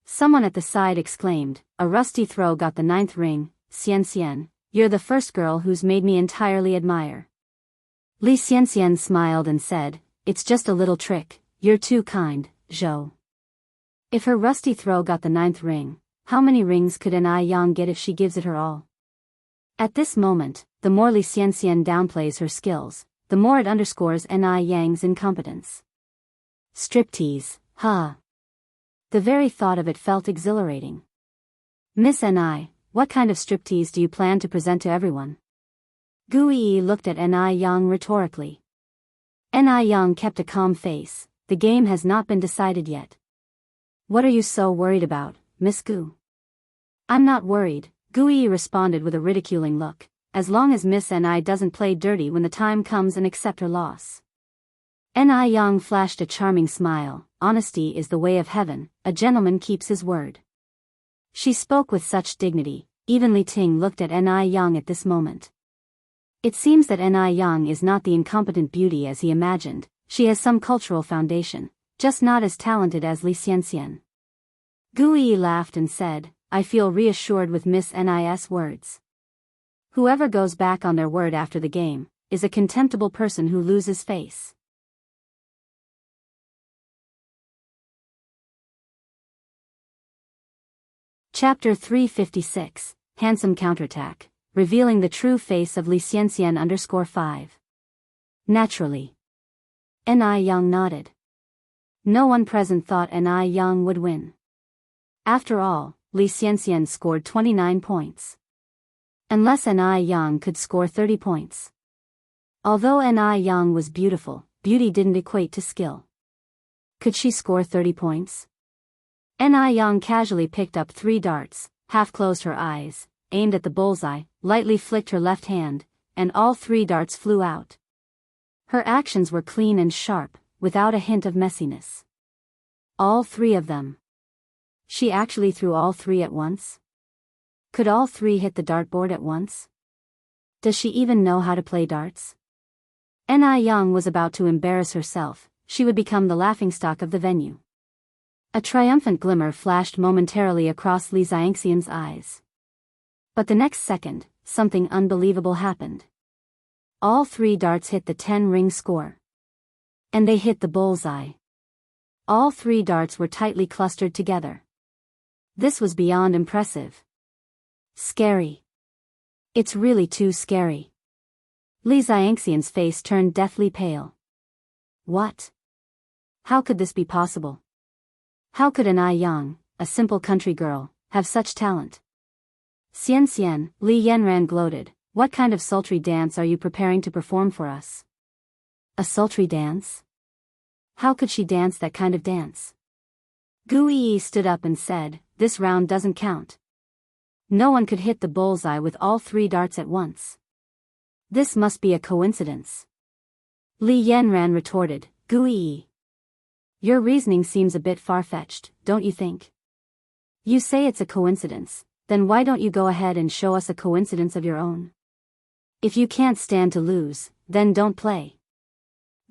Someone at the side exclaimed, a rusty throw got the 9th ring, Xianxian, you're the first girl who's made me entirely admire. Li Xianxian smiled and said, it's just a little trick, you're too kind, Zhou. If her rusty throw got the 9th ring, how many rings could Ni Yang get if she gives it her all? At this moment, the more Li Xianxian downplays her skills, the more it underscores Ni Yang's incompetence. Striptease, huh? The very thought of it felt exhilarating. Miss Ni, what kind of striptease do you plan to present to everyone? Gu Yi looked at Ni Yang rhetorically. Ni Yang kept a calm face. The game has not been decided yet. What are you so worried about, Miss Gu? I'm not worried, Gu Yi responded with a ridiculing look, as long as Miss Ni doesn't play dirty when the time comes and accept her loss. Ni Yang flashed a charming smile. Honesty is the way of heaven, a gentleman keeps his word. She spoke with such dignity. Even Li Ting looked at Ni Yang at this moment. It seems that Ni Yang is not the incompetent beauty as he imagined. She has some cultural foundation, just not as talented as Li Xianxian. Gu Yi laughed and said, I feel reassured with Miss Ni's words. Whoever goes back on their word after the game is a contemptible person who loses face. Chapter 356, Handsome Counterattack, revealing the true face of Li Xianxian _5. Naturally. Ni Yang nodded. No one present thought Ni Yang would win. After all, Li Xianxian scored 29 points. Unless Ni Yang could score 30 points. Although Ni Yang was beautiful, beauty didn't equate to skill. Could she score 30 points? Ni Yang casually picked up 3 darts, half closed her eyes, aimed at the bullseye, lightly flicked her left hand, and all 3 darts flew out. Her actions were clean and sharp, without a hint of messiness. All 3 of them. She actually threw all 3 at once? Could all 3 hit the dartboard at once? Does she even know how to play darts? Ni Yang was about to embarrass herself. She would become the laughingstock of the venue. A triumphant glimmer flashed momentarily across Li Xianxian's eyes. But the next second, something unbelievable happened. All 3 darts hit the 10-ring score. And they hit the bullseye. All 3 darts were tightly clustered together. This was beyond impressive. Scary. It's really too scary. Li Xianxian's face turned deathly pale. What? How could this be possible? How could Ni Yang, a simple country girl, have such talent? Xianxian, Li Yanran gloated, what kind of sultry dance are you preparing to perform for us? A sultry dance? How could she dance that kind of dance? Gu Yi stood up and said, this round doesn't count. No one could hit the bullseye with all 3 darts at once. This must be a coincidence. Li Yanran retorted, Gu Yi. Your reasoning seems a bit far-fetched, don't you think? You say it's a coincidence, then why don't you go ahead and show us a coincidence of your own? If you can't stand to lose, then don't play.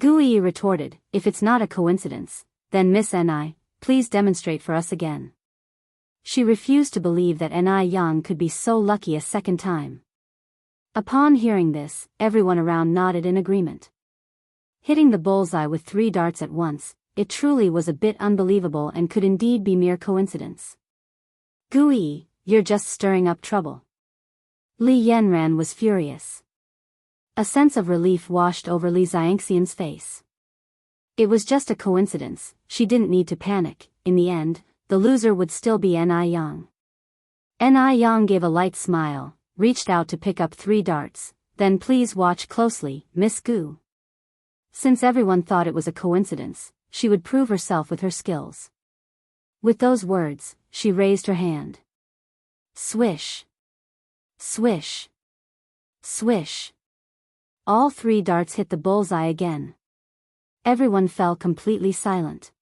Gu Yi retorted, if it's not a coincidence, then Miss Ni, please demonstrate for us again. She refused to believe that Ni Yang could be so lucky a second time. Upon hearing this, everyone around nodded in agreement. Hitting the bullseye with 3 darts at once, it truly was a bit unbelievable and could indeed be mere coincidence. Gu Yi, you're just stirring up trouble. Li Yanran was furious. A sense of relief washed over Li Xianxian's face. It was just a coincidence, she didn't need to panic. In the end, the loser would still be Ni Yang. Ni Yang gave a light smile, reached out to pick up 3 darts, then please watch closely, Miss Gu. Since everyone thought it was a coincidence, she would prove herself with her skills. With those words, she raised her hand. Swish. Swish. Swish. All 3 darts hit the bullseye again. Everyone fell completely silent.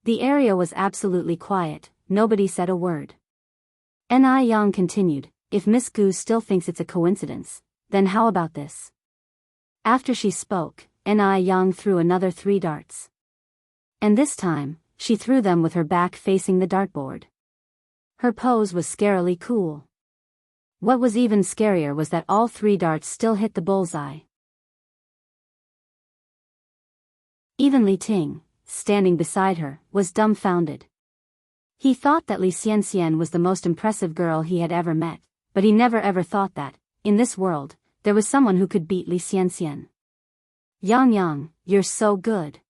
The area was absolutely quiet, nobody said a word. Ni Yang continued, if Miss Gu still thinks it's a coincidence, then how about this? After she spoke, Ni Yang threw another 3 darts. And this time, she threw them with her back facing the dartboard. Her pose was scarily cool. What was even scarier was that all 3 darts still hit the bullseye. Even Li Ting, standing beside her, was dumbfounded. He thought that Li Xianxian was the most impressive girl he had ever met, but he never ever thought that, in this world, there was someone who could beat Li Xianxian. Yang, you're so good.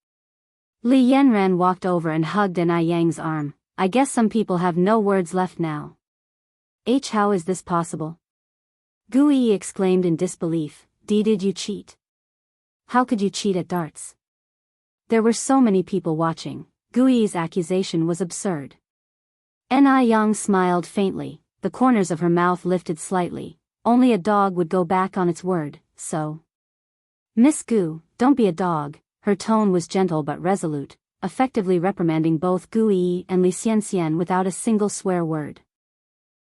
Li Yanran walked over and hugged Ni Yang's arm. I guess some people have no words left now. How is this possible? Gu Yi exclaimed in disbelief, Did you cheat? How could you cheat at darts? There were so many people watching. Gu Yi's accusation was absurd. Yang smiled faintly, the corners of her mouth lifted slightly. Only a dog would go back on its word, so. Miss Gu, don't be a dog. Her tone was gentle but resolute, effectively reprimanding both Gu Yi and Li Xianxian without a single swear word.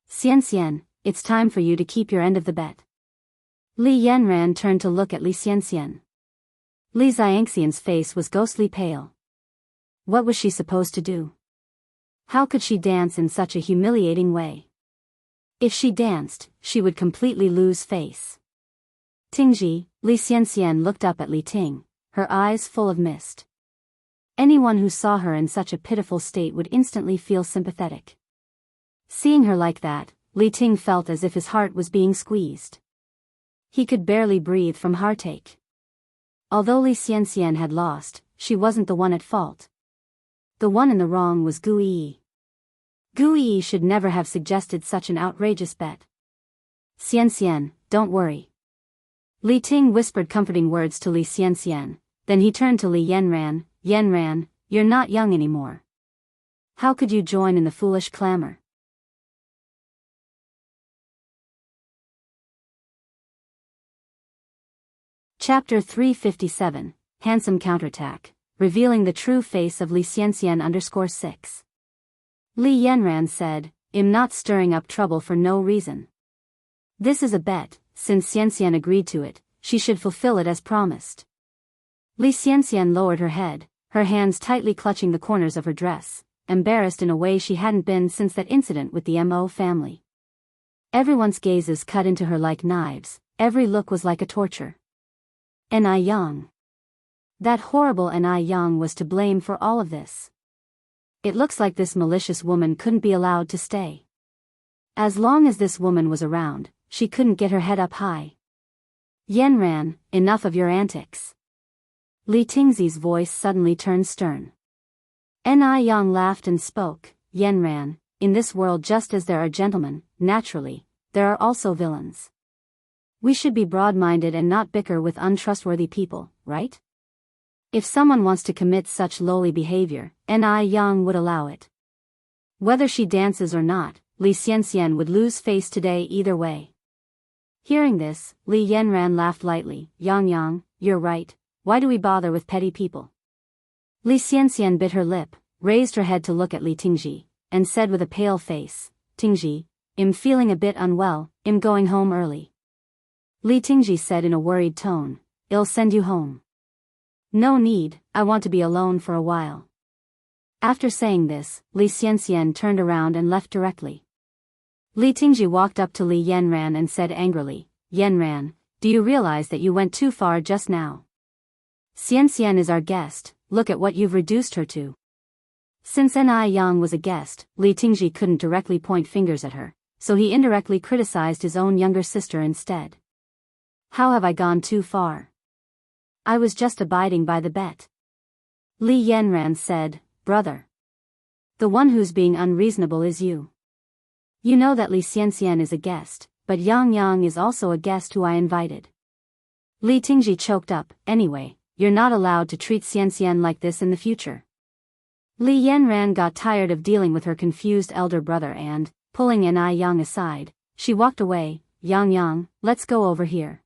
Xianxian, it's time for you to keep your end of the bet. Li Yanran turned to look at Li Xianxian. Li Xianxian's face was ghostly pale. What was she supposed to do? How could she dance in such a humiliating way? If she danced, she would completely lose face. Tingji, Li Xianxian looked up at Li Ting, her eyes full of mist. Anyone who saw her in such a pitiful state would instantly feel sympathetic. Seeing her like that, Li Ting felt as if his heart was being squeezed. He could barely breathe from heartache. Although Li Xianxian had lost, she wasn't the one at fault. The one in the wrong was Gu Yi. Gu Yi should never have suggested such an outrageous bet. Xianxian, don't worry. Li Ting whispered comforting words to Li Xianxian, then he turned to Li Yanran. Yanran, you're not young anymore. How could you join in the foolish clamor? Chapter 357, Handsome Counterattack, revealing the true face of Li Xianxian _6. Li Yanran said, I'm not stirring up trouble for no reason. This is a bet, since Xianxian agreed to it, she should fulfill it as promised. Li Xianxian lowered her head, her hands tightly clutching the corners of her dress, embarrassed in a way she hadn't been since that incident with the Mo family. Everyone's gazes cut into her like knives, every look was like a torture. Yang. That horrible Yang was to blame for all of this. It looks like this malicious woman couldn't be allowed to stay. As long as this woman was around, she couldn't get her head up high. Yanran, enough of your antics. Li Tingzi's voice suddenly turned stern. Yang laughed and spoke, Yanran, in this world just as there are gentlemen, naturally, there are also villains. We should be broad-minded and not bicker with untrustworthy people, right? If someone wants to commit such lowly behavior, Yang would allow it. Whether she dances or not, Li Xianxian would lose face today either way. Hearing this, Li Yanran laughed lightly, Yang, you're right, why do we bother with petty people? Li Xianxian bit her lip, raised her head to look at Li Tingji, and said with a pale face, Tingji, I'm feeling a bit unwell, I'm going home early. Li Tingji said in a worried tone, I'll send you home. No need, I want to be alone for a while. After saying this, Li Xianxian turned around and left directly. Li Tingji walked up to Li Yanran and said angrily, Yanran, do you realize that you went too far just now? Xianxian is our guest, look at what you've reduced her to. Since Yang was a guest, Li Tingji couldn't directly point fingers at her, so he indirectly criticized his own younger sister instead. How have I gone too far? I was just abiding by the bet. Li Yanran said, brother. The one who's being unreasonable is you. You know that Li Xianxian is a guest, but Yang is also a guest who I invited. Li Tingji choked up, anyway, you're not allowed to treat Xianxian like this in the future. Li Yanran got tired of dealing with her confused elder brother and, pulling Yang aside, she walked away, Yang, let's go over here.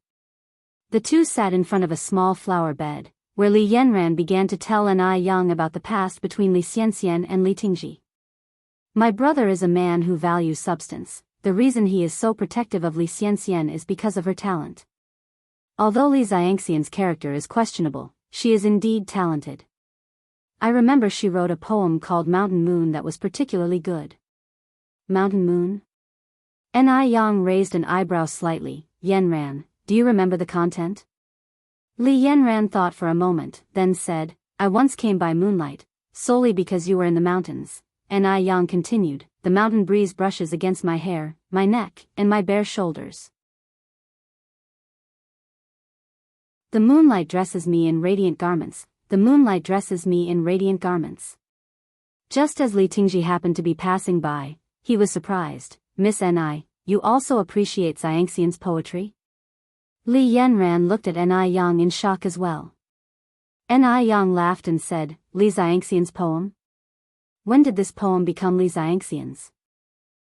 The two sat in front of a small flower bed, where Li Yanran began to tell Yang about the past between Li Xianxian and Li Tingji. My brother is a man who values substance, the reason he is so protective of Li Xianxian is because of her talent. Although Li Xianxian's character is questionable, she is indeed talented. I remember she wrote a poem called Mountain Moon that was particularly good. Mountain Moon? Yang raised an eyebrow slightly, Yanran. Do you remember the content? Li Yanran thought for a moment, then said, I once came by moonlight, solely because you were in the mountains. Yang continued, the mountain breeze brushes against my hair, my neck, and my bare shoulders. The moonlight dresses me in radiant garments, the moonlight dresses me in radiant garments. Just as Li Tingji happened to be passing by, he was surprised, Miss Ni, you also appreciate Xiangxian's poetry? Li Yanran looked at Ni Yang in shock as well. Ni Yang laughed and said, Li Xiangxian's poem? When did this poem become Li Xiangxian's?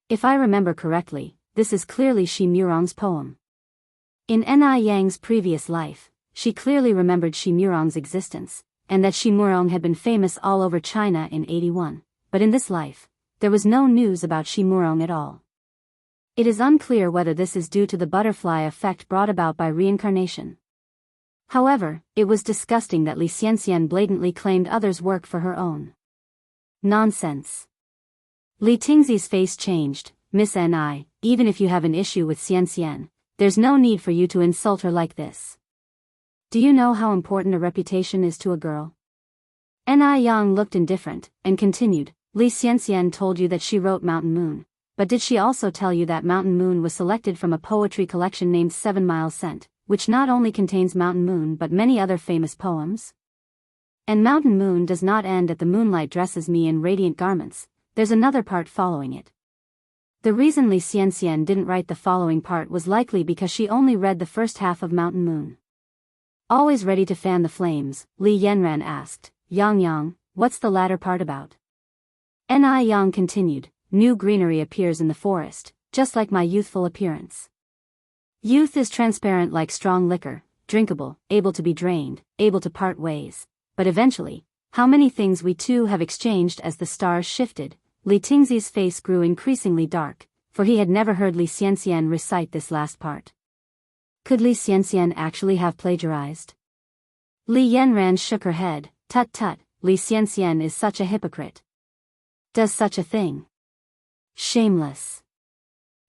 If I remember correctly, this is clearly Shi Murong's poem. In Ni Yang's previous life, she clearly remembered Shi Murong's existence, and that Shi Murong had been famous all over China in 81, but in this life, there was no news about Shi Murong at all. It is unclear whether this is due to the butterfly effect brought about by reincarnation. However, it was disgusting that Li Xianxian blatantly claimed others' work for her own. Nonsense. Li Tingzi's face changed. Miss Ni, even if you have an issue with Xianxian, there's no need for you to insult her like this. Do you know how important a reputation is to a girl? Ni Yang looked indifferent, and continued, Li Xianxian told you that she wrote Mountain Moon, but did she also tell you that Mountain Moon was selected from a poetry collection named 7 Mile Scent, which not only contains Mountain Moon but many other famous poems? And Mountain Moon does not end at the moonlight dresses me in radiant garments, there's another part following it. The reason Li Xianxian didn't write the following part was likely because she only read the first half of Mountain Moon. Always ready to fan the flames, Li Yanran asked, Yang, what's the latter part about? Ni Yang continued, new greenery appears in the forest, just like my youthful appearance. Youth is transparent like strong liquor, drinkable, able to be drained, able to part ways. But eventually, how many things we two have exchanged as the stars shifted. Li Tingzi's face grew increasingly dark, for he had never heard Li Xianxian recite this last part. Could Li Xianxian actually have plagiarized? Li Yanran shook her head, tut tut, Li Xianxian is such a hypocrite. Does such a thing. Shameless.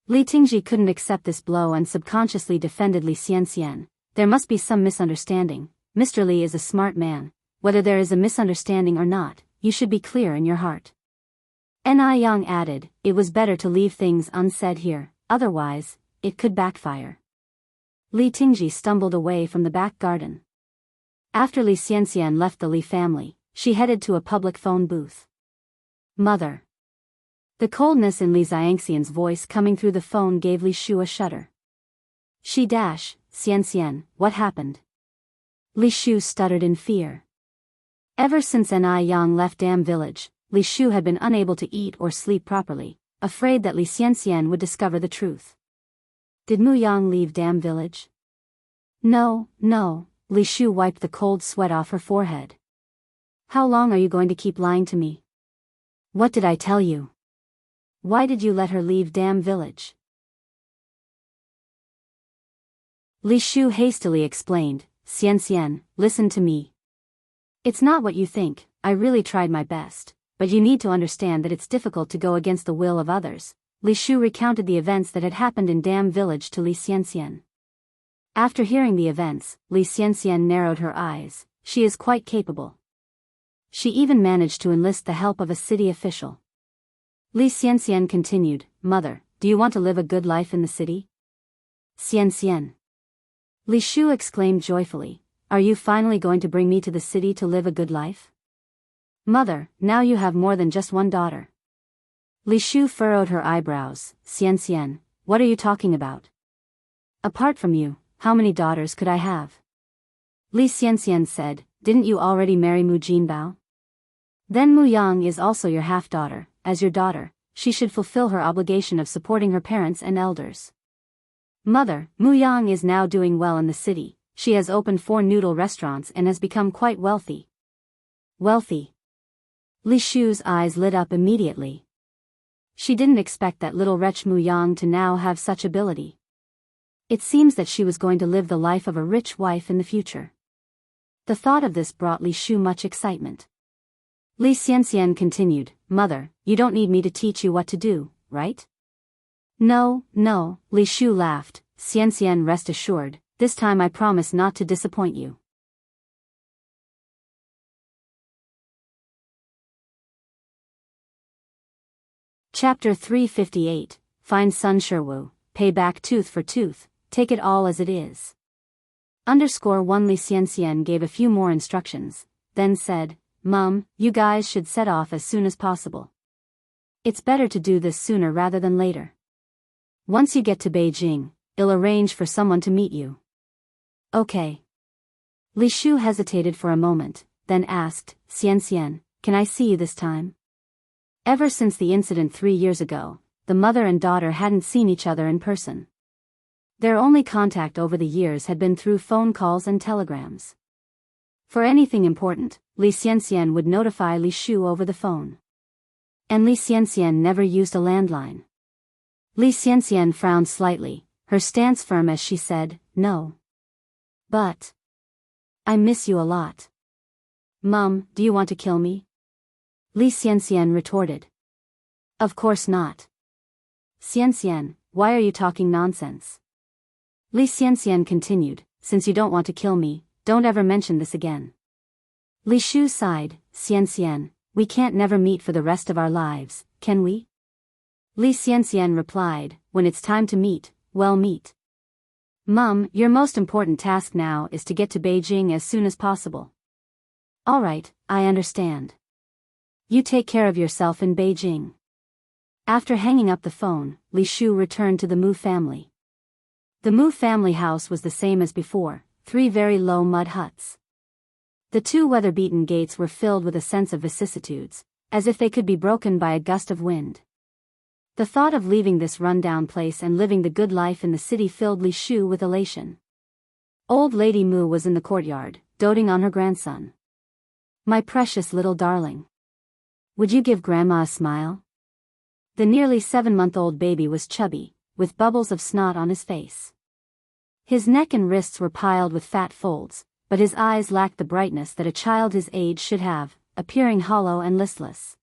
Li Tingzi couldn't accept this blow and subconsciously defended Li Xianxian. There must be some misunderstanding. Mr. Li is a smart man. Whether there is a misunderstanding or not, you should be clear in your heart. Ni Yang added, it was better to leave things unsaid here, otherwise, it could backfire. Li Tingzi stumbled away from the back garden. After Li Xianxian left the Li family, she headed to a public phone booth. Mother. The coldness in Li Xiangxian's voice coming through the phone gave Li Shu a shudder. Xianxian, what happened? Li Shu stuttered in fear. Ever since Ni Yang left Dam Village, Li Shu had been unable to eat or sleep properly, afraid that Li Xianxian would discover the truth. Did Mu Yang leave Dam Village? No, Li Shu wiped the cold sweat off her forehead. How long are you going to keep lying to me? What did I tell you? Why did you let her leave Dam Village? Li Shu hastily explained, Xianxian, listen to me. It's not what you think, I really tried my best, but you need to understand that it's difficult to go against the will of others. Li Shu recounted the events that had happened in Dam Village to Li Xianxian. After hearing the events, Li Xianxian narrowed her eyes. She is quite capable. She even managed to enlist the help of a city official. Li Xianxian continued, Mother, do you want to live a good life in the city? Xianxian. Li Shu exclaimed joyfully, are you finally going to bring me to the city to live a good life? Mother, now you have more than just one daughter. Li Shu furrowed her eyebrows, Xianxian, what are you talking about? Apart from you, how many daughters could I have? Li Xianxian said, didn't you already marry Mu Jinbao? Then Mu Yang is also your half-daughter. As your daughter, she should fulfill her obligation of supporting her parents and elders. Mother, Mu Yang is now doing well in the city. She has opened 4 noodle restaurants and has become quite wealthy. Wealthy? Li Shu's eyes lit up immediately. She didn't expect that little wretch Mu Yang to now have such ability. It seems that she was going to live the life of a rich wife in the future. The thought of this brought Li Shu much excitement. Li Xianxian continued, Mother, you don't need me to teach you what to do, right? No, Li Shu laughed, Xianxian, rest assured, this time I promise not to disappoint you. Chapter 358, Find Sun Sherwu, Pay Back Tooth for Tooth, Take It All as It Is. _1 Li Xianxian gave a few more instructions, then said, Mum, you guys should set off as soon as possible. It's better to do this sooner rather than later. Once you get to Beijing, I'll arrange for someone to meet you. Okay. Li Shu hesitated for a moment, then asked, Xian, can I see you this time? Ever since the incident 3 years ago, the mother and daughter hadn't seen each other in person. Their only contact over the years had been through phone calls and telegrams. For anything important, Li Xian would notify Li Shu over the phone. And Li Xian never used a landline. Li Xian frowned slightly, her stance firm as she said, no. But I miss you a lot. Mum, do you want to kill me? Li Xian retorted. Of course not. Xian, why are you talking nonsense? Li Xian continued, since you don't want to kill me, don't ever mention this again. Li Shu sighed, Xian, we can't never meet for the rest of our lives, can we? Li Xian replied, when it's time to meet, we'll meet. Mum, your most important task now is to get to Beijing as soon as possible. All right, I understand. You take care of yourself in Beijing. After hanging up the phone, Li Shu returned to the Mu family. The Mu family house was the same as before, 3 very low mud huts. The 2 weather-beaten gates were filled with a sense of vicissitudes, as if they could be broken by a gust of wind. The thought of leaving this run-down place and living the good life in the city filled Li Shu with elation. Old Lady Mu was in the courtyard, doting on her grandson. My precious little darling. Would you give Grandma a smile? The nearly 7-month-old baby was chubby, with bubbles of snot on his face. His neck and wrists were piled with fat folds, but his eyes lacked the brightness that a child his age should have, appearing hollow and listless.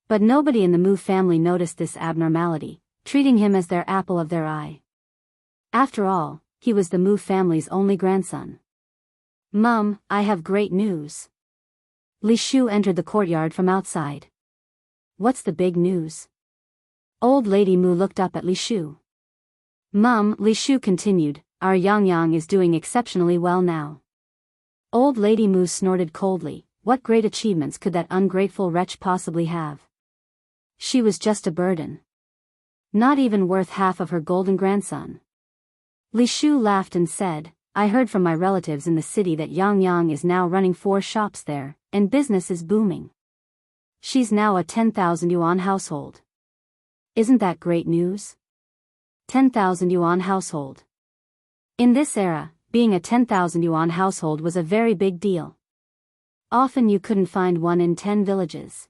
But nobody in the Mu family noticed this abnormality, treating him as their apple of their eye. After all, he was the Mu family's only grandson. Mum, I have great news. Li Shu entered the courtyard from outside. What's the big news? Old Lady Mu looked up at Li Shu. Mum, Li Shu continued, our Yang is doing exceptionally well now. Old Lady Mu snorted coldly, what great achievements could that ungrateful wretch possibly have? She was just a burden. Not even worth half of her golden grandson. Li Shu laughed and said, I heard from my relatives in the city that Yang is now running 4 shops there, and business is booming. She's now a 10,000 yuan household. Isn't that great news? 10,000 yuan household. In this era, being a 10,000 yuan household was a very big deal. Often you couldn't find one in 10 villages.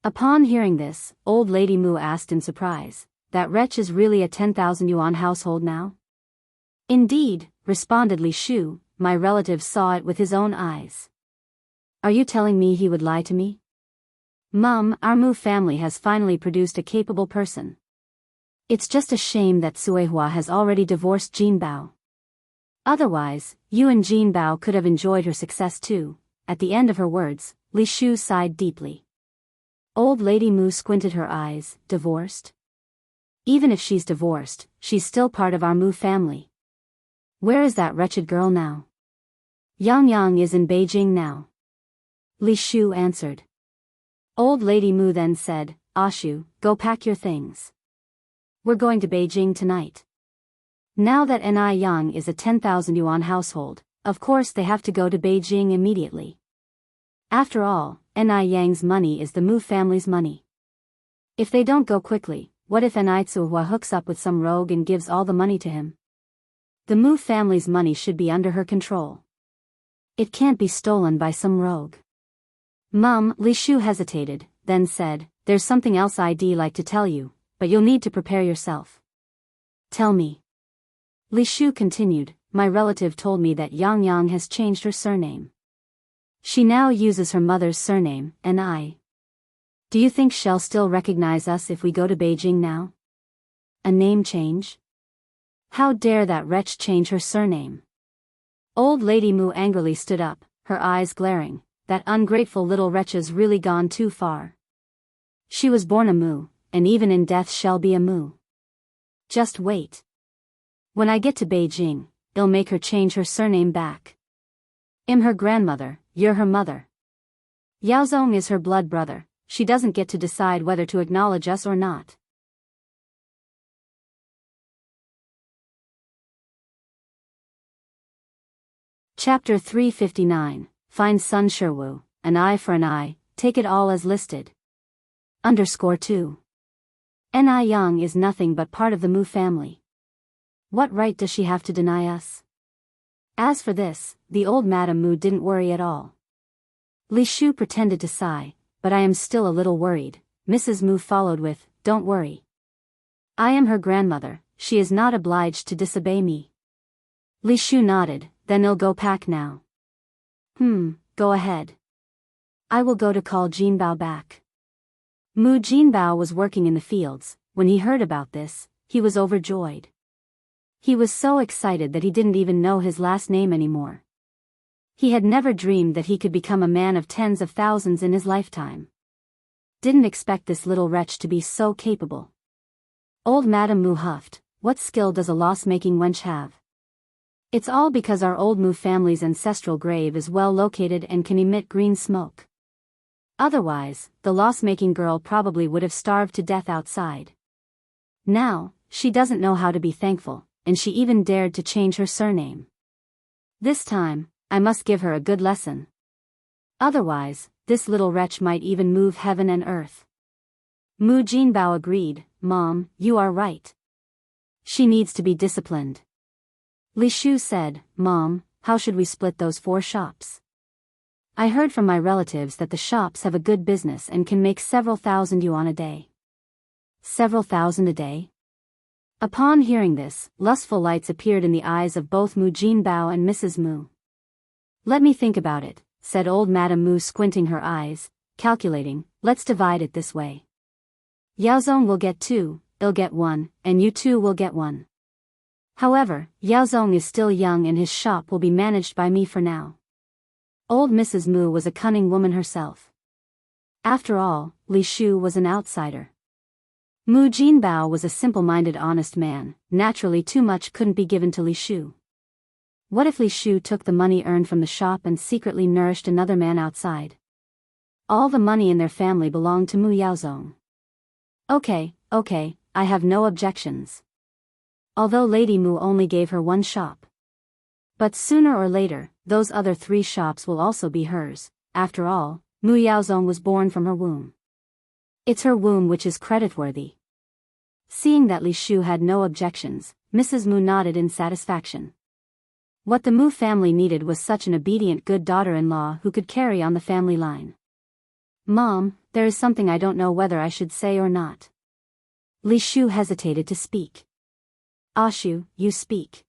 Upon hearing this, Old Lady Mu asked in surprise, that wretch is really a 10,000 yuan household now? Indeed, responded Li Shu, my relative saw it with his own eyes. Are you telling me he would lie to me? Mum, our Mu family has finally produced a capable person. It's just a shame that Suehua has already divorced Jin Bao. Otherwise, you and Jin Bao could have enjoyed her success too. At the end of her words, Li Shu sighed deeply. Old Lady Mu squinted her eyes, divorced? Even if she's divorced, she's still part of our Mu family. Where is that wretched girl now? Yang is in Beijing now. Li Shu answered. Old Lady Mu then said, Ashu, go pack your things. We're going to Beijing tonight. Now that Yang is a 10,000 yuan household, of course they have to go to Beijing immediately. After all, Yang's money is the Mu family's money. If they don't go quickly, what if Tsuhua hooks up with some rogue and gives all the money to him? The Mu family's money should be under her control. It can't be stolen by some rogue. Mum, Li Shu hesitated, then said, there's something else I'd like to tell you, but you'll need to prepare yourself. Tell me. Li Shu continued, my relative told me that Yang has changed her surname. She now uses her mother's surname, and I. Do you think she'll still recognize us if we go to Beijing now? A name change? How dare that wretch change her surname? Old Lady Mu angrily stood up, her eyes glaring. That ungrateful little wretch has really gone too far. She was born a Mu, and even in death shall be a Mu. Just wait. When I get to Beijing, I'll make her change her surname back. I'm her grandmother, you're her mother. Yaozong is her blood brother, she doesn't get to decide whether to acknowledge us or not. Chapter 359, Find Sun Sherwoo, An Eye for an Eye, Take It All as Listed. _2. Ni Young is nothing but part of the Mu family. What right does she have to deny us? As for this, the old Madame Mu didn't worry at all. Li Shu pretended to sigh, but I am still a little worried. Mrs. Mu followed with, don't worry. I am her grandmother, she is not obliged to disobey me. Li Shu nodded, then I'll go pack now. Go ahead. I will go to call Jinbao back. Mu Jinbao was working in the fields. When he heard about this, he was overjoyed. He was so excited that he didn't even know his last name anymore. He had never dreamed that he could become a man of tens of thousands in his lifetime. Didn't expect this little wretch to be so capable. Old Madame Mu huffed, what skill does a loss-making wench have? It's all because our old Mu family's ancestral grave is well located and can emit green smoke. Otherwise, the loss-making girl probably would have starved to death outside. Now, she doesn't know how to be thankful, and she even dared to change her surname. This time, I must give her a good lesson. Otherwise, this little wretch might even move heaven and earth. Mu Jinbao agreed, Mom, you are right. She needs to be disciplined. Li Shu said, Mom, how should we split those 4 shops? I heard from my relatives that the shops have a good business and can make several thousand yuan a day. Several thousand a day? Upon hearing this, lustful lights appeared in the eyes of both Mu Jinbao and Mrs. Mu. Let me think about it, said old Madame Mu, squinting her eyes, calculating, let's divide it this way. Yaozong will get 2, I'll get 1, and you 2 will get 1. However, Yaozong is still young and his shop will be managed by me for now. Old Mrs. Mu was a cunning woman herself. After all, Li Shu was an outsider. Mu Jinbao was a simple-minded honest man, naturally too much couldn't be given to Li Shu. What if Li Shu took the money earned from the shop and secretly nourished another man outside? All the money in their family belonged to Mu Yaozong. Okay, I have no objections. Although Lady Mu only gave her 1 shop. But sooner or later, those other 3 shops will also be hers. After all, Mu Yaozong was born from her womb. It's her womb which is creditworthy. Seeing that Li Shu had no objections, Mrs. Mu nodded in satisfaction. What the Mu family needed was such an obedient good daughter-in-law who could carry on the family line. Mom, there is something I don't know whether I should say or not. Li Shu hesitated to speak. Shu, you speak.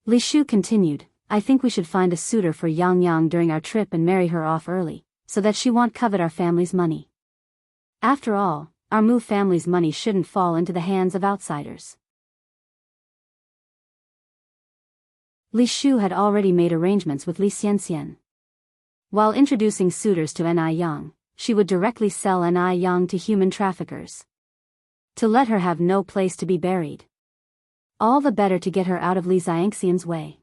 Li Shu continued, I think we should find a suitor for Yang Yang during our trip and marry her off early, so that she won't covet our family's money. After all, our Mu family's money shouldn't fall into the hands of outsiders. Li Shu had already made arrangements with Li Xianxian. While introducing suitors to Ni Yang, she would directly sell Ni Yang to human traffickers. To let her have no place to be buried. All the better to get her out of Li Xianxian's way.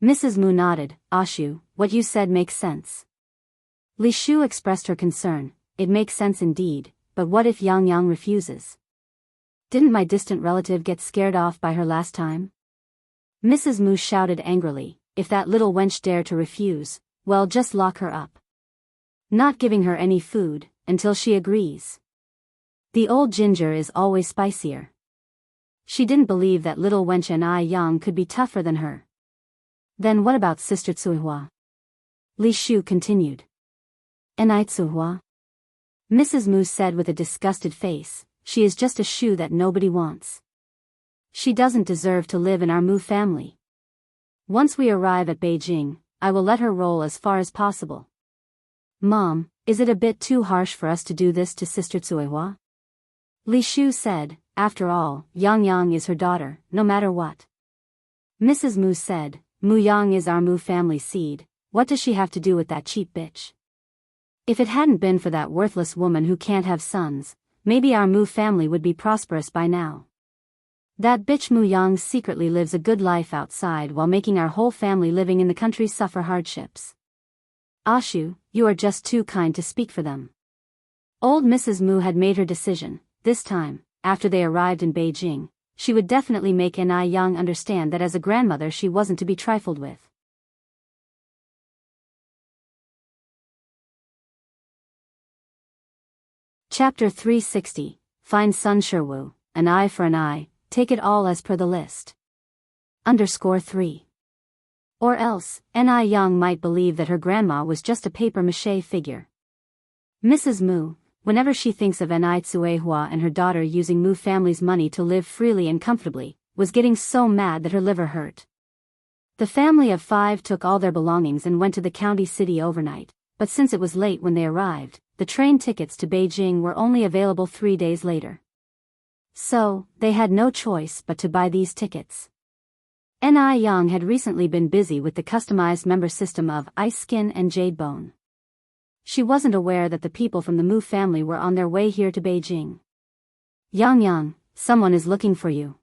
Mrs. Mu nodded, Shu, what you said makes sense. Li Shu expressed her concern, it makes sense indeed, but what if Yang Yang refuses? Didn't my distant relative get scared off by her last time? Mrs. Mu shouted angrily, if that little wench dare to refuse, well just lock her up. Not giving her any food, until she agrees. The old ginger is always spicier. She didn't believe that little wench Ni Yang could be tougher than her. Then what about Sister Tsuihua? Li Shu continued. Ni Tsuihua? Mrs. Mu said with a disgusted face, she is just a shoe that nobody wants. She doesn't deserve to live in our Mu family. Once we arrive at Beijing, I will let her roll as far as possible. Mom, is it a bit too harsh for us to do this to Sister Tsuihua? Li Shu said, after all, Yang Yang is her daughter, no matter what. Mrs. Mu said, Mu Yang is our Mu family seed, what does she have to do with that cheap bitch? If it hadn't been for that worthless woman who can't have sons, maybe our Mu family would be prosperous by now. That bitch Mu Yang secretly lives a good life outside while making our whole family living in the country suffer hardships. Shu, you are just too kind to speak for them. Old Mrs. Mu had made her decision. This time, after they arrived in Beijing, she would definitely make Ni Yang understand that as a grandmother she wasn't to be trifled with. Chapter 360, Find Sun Sherwu, an eye for an eye, take it all as per the list. _3. Or else, Ni Yang might believe that her grandma was just a papier-mâché figure. Mrs. Mu, whenever she thinks of Ni Tsuehua and her daughter using Mu family's money to live freely and comfortably, was getting so mad that her liver hurt. The family of 5 took all their belongings and went to the county city overnight, but since it was late when they arrived, the train tickets to Beijing were only available 3 days later. So, they had no choice but to buy these tickets. Ni Yang had recently been busy with the customized member system of Ice Skin and Jade Bone. She wasn't aware that the people from the Mu family were on their way here to Beijing. Yang, someone is looking for you.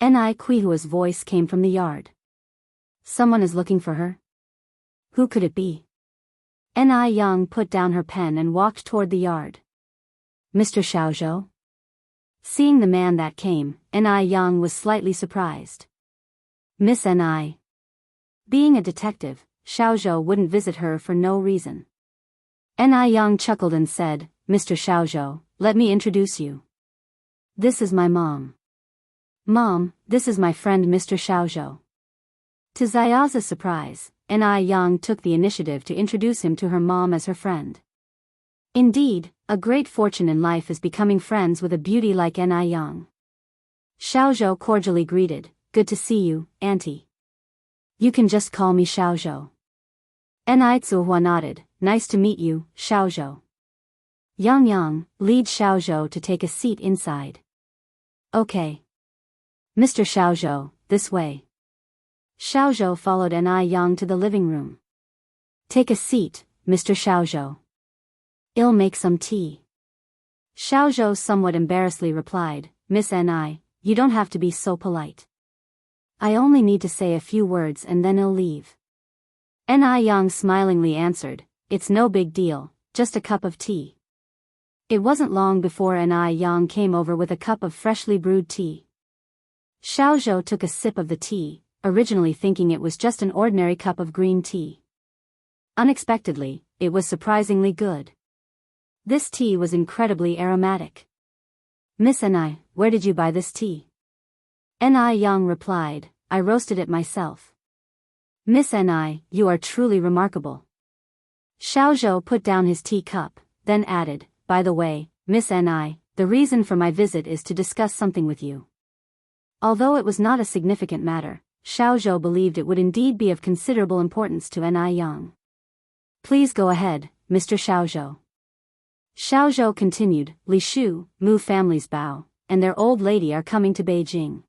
Ni Kuihua's voice came from the yard. Someone is looking for her? Who could it be? Ni Yang put down her pen and walked toward the yard. Mr. Xiaozhou? Seeing the man that came, Ni Yang was slightly surprised. Miss Ni. Being a detective, Xiaozhou wouldn't visit her for no reason. Ni Yang chuckled and said, Mr. Xiaozhou, let me introduce you. This is my mom. Mom, this is my friend Mr. Xiaozhou. To Xiaoza's surprise, Ni Yang took the initiative to introduce him to her mom as her friend. Indeed, a great fortune in life is becoming friends with a beauty like Ni Yang. Xiaozhou cordially greeted, good to see you, Auntie. You can just call me Xiaozhou. Ni Tsuhua nodded, nice to meet you, Xiaozhou. Yang, lead Xiaozhou to take a seat inside. Okay. Mr. Xiaozhou, this way. Xiaozhou followed Ni Yang to the living room. Take a seat, Mr. Xiaozhou. I'll make some tea. Xiaozhou somewhat embarrassedly replied, Miss Ni, you don't have to be so polite. I only need to say a few words and then I'll leave. Ni Yang smilingly answered, it's no big deal, just a cup of tea. It wasn't long before Ni Yang came over with a cup of freshly brewed tea. Xiaozhou took a sip of the tea, originally thinking it was just an ordinary cup of green tea. Unexpectedly, it was surprisingly good. This tea was incredibly aromatic. Miss Ni, where did you buy this tea? Ni Yang replied, I roasted it myself. Miss Ni, you are truly remarkable. Xiaozhou put down his tea cup, then added, by the way, Miss Ni, the reason for my visit is to discuss something with you. Although it was not a significant matter, Xiaozhou believed it would indeed be of considerable importance to Ni Yang. Please go ahead, Mr. Xiaozhou. Xiaozhou continued, Li Shu, Mu family's Bao, and their old lady are coming to Beijing.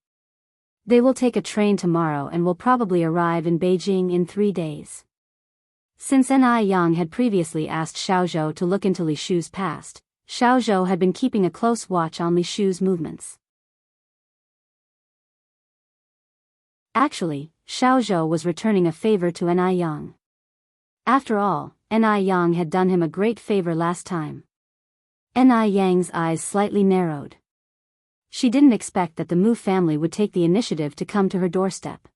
They will take a train tomorrow and will probably arrive in Beijing in 3 days. Since Ni Yang had previously asked Xiaozhou to look into Li Shu's past, Xiaozhou had been keeping a close watch on Li Shu's movements. Actually, Xiaozhou was returning a favor to Ni Yang. After all, Ni Yang had done him a great favor last time. Ni Yang's eyes slightly narrowed. She didn't expect that the Mu family would take the initiative to come to her doorstep.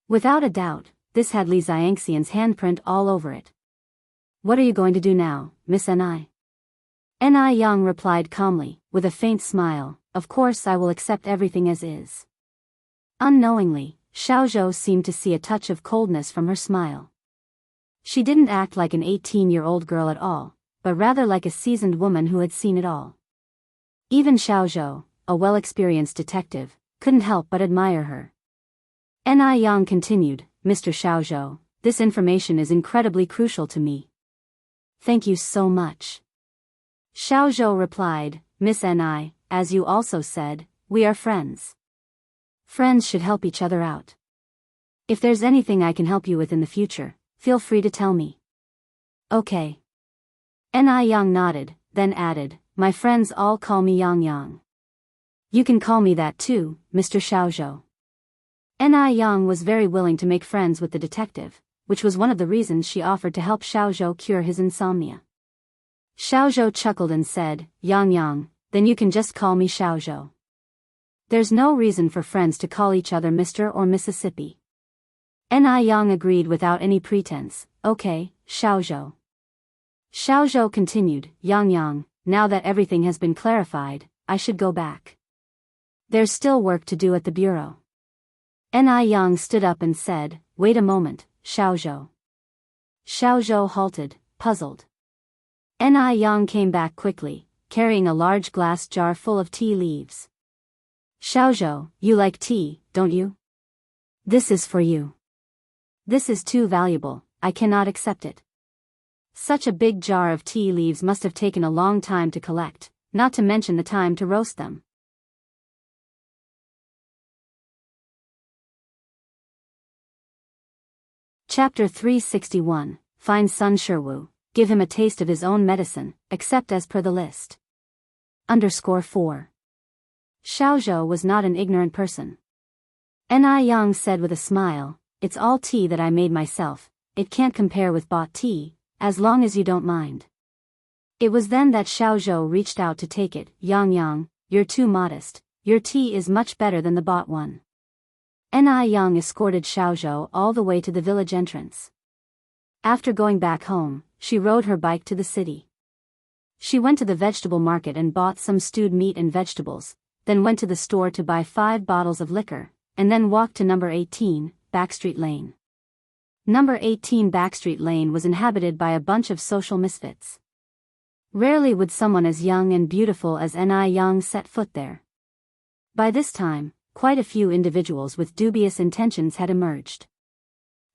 Without a doubt, this had Li Xiangxian's handprint all over it. What are you going to do now, Miss Ni? Ni Yang replied calmly, with a faint smile, of course I will accept everything as is. Unknowingly, Xiaozhou seemed to see a touch of coldness from her smile. She didn't act like an 18-year-old girl at all, but rather like a seasoned woman who had seen it all. Even Xiaozhou, a well-experienced detective, couldn't help but admire her. Ni Yang continued, Mr. Xiaozhou, this information is incredibly crucial to me. Thank you so much. Xiaozhou replied, Miss Ni, as you also said, we are friends. Friends should help each other out. If there's anything I can help you with in the future, feel free to tell me. Okay. Ni Yang nodded, then added, my friends all call me Yang. You can call me that too, Mr. Xiaozhou. Ni Yang was very willing to make friends with the detective, which was one of the reasons she offered to help Xiaozhou cure his insomnia. Xiaozhou chuckled and said, Yang Yang, then you can just call me Xiaozhou. There's no reason for friends to call each other Mr. or Mississippi. Ni Yang agreed without any pretense, okay, Xiaozhou. Xiaozhou continued, Yang Yang, now that everything has been clarified, I should go back. There's still work to do at the bureau. Ni Yang stood up and said, wait a moment, Xiaozhou. Xiaozhou halted, puzzled. Ni Yang came back quickly, carrying a large glass jar full of tea leaves. Xiaozhou, you like tea, don't you? This is for you. This is too valuable, I cannot accept it. Such a big jar of tea leaves must have taken a long time to collect, not to mention the time to roast them. Chapter 361, Find Sun Shiwu, give him a taste of his own medicine, except as per the list. _4. Xiaozhou was not an ignorant person. Ni Yang said with a smile, it's all tea that I made myself, it can't compare with bought tea, as long as you don't mind. It was then that Xiaozhou reached out to take it. Yang Yang, you're too modest, your tea is much better than the bought one. Ni Yang escorted Xiaozhou all the way to the village entrance. After going back home, she rode her bike to the city. She went to the vegetable market and bought some stewed meat and vegetables, then went to the store to buy 5 bottles of liquor, and then walked to number 18, Backstreet Lane. Number 18 Backstreet Lane was inhabited by a bunch of social misfits. Rarely would someone as young and beautiful as Ni Yang set foot there. By this time, quite a few individuals with dubious intentions had emerged.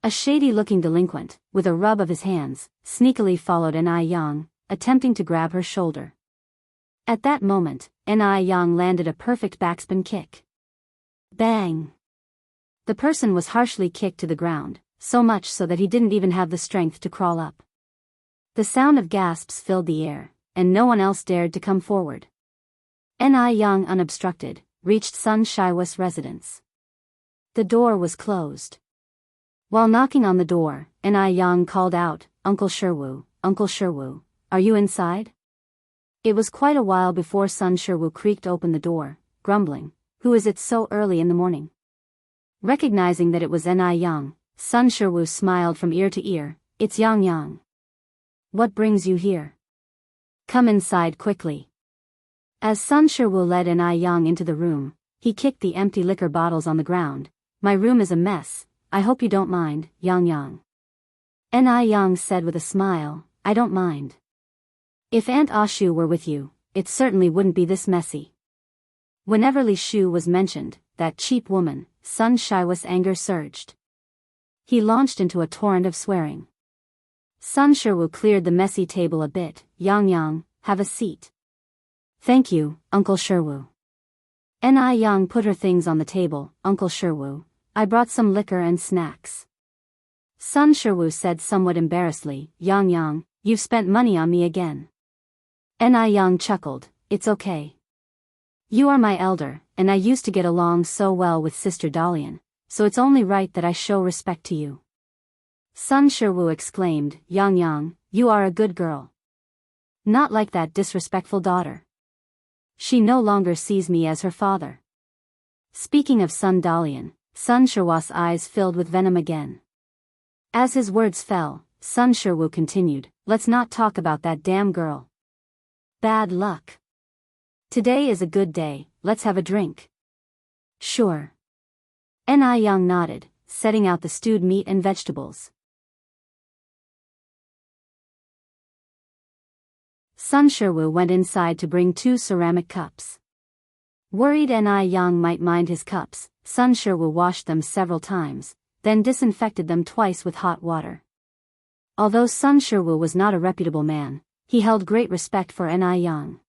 A shady-looking delinquent, with a rub of his hands, sneakily followed Ni Yang, attempting to grab her shoulder. At that moment, Ni Yang landed a perfect backspin kick. Bang! The person was harshly kicked to the ground, so much so that he didn't even have the strength to crawl up. The sound of gasps filled the air, and no one else dared to come forward. Ni Yang, unobstructed, reached Sun Shiwu's residence. The door was closed. While knocking on the door, Ni Yang called out, Uncle Shiwu, are you inside? It was quite a while before Sun Shiwu creaked open the door, grumbling, who is it so early in the morning? Recognizing that it was Ni Yang, Sun Shiwu smiled from ear to ear, it's Yang Yang. What brings you here? Come inside quickly. As Sun Shiwu led Ni Yang into the room, he kicked the empty liquor bottles on the ground. My room is a mess, I hope you don't mind, Yang Yang. Ni Yang said with a smile, I don't mind. If Aunt Ashu were with you, it certainly wouldn't be this messy. Whenever Li Shu was mentioned, that cheap woman, Sun Shiwu's anger surged. He launched into a torrent of swearing. Sun Shiwu cleared the messy table a bit. Yang Yang, have a seat. Thank you, Uncle Shiwu. Ni Yang put her things on the table. Uncle Shiwu, I brought some liquor and snacks. Sun Shiwu said somewhat embarrassedly, Yang Yang, you've spent money on me again. Ni Yang chuckled, it's okay. You are my elder, and I used to get along so well with Sister Dalian, so it's only right that I show respect to you. Sun Shiwu exclaimed, Yang Yang, you are a good girl. Not like that disrespectful daughter. She no longer sees me as her father. Speaking of Sun Dalian, Sun Shiwu's eyes filled with venom again. As his words fell, Sun Shiwu continued, let's not talk about that damn girl. Bad luck. Today is a good day, let's have a drink. Sure. Ni Yang nodded, setting out the stewed meat and vegetables. Sun Shiwu went inside to bring 2 ceramic cups. Worried Ni Yang might mind his cups, Sun Shiwu washed them several times, then disinfected them twice with hot water. Although Sun Shiwu was not a reputable man, he held great respect for Ni Yang.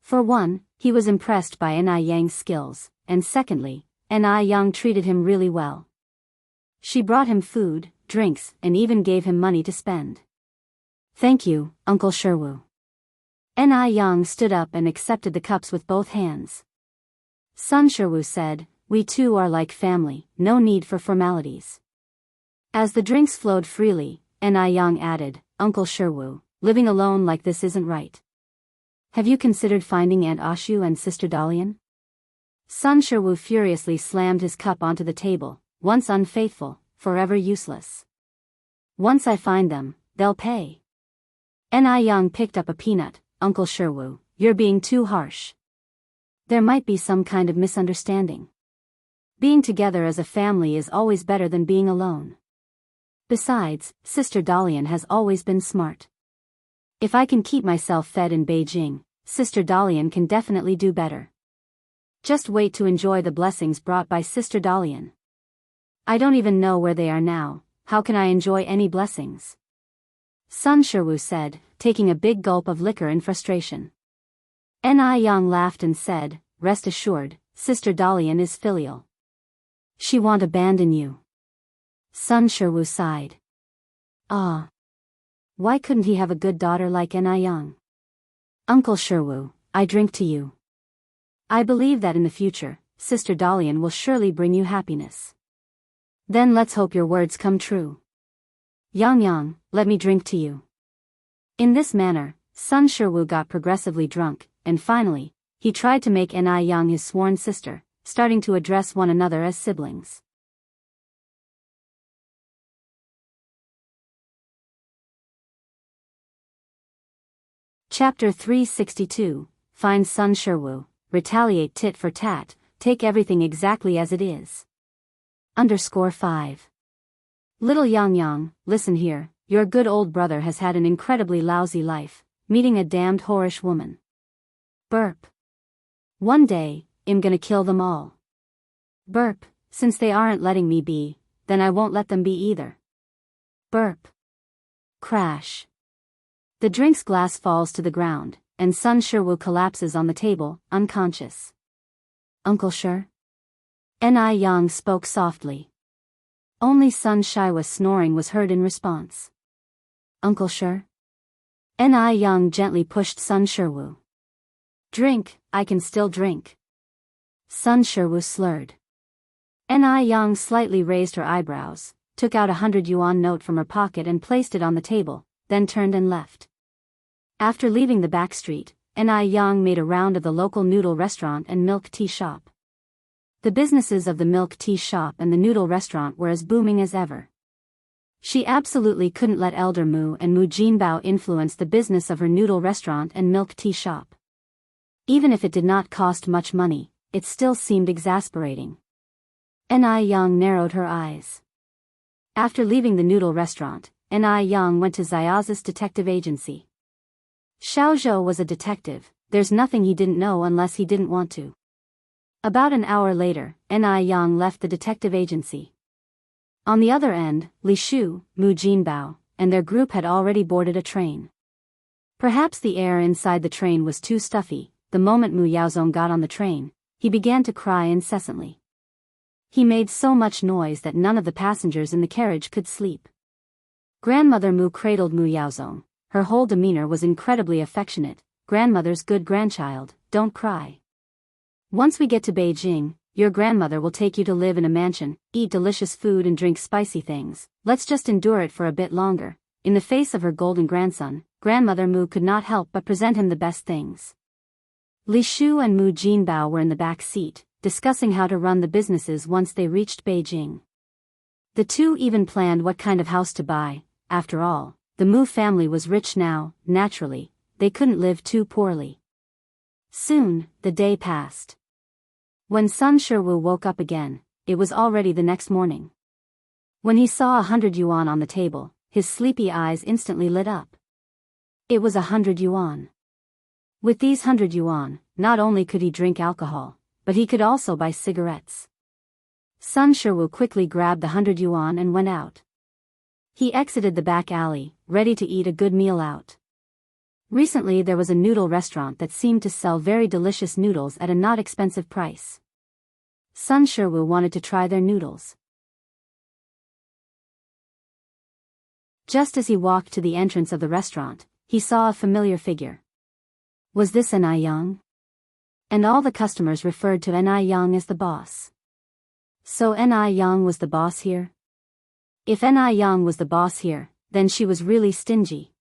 For one, he was impressed by Ni Yang's skills, and secondly, Ni Yang treated him really well. She brought him food, drinks, and even gave him money to spend. Thank you, Uncle Shiwu. Ni Yang stood up and accepted the cups with both hands. Sun Shiwu said, we two are like family, no need for formalities. As the drinks flowed freely, Ni Yang added, Uncle Shiwu, living alone like this isn't right. Have you considered finding Aunt Ashu and Sister Dalian? Sun Sherwu furiously slammed his cup onto the table. Once unfaithful, forever useless. Once I find them, they'll pay. Ni Young picked up a peanut. Uncle Sherwu, you're being too harsh. There might be some kind of misunderstanding. Being together as a family is always better than being alone. Besides, Sister Dalian has always been smart. If I can keep myself fed in Beijing, Sister Dalian can definitely do better. Just wait to enjoy the blessings brought by Sister Dalian. I don't even know where they are now. How can I enjoy any blessings? Sun Sherwu said, taking a big gulp of liquor in frustration. Ni Young laughed and said, rest assured, Sister Dalian is filial. She won't abandon you. Sun Sherwu sighed. Ah. Why couldn't he have a good daughter like Ni Young? Uncle Sherwu, I drink to you. I believe that in the future, Sister Dalian will surely bring you happiness. Then let's hope your words come true. Yang, let me drink to you. In this manner, Sun Sherwu got progressively drunk, and finally, he tried to make Ni Young his sworn sister, starting to address one another as siblings. Chapter 362, Find Sun Sherwu, Retaliate tit for tat, take everything exactly as it is. _5. Little Yang, listen here, your good old brother has had an incredibly lousy life, meeting a damned whorish woman. Burp. One day, I'm gonna kill them all. Burp, since they aren't letting me be, then I won't let them be either. Burp. Crash. The drink's glass falls to the ground, and Sun Sherwu collapses on the table, unconscious. Uncle Sher? Ni Young spoke softly. Only Sun Shiwa's snoring was heard in response. Uncle Sher? Ni Young gently pushed Sun Sherwu. Drink, I can still drink. Sun Sherwu slurred. Ni Young slightly raised her eyebrows, took out 100 yuan note from her pocket and placed it on the table, then turned and left. After leaving the back street, Ni Young made a round of the local noodle restaurant and milk tea shop. The businesses of the milk tea shop and the noodle restaurant were as booming as ever. She absolutely couldn't let Elder Mu and Mu Jinbao influence the business of her noodle restaurant and milk tea shop. Even if it did not cost much money, it still seemed exasperating. Ni Young narrowed her eyes. After leaving the noodle restaurant, Ni Young went to Xiaozi's detective agency. Xiao Zhou was a detective, there's nothing he didn't know unless he didn't want to. About an hour later, Ni Young left the detective agency. On the other end, Li Shu, Mu Jinbao, and their group had already boarded a train. Perhaps the air inside the train was too stuffy. The moment Mu Yaozong got on the train, he began to cry incessantly. He made so much noise that none of the passengers in the carriage could sleep. Grandmother Mu cradled Mu Yaozong. Her whole demeanor was incredibly affectionate. Grandmother's good grandchild, don't cry. Once we get to Beijing, your grandmother will take you to live in a mansion, eat delicious food and drink spicy things. Let's just endure it for a bit longer. In the face of her golden grandson, Grandmother Mu could not help but present him the best things. Li Shu and Mu Jinbao were in the back seat, discussing how to run the businesses once they reached Beijing. The two even planned what kind of house to buy. After all, the Mu family was rich now. Naturally, they couldn't live too poorly. Soon, the day passed. When Sun Sherwu woke up again, it was already the next morning. When he saw 100 yuan on the table, his sleepy eyes instantly lit up. It was 100 yuan. With these 100 yuan, not only could he drink alcohol, but he could also buy cigarettes. Sun Sherwu quickly grabbed the 100 yuan and went out. He exited the back alley, ready to eat a good meal out. Recently there was a noodle restaurant that seemed to sell very delicious noodles at a not expensive price. Sun Sherwu wanted to try their noodles. Just as he walked to the entrance of the restaurant, he saw a familiar figure. Was this Ni Young? And all the customers referred to Ni Young as the boss. So Ni Young was the boss here? If Ni Young was the boss here, then she was really stingy.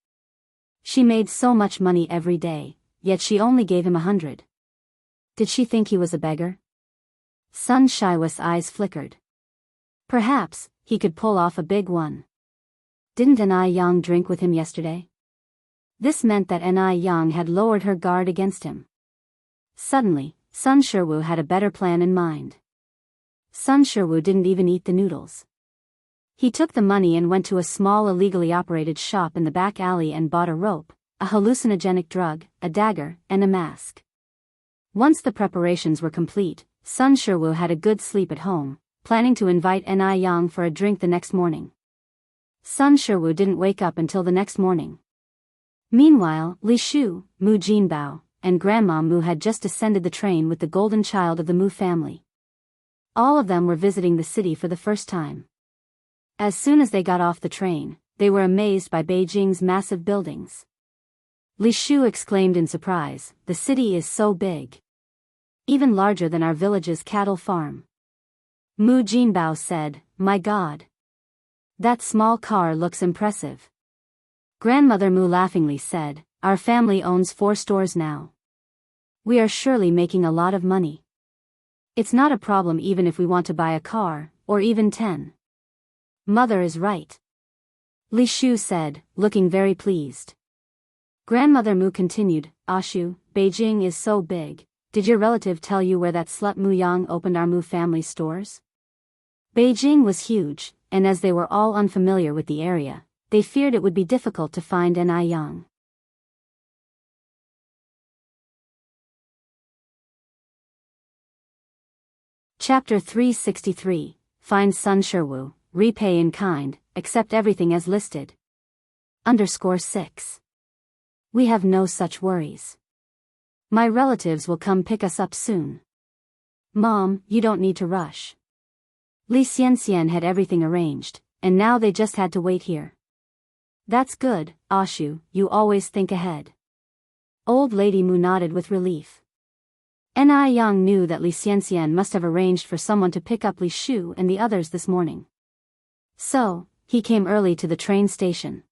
She made so much money every day, yet she only gave him 100. Did she think he was a beggar? Sun Shiwa's eyes flickered. Perhaps he could pull off a big one. Didn't Ni Yang drink with him yesterday? This meant that Ni Yang had lowered her guard against him. Suddenly, Sun Shiwu had a better plan in mind. Sun Shiwu didn't even eat the noodles. He took the money and went to a small illegally operated shop in the back alley and bought a rope, a hallucinogenic drug, a dagger, and a mask. Once the preparations were complete, Sun Shiwu had a good sleep at home, planning to invite Ni Yang for a drink the next morning. Sun Shiwu didn't wake up until the next morning. Meanwhile, Li Shu, Mu Jinbao, and Grandma Mu had just descended the train with the golden child of the Mu family. All of them were visiting the city for the first time. As soon as they got off the train, they were amazed by Beijing's massive buildings. Li Shu exclaimed in surprise, "The city is so big. Even larger than our village's cattle farm." Mu Jinbao said, "My God. That small car looks impressive." Grandmother Mu laughingly said, "Our family owns 4 stores now. We are surely making a lot of money. It's not a problem even if we want to buy a car, or even 10. Mother is right," Li Shu said, looking very pleased. Grandmother Mu continued, "Ashu, Beijing is so big. Did your relative tell you where that slut Mu Yang opened our Mu family stores?" Beijing was huge, and as they were all unfamiliar with the area, they feared it would be difficult to find Ni Yang. Chapter 363, Find Sun Shiwu, Repay in Kind, Accept Everything as Listed. _6. We have no such worries. My relatives will come pick us up soon. Mom, you don't need to rush. Li Xianxian had everything arranged, and now they just had to wait here. That's good, Ashu, you always think ahead. Old Lady Mu nodded with relief. Ni Yang knew that Li Xianxian must have arranged for someone to pick up Li Shu and the others this morning. So, he came early to the train station.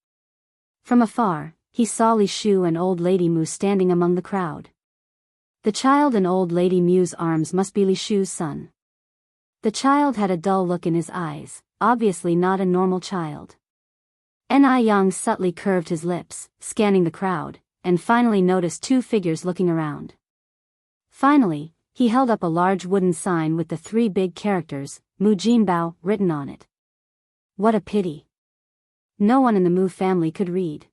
From afar, he saw Li Shu and Old Lady Mu standing among the crowd. The child in Old Lady Mu's arms must be Li Shu's son. The child had a dull look in his eyes, obviously not a normal child. Ni Yang subtly curved his lips, scanning the crowd, and finally noticed 2 figures looking around. Finally, he held up a large wooden sign with the 3 big characters, Mu Jinbao, written on it. What a pity. No one in the Mu family could read.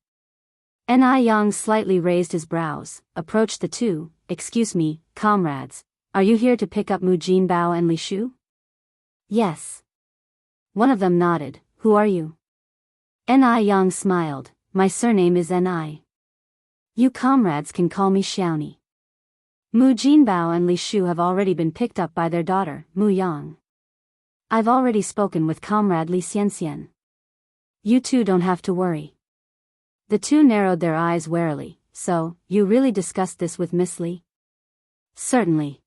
Ni Yang slightly raised his brows, approached the 2, "Excuse me, comrades, are you here to pick up Mu Jinbao and Li Shu?" "Yes." One of them nodded. "Who are you?" Ni Yang smiled, "My surname is Ni. You comrades can call me Xiaoni." Mu Jinbao and Li Shu have already been picked up by their daughter, Mu Yang. I've already spoken with Comrade Li Xianxian. You two don't have to worry. The 2 narrowed their eyes warily. "So, you really discussed this with Miss Li?" "Certainly."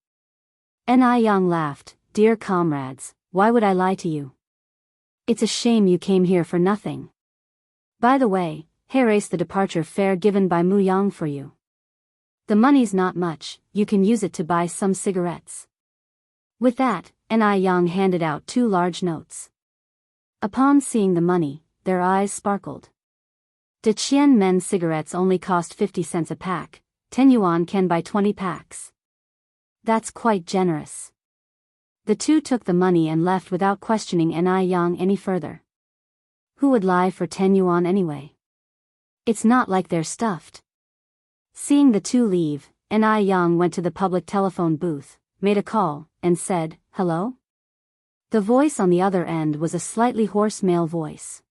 Ni Yang laughed, "Dear comrades, why would I lie to you? It's a shame you came here for nothing. By the way, here is the departure fare given by Mu Yang for you. The money's not much, you can use it to buy some cigarettes." With that, Ni Yang handed out 2 large notes. Upon seeing the money, their eyes sparkled. De Qian Men cigarettes only cost 50 cents a pack, 10 yuan can buy 20 packs. That's quite generous. The 2 took the money and left without questioning Ni Yang any further. Who would lie for 10 yuan anyway? It's not like they're stuffed. Seeing the 2 leave, Ni Yang went to the public telephone booth, made a call, and said, "Hello?" The voice on the other end was a slightly hoarse male voice.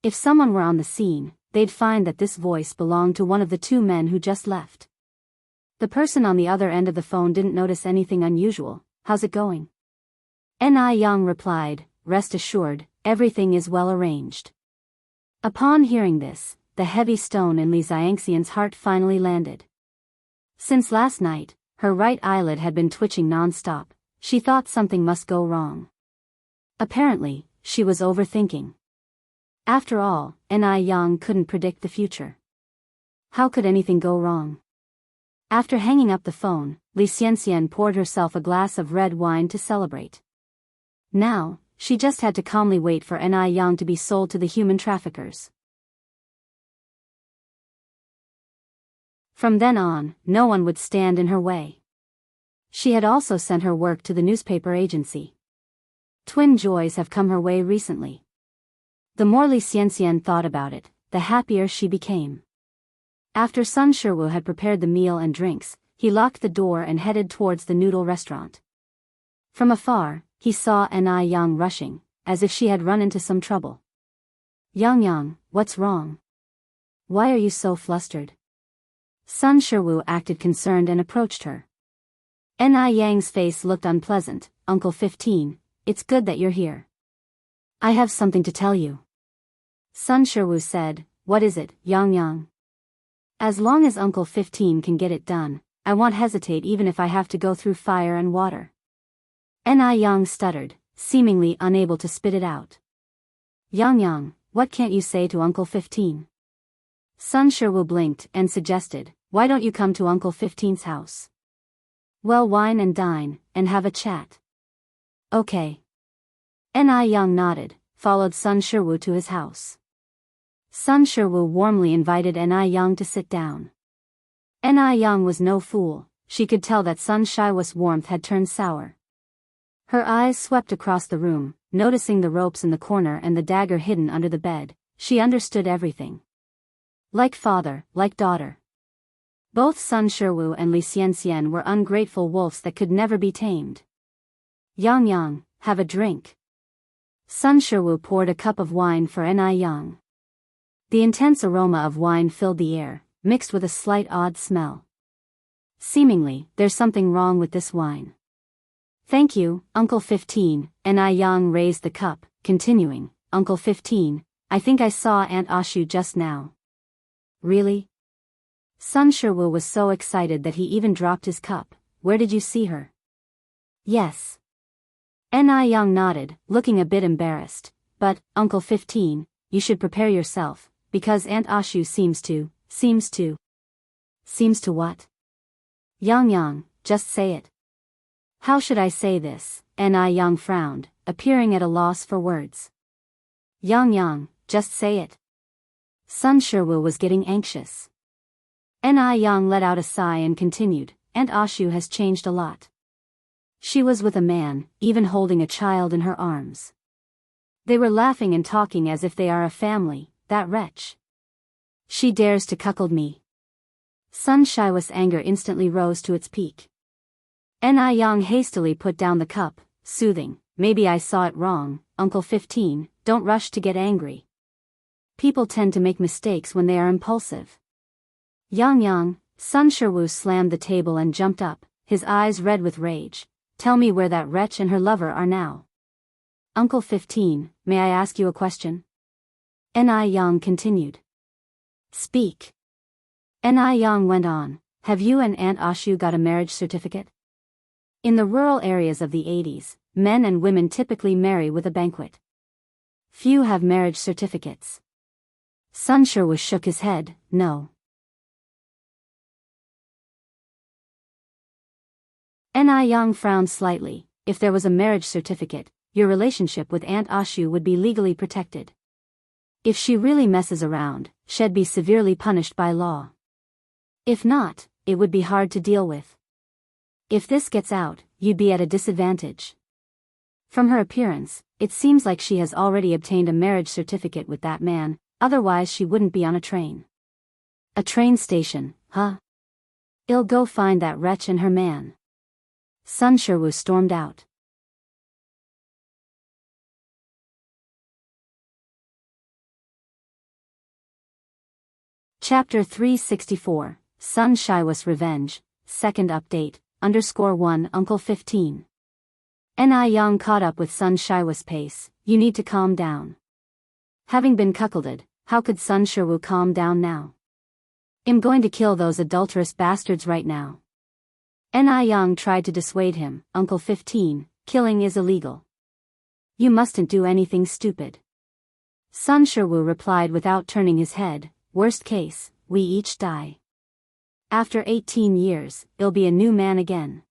If someone were on the scene, they'd find that this voice belonged to one of the 2 men who just left. The person on the other end of the phone didn't notice anything unusual. "How's it going?" Ni Yang replied, "Rest assured, everything is well arranged." Upon hearing this, the heavy stone in Li Xiangxian's heart finally landed. Since last night, her right eyelid had been twitching non-stop. She thought something must go wrong. Apparently, she was overthinking. After all, Ni Yang couldn't predict the future. How could anything go wrong? After hanging up the phone, Li Xianxian poured herself a glass of red wine to celebrate. Now, she just had to calmly wait for Ni Yang to be sold to the human traffickers. From then on, no one would stand in her way. She had also sent her work to the newspaper agency. Twin joys have come her way recently. The more Li Xianxian thought about it, the happier she became. After Sun Shiwu had prepared the meal and drinks, he locked the door and headed towards the noodle restaurant. From afar, he saw Ni Yang rushing, as if she had run into some trouble. Yang, what's wrong? Why are you so flustered? Sun Shiwu acted concerned and approached her. Ni Yang's face looked unpleasant. Uncle 15, it's good that you're here. I have something to tell you. Sun Shiwu said, what is it, Yang? As long as Uncle 15 can get it done, I won't hesitate even if I have to go through fire and water. Ni Yang stuttered, seemingly unable to spit it out. Yang, what can't you say to Uncle 15? Sun Shiwu blinked and suggested, why don't you come to Uncle 15's house? We'll wine and dine, and have a chat. Okay. Ni Yang nodded, followed Sun Shiwu to his house. Sun Shiwu warmly invited Ni Yang to sit down. Ni Yang was no fool, she could tell that Sun Shiwu's warmth had turned sour. Her eyes swept across the room, noticing the ropes in the corner and the dagger hidden under the bed. She understood everything. Like father, like daughter. Both Sun Shiwu and Li Xianxian were ungrateful wolves that could never be tamed. Yang, have a drink. Sun Shiwu poured a cup of wine for Ni Yang. The intense aroma of wine filled the air, mixed with a slight odd smell. Seemingly, there's something wrong with this wine. Thank you, Uncle 15, Ni Yang raised the cup, continuing, Uncle 15, I think I saw Aunt Ashu just now. Really? Sun Shiwu was so excited that he even dropped his cup. Where did you see her? Yes. Ni Yang nodded, looking a bit embarrassed. But, Uncle 15, you should prepare yourself, because Aunt Ashu seems to what? Yang, just say it. How should I say this? Ni Yang frowned, appearing at a loss for words. Yang, just say it. Sun Shiwu was getting anxious. Ni Yang let out a sigh and continued, Aunt Ashu has changed a lot. She was with a man, even holding a child in her arms. They were laughing and talking as if they are a family, that wretch. She dares to cuckold me. Sun Shiwu's anger instantly rose to its peak. Ni Yang hastily put down the cup, soothing, maybe I saw it wrong, Uncle 15, don't rush to get angry. People tend to make mistakes when they are impulsive. Yang, Sun Shiwu slammed the table and jumped up, his eyes red with rage. Tell me where that wretch and her lover are now. Uncle 15, may I ask you a question? Ni Yang continued. Speak. Ni Yang went on, have you and Aunt Ashu got a marriage certificate? In the rural areas of the 80s, men and women typically marry with a banquet. Few have marriage certificates. Sun Shiwu shook his head, no. Ni Yang frowned slightly. If there was a marriage certificate, your relationship with Aunt Ashu would be legally protected. If she really messes around, she'd be severely punished by law. If not, it would be hard to deal with. If this gets out, you'd be at a disadvantage. From her appearance, it seems like she has already obtained a marriage certificate with that man, otherwise she wouldn't be on a train. A train station, huh? I'll go find that wretch and her man. Sun Shiwu stormed out. Chapter 364, Sun Shiwu's Revenge, Second Update, _1 Uncle 15. Ni Yang caught up with Sun Shiwu's pace, you need to calm down. Having been cuckolded, how could Sun Shiwu calm down now? I'm going to kill those adulterous bastards right now. Ni Yang tried to dissuade him, Uncle 15, killing is illegal. You mustn't do anything stupid. Sun Shiwu replied without turning his head, worst case, we each die. After 18 years, it'll be a new man again.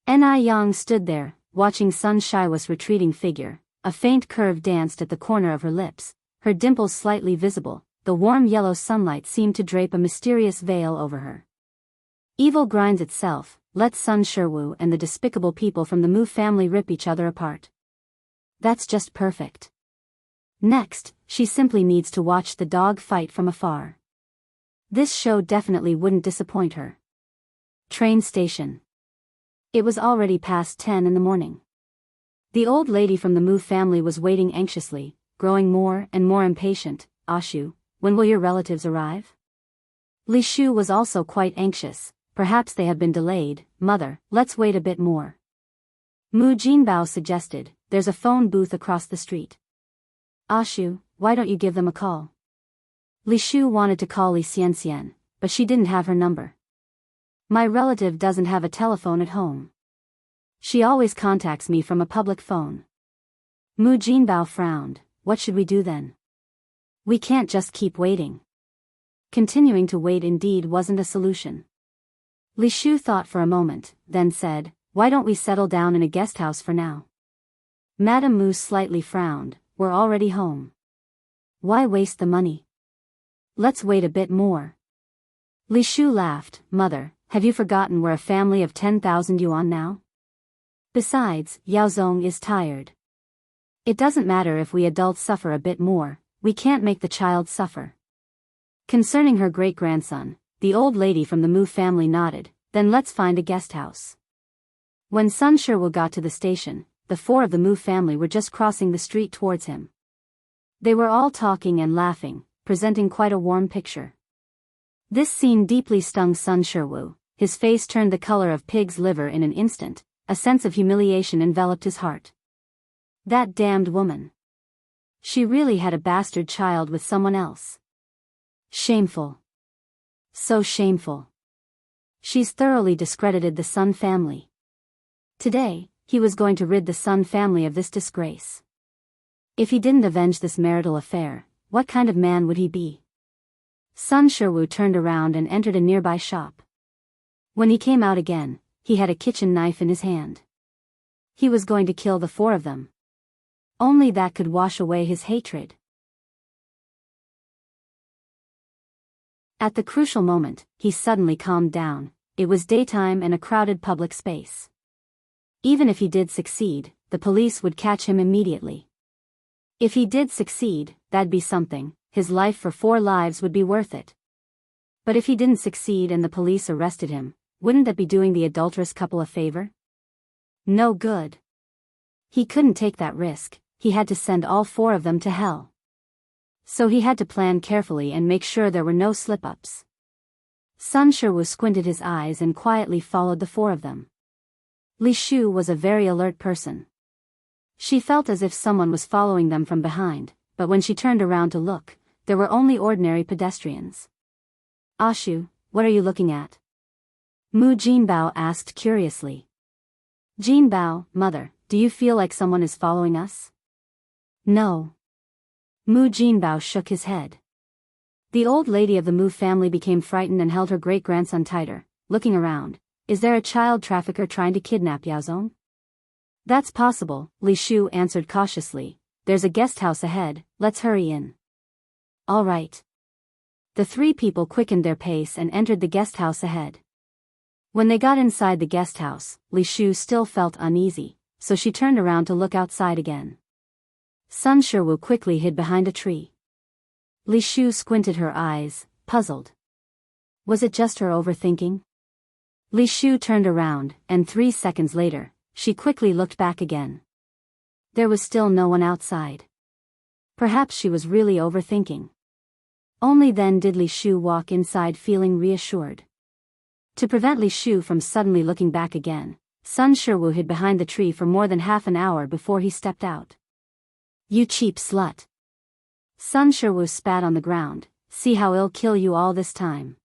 Ni Yang stood there, watching Sun Shiwa's retreating figure. A faint curve danced at the corner of her lips, her dimples slightly visible. The warm yellow sunlight seemed to drape a mysterious veil over her. Evil grinds itself, let Sun Shiwu and the despicable people from the Mu family rip each other apart. That's just perfect. Next, she simply needs to watch the dog fight from afar. This show definitely wouldn't disappoint her. Train station. It was already past 10 in the morning. The old lady from the Mu family was waiting anxiously, growing more and more impatient. Ashu, when will your relatives arrive? Li Shu was also quite anxious. Perhaps they have been delayed. Mother, let's wait a bit more. Mu Jinbao suggested, there's a phone booth across the street. Ashu, why don't you give them a call? Li Shu wanted to call Li Xianxian, but she didn't have her number. My relative doesn't have a telephone at home. She always contacts me from a public phone. Mu Jinbao frowned. What should we do then? We can't just keep waiting. Continuing to wait indeed wasn't a solution. Li Shu thought for a moment, then said, why don't we settle down in a guest house for now? Madame Mu slightly frowned, we're already home. Why waste the money? Let's wait a bit more. Li Shu laughed, Mother, have you forgotten we're a family of 10,000 yuan now? Besides, Yaozong is tired. It doesn't matter if we adults suffer a bit more, we can't make the child suffer. Concerning her great-grandson, the old lady from the Mu family nodded, then let's find a guest house. When Sun Shiwu got to the station, the four of the Mu family were just crossing the street towards him. They were all talking and laughing, presenting quite a warm picture. This scene deeply stung Sun Shiwu. His face turned the color of pig's liver in an instant, a sense of humiliation enveloped his heart. That damned woman. She really had a bastard child with someone else. Shameful. So shameful. She's thoroughly discredited the Sun family. Today, he was going to rid the Sun family of this disgrace. If he didn't avenge this marital affair, what kind of man would he be? Sun Shiwu turned around and entered a nearby shop. When he came out again, he had a kitchen knife in his hand. He was going to kill the four of them. Only that could wash away his hatred. At the crucial moment, he suddenly calmed down. It was daytime and a crowded public space. Even if he did succeed, the police would catch him immediately. If he did succeed, that'd be something. His life for 4 lives would be worth it. But if he didn't succeed and the police arrested him, wouldn't that be doing the adulterous couple a favor? No good. He couldn't take that risk. He had to send all 4 of them to hell. So he had to plan carefully and make sure there were no slip-ups. Sun Shiwu squinted his eyes and quietly followed the 4 of them. Li Shu was a very alert person. She felt as if someone was following them from behind, but when she turned around to look, there were only ordinary pedestrians. Ashu, what are you looking at? Mu Jinbao asked curiously. Jinbao, Mother, do you feel like someone is following us? No. Mu Jinbao shook his head. The old lady of the Mu family became frightened and held her great-grandson tighter, looking around. Is there a child trafficker trying to kidnap Yaozong? That's possible, Li Shu answered cautiously. There's a guest house ahead, let's hurry in. All right. The 3 people quickened their pace and entered the guest house ahead. When they got inside the guest house, Li Shu still felt uneasy, so she turned around to look outside again. Sun Shiwu quickly hid behind a tree. Li Shu squinted her eyes, puzzled. Was it just her overthinking? Li Shu turned around, and 3 seconds later, she quickly looked back again. There was still no one outside. Perhaps she was really overthinking. Only then did Li Shu walk inside feeling reassured. To prevent Li Shu from suddenly looking back again, Sun Shiwu hid behind the tree for more than half an hour before he stepped out. You cheap slut. Sun Shiwu spat on the ground. See how I'll kill you all this time.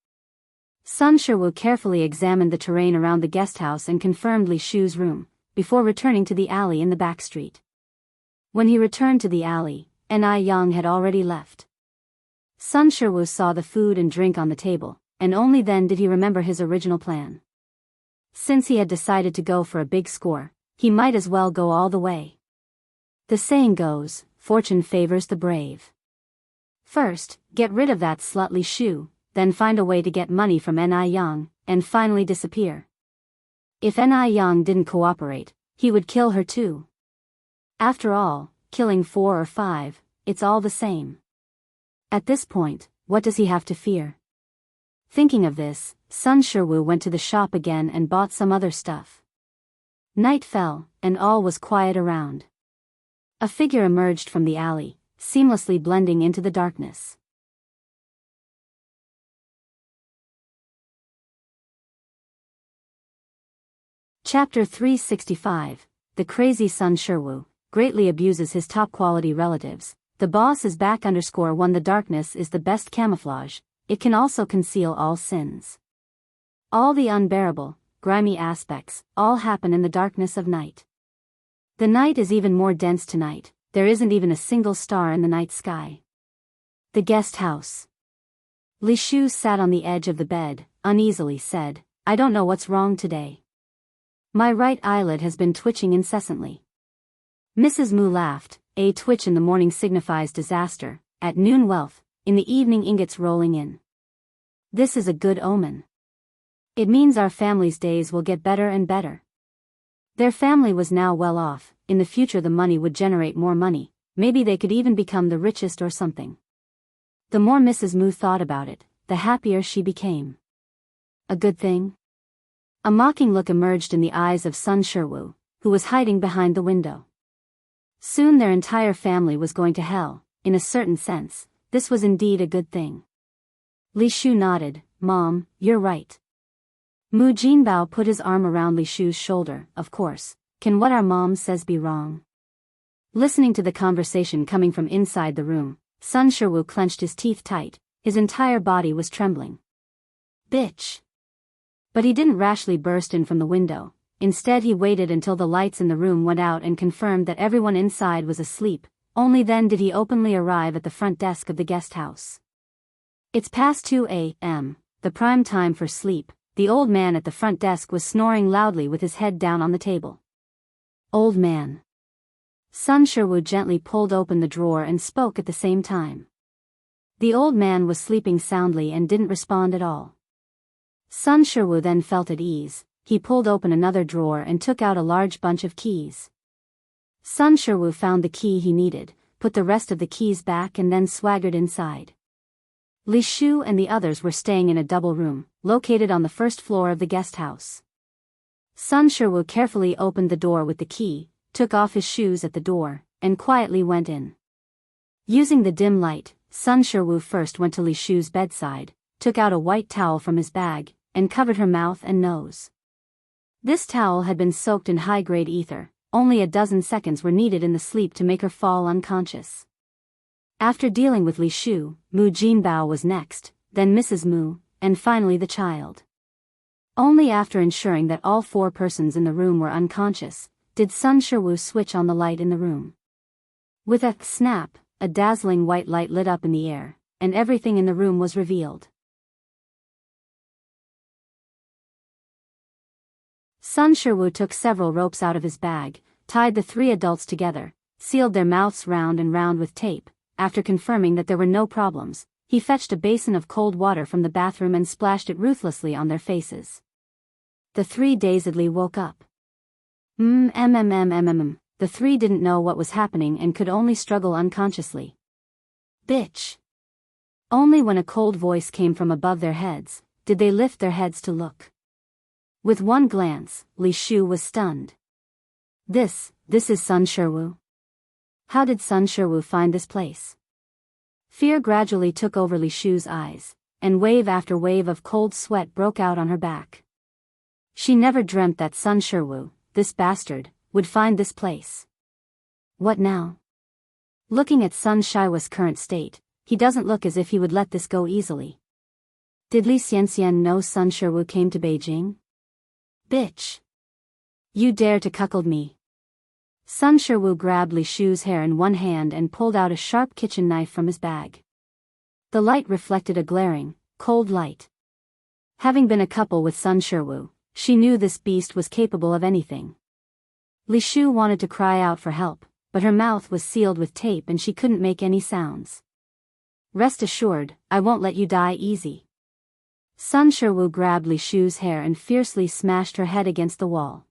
Sun Shiwu carefully examined the terrain around the guest house and confirmed Li Shu's room, before returning to the alley in the back street. When he returned to the alley, Ni Yang had already left. Sun Shiwu saw the food and drink on the table, and only then did he remember his original plan. Since he had decided to go for a big score, he might as well go all the way. The saying goes, fortune favors the brave. First, get rid of that slut Li Shu, then find a way to get money from Ni Yang, and finally disappear. If Ni Yang didn't cooperate, he would kill her too. After all, killing 4 or 5, it's all the same. At this point, what does he have to fear? Thinking of this, Sun Shiwu went to the shop again and bought some other stuff. Night fell, and all was quiet around. A figure emerged from the alley, seamlessly blending into the darkness. Chapter 365, The Crazy Sun Shiwu greatly abuses his top-quality relatives. The boss is back _1. The darkness is the best camouflage, it can also conceal all sins. All the unbearable, grimy aspects, all happen in the darkness of night. The night is even more dense tonight, there isn't even a single star in the night sky. The guest house. Li Shu sat on the edge of the bed, uneasily said, I don't know what's wrong today. My right eyelid has been twitching incessantly. Mrs. Mu laughed, a twitch in the morning signifies disaster, at noon wealth, in the evening ingots rolling in. This is a good omen. It means our family's days will get better and better. Their family was now well off, in the future the money would generate more money, maybe they could even become the richest or something. The more Mrs. Mu thought about it, the happier she became. A good thing? A mocking look emerged in the eyes of Sun Shiwu, who was hiding behind the window. Soon their entire family was going to hell, in a certain sense, this was indeed a good thing. Li Shu nodded, Mom, you're right. Mu Jinbao put his arm around Li Shu's shoulder, of course, can what our mom says be wrong? Listening to the conversation coming from inside the room, Sun Shiwu clenched his teeth tight, his entire body was trembling. Bitch! But he didn't rashly burst in from the window. Instead he waited until the lights in the room went out and confirmed that everyone inside was asleep, only then did he openly arrive at the front desk of the guest house. It's past 2 a.m., the prime time for sleep. The old man at the front desk was snoring loudly with his head down on the table. Old man. Sun Shiwu gently pulled open the drawer and spoke at the same time. The old man was sleeping soundly and didn't respond at all. Sun Shiwu then felt at ease. He pulled open another drawer and took out a large bunch of keys. Sun Shiwu found the key he needed, put the rest of the keys back and then swaggered inside. Li Shu and the others were staying in a double room, located on the first floor of the guest house. Sun Shiwu carefully opened the door with the key, took off his shoes at the door, and quietly went in. Using the dim light, Sun Shiwu first went to Li Shu's bedside, took out a white towel from his bag, and covered her mouth and nose. This towel had been soaked in high-grade ether, only a dozen seconds were needed in the sleep to make her fall unconscious. After dealing with Li Shu, Mu Jinbao was next, then Mrs. Mu, and finally the child. Only after ensuring that all 4 persons in the room were unconscious, did Sun Shiwu switch on the light in the room. With a snap, a dazzling white light lit up in the air, and everything in the room was revealed. Sun Shiwu took several ropes out of his bag, tied the 3 adults together, sealed their mouths round and round with tape. After confirming that there were no problems, he fetched a basin of cold water from the bathroom and splashed it ruthlessly on their faces. The 3 dazedly woke up. The 3 didn't know what was happening and could only struggle unconsciously. Bitch! Only when a cold voice came from above their heads, did they lift their heads to look. With one glance, Li Shu was stunned. This is Sun Shiwu? How did Sun Shiwu find this place? Fear gradually took over Li Shu's eyes, and wave after wave of cold sweat broke out on her back. She never dreamt that Sun Shiwu, this bastard, would find this place. What now? Looking at Sun Shiwu's current state, he doesn't look as if he would let this go easily. Did Li Xianxian know Sun Shiwu came to Beijing? Bitch! You dare to cuckold me! Sun Shiwu grabbed Li Shu's hair in one hand and pulled out a sharp kitchen knife from his bag. The light reflected a glaring, cold light. Having been a couple with Sun Shiwu, she knew this beast was capable of anything. Li Shu wanted to cry out for help, but her mouth was sealed with tape and she couldn't make any sounds. Rest assured, I won't let you die easy. Sun Shiwu grabbed Li Shu's hair and fiercely smashed her head against the wall.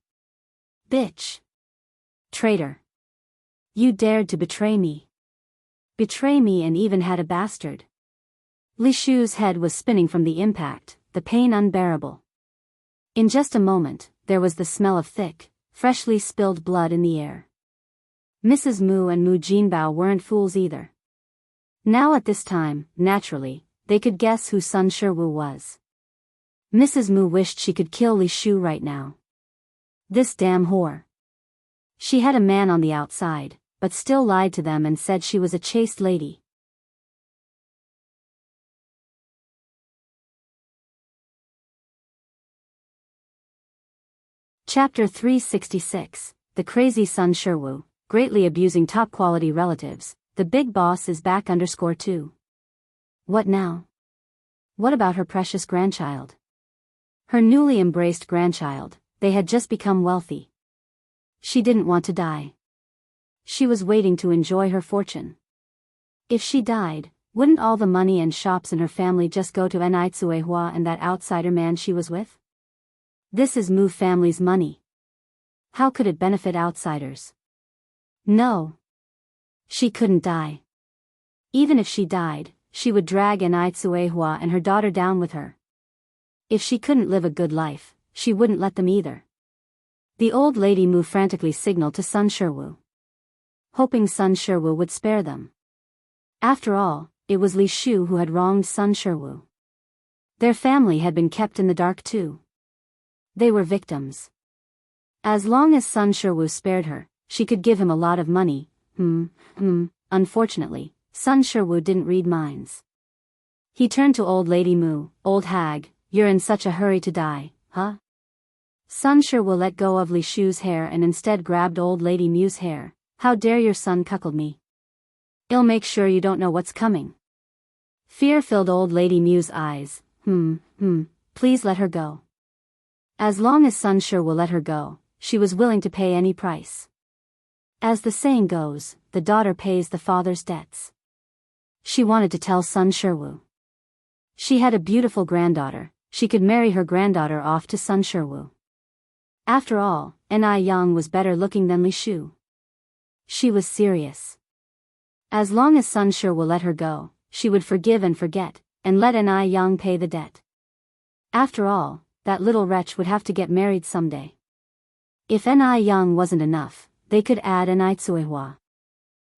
Bitch! Traitor! You dared to betray me. Betray me and even had a bastard. Li Shu's head was spinning from the impact, the pain unbearable. In just a moment, there was the smell of thick, freshly spilled blood in the air. Mrs. Mu and Mu Jinbao weren't fools either. Now at this time, naturally, they could guess who Sun Shiwu was. Mrs. Mu wished she could kill Li Shu right now. This damn whore. She had a man on the outside, but still lied to them and said she was a chaste lady. Chapter 366, The Crazy Sun Shiwu, greatly abusing top-quality relatives, the big boss is back _2. What now? What about her precious grandchild? Her newly embraced grandchild, they had just become wealthy. She didn't want to die. She was waiting to enjoy her fortune. If she died, wouldn't all the money and shops in her family just go to Enrich and that outsider man she was with? This is Mu family's money. How could it benefit outsiders? No. She couldn't die. Even if she died, she would drag Enrich and her daughter down with her. If she couldn't live a good life, she wouldn't let them either. The old lady Mu frantically signaled to Sun Shiwu, hoping Sun Shiwu would spare them. After all, it was Li Shu who had wronged Sun Shiwu. Their family had been kept in the dark too. They were victims. As long as Sun Shiwu spared her, she could give him a lot of money. Unfortunately, Sun Shiwu didn't read minds. He turned to old lady Mu. Old hag, you're in such a hurry to die, huh? Sun Shiwu let go of Li Shu's hair and instead grabbed old lady Mu's hair. How dare your son cuckold me? I'll make sure you don't know what's coming. Fear filled old lady Mu's eyes. Please let her go. As long as Sun Shiwu let her go, she was willing to pay any price. As the saying goes, the daughter pays the father's debts. She wanted to tell Sun Shiwu. She had a beautiful granddaughter, she could marry her granddaughter off to Sun Shiwu. After all, Enrich was better looking than Li Shu. She was serious. As long as Sun Shiwu let her go, she would forgive and forget, and let Enrich pay the debt. After all, that little wretch would have to get married someday. If Enrich wasn't enough, they could add Enrich.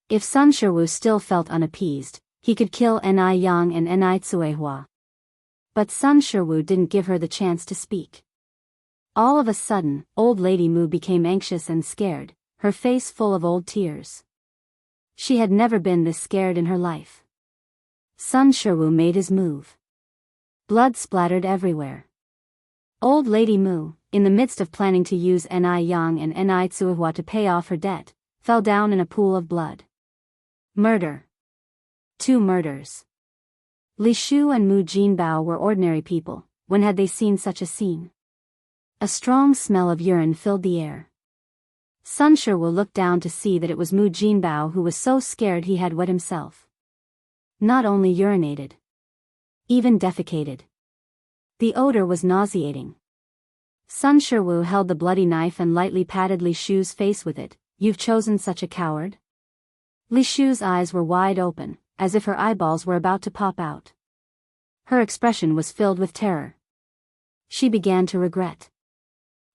If Sun Shiwu still felt unappeased, he could kill Enrich and Enrich. But Sun Shiwu didn't give her the chance to speak. All of a sudden, old lady Mu became anxious and scared, her face full of old tears. She had never been this scared in her life. Sun Shiwu made his move. Blood splattered everywhere. Old lady Mu, in the midst of planning to use Enrich and Enrich to pay off her debt, fell down in a pool of blood. Murder. 2 murders. Li Shu and Mu Jinbao were ordinary people. When had they seen such a scene? A strong smell of urine filled the air. Sun Shiwu looked down to see that it was Mu Jinbao who was so scared he had wet himself. Not only urinated, even defecated. The odor was nauseating. Sun Shiwu held the bloody knife and lightly patted Li Shu's face with it. You've chosen such a coward? Li Shu's eyes were wide open, as if her eyeballs were about to pop out. Her expression was filled with terror. She began to regret.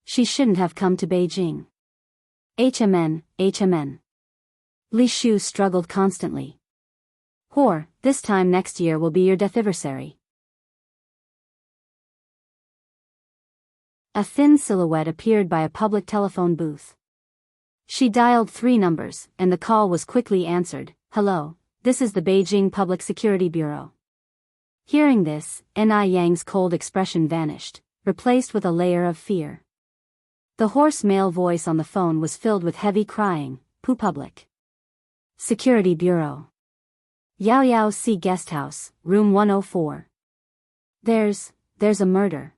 She shouldn't have come to Beijing. HMN. Li Shu struggled constantly. Whore, this time next year will be your deathiversary. A thin silhouette appeared by a public telephone booth. She dialed 3 numbers, and the call was quickly answered. Hello, this is the Beijing Public Security Bureau. Hearing this, Enrich's cold expression vanished, replaced with a layer of fear. The hoarse male voice on the phone was filled with heavy crying. Public Security Bureau. Yao Yao Si Guest House, Room 104. There's a murder.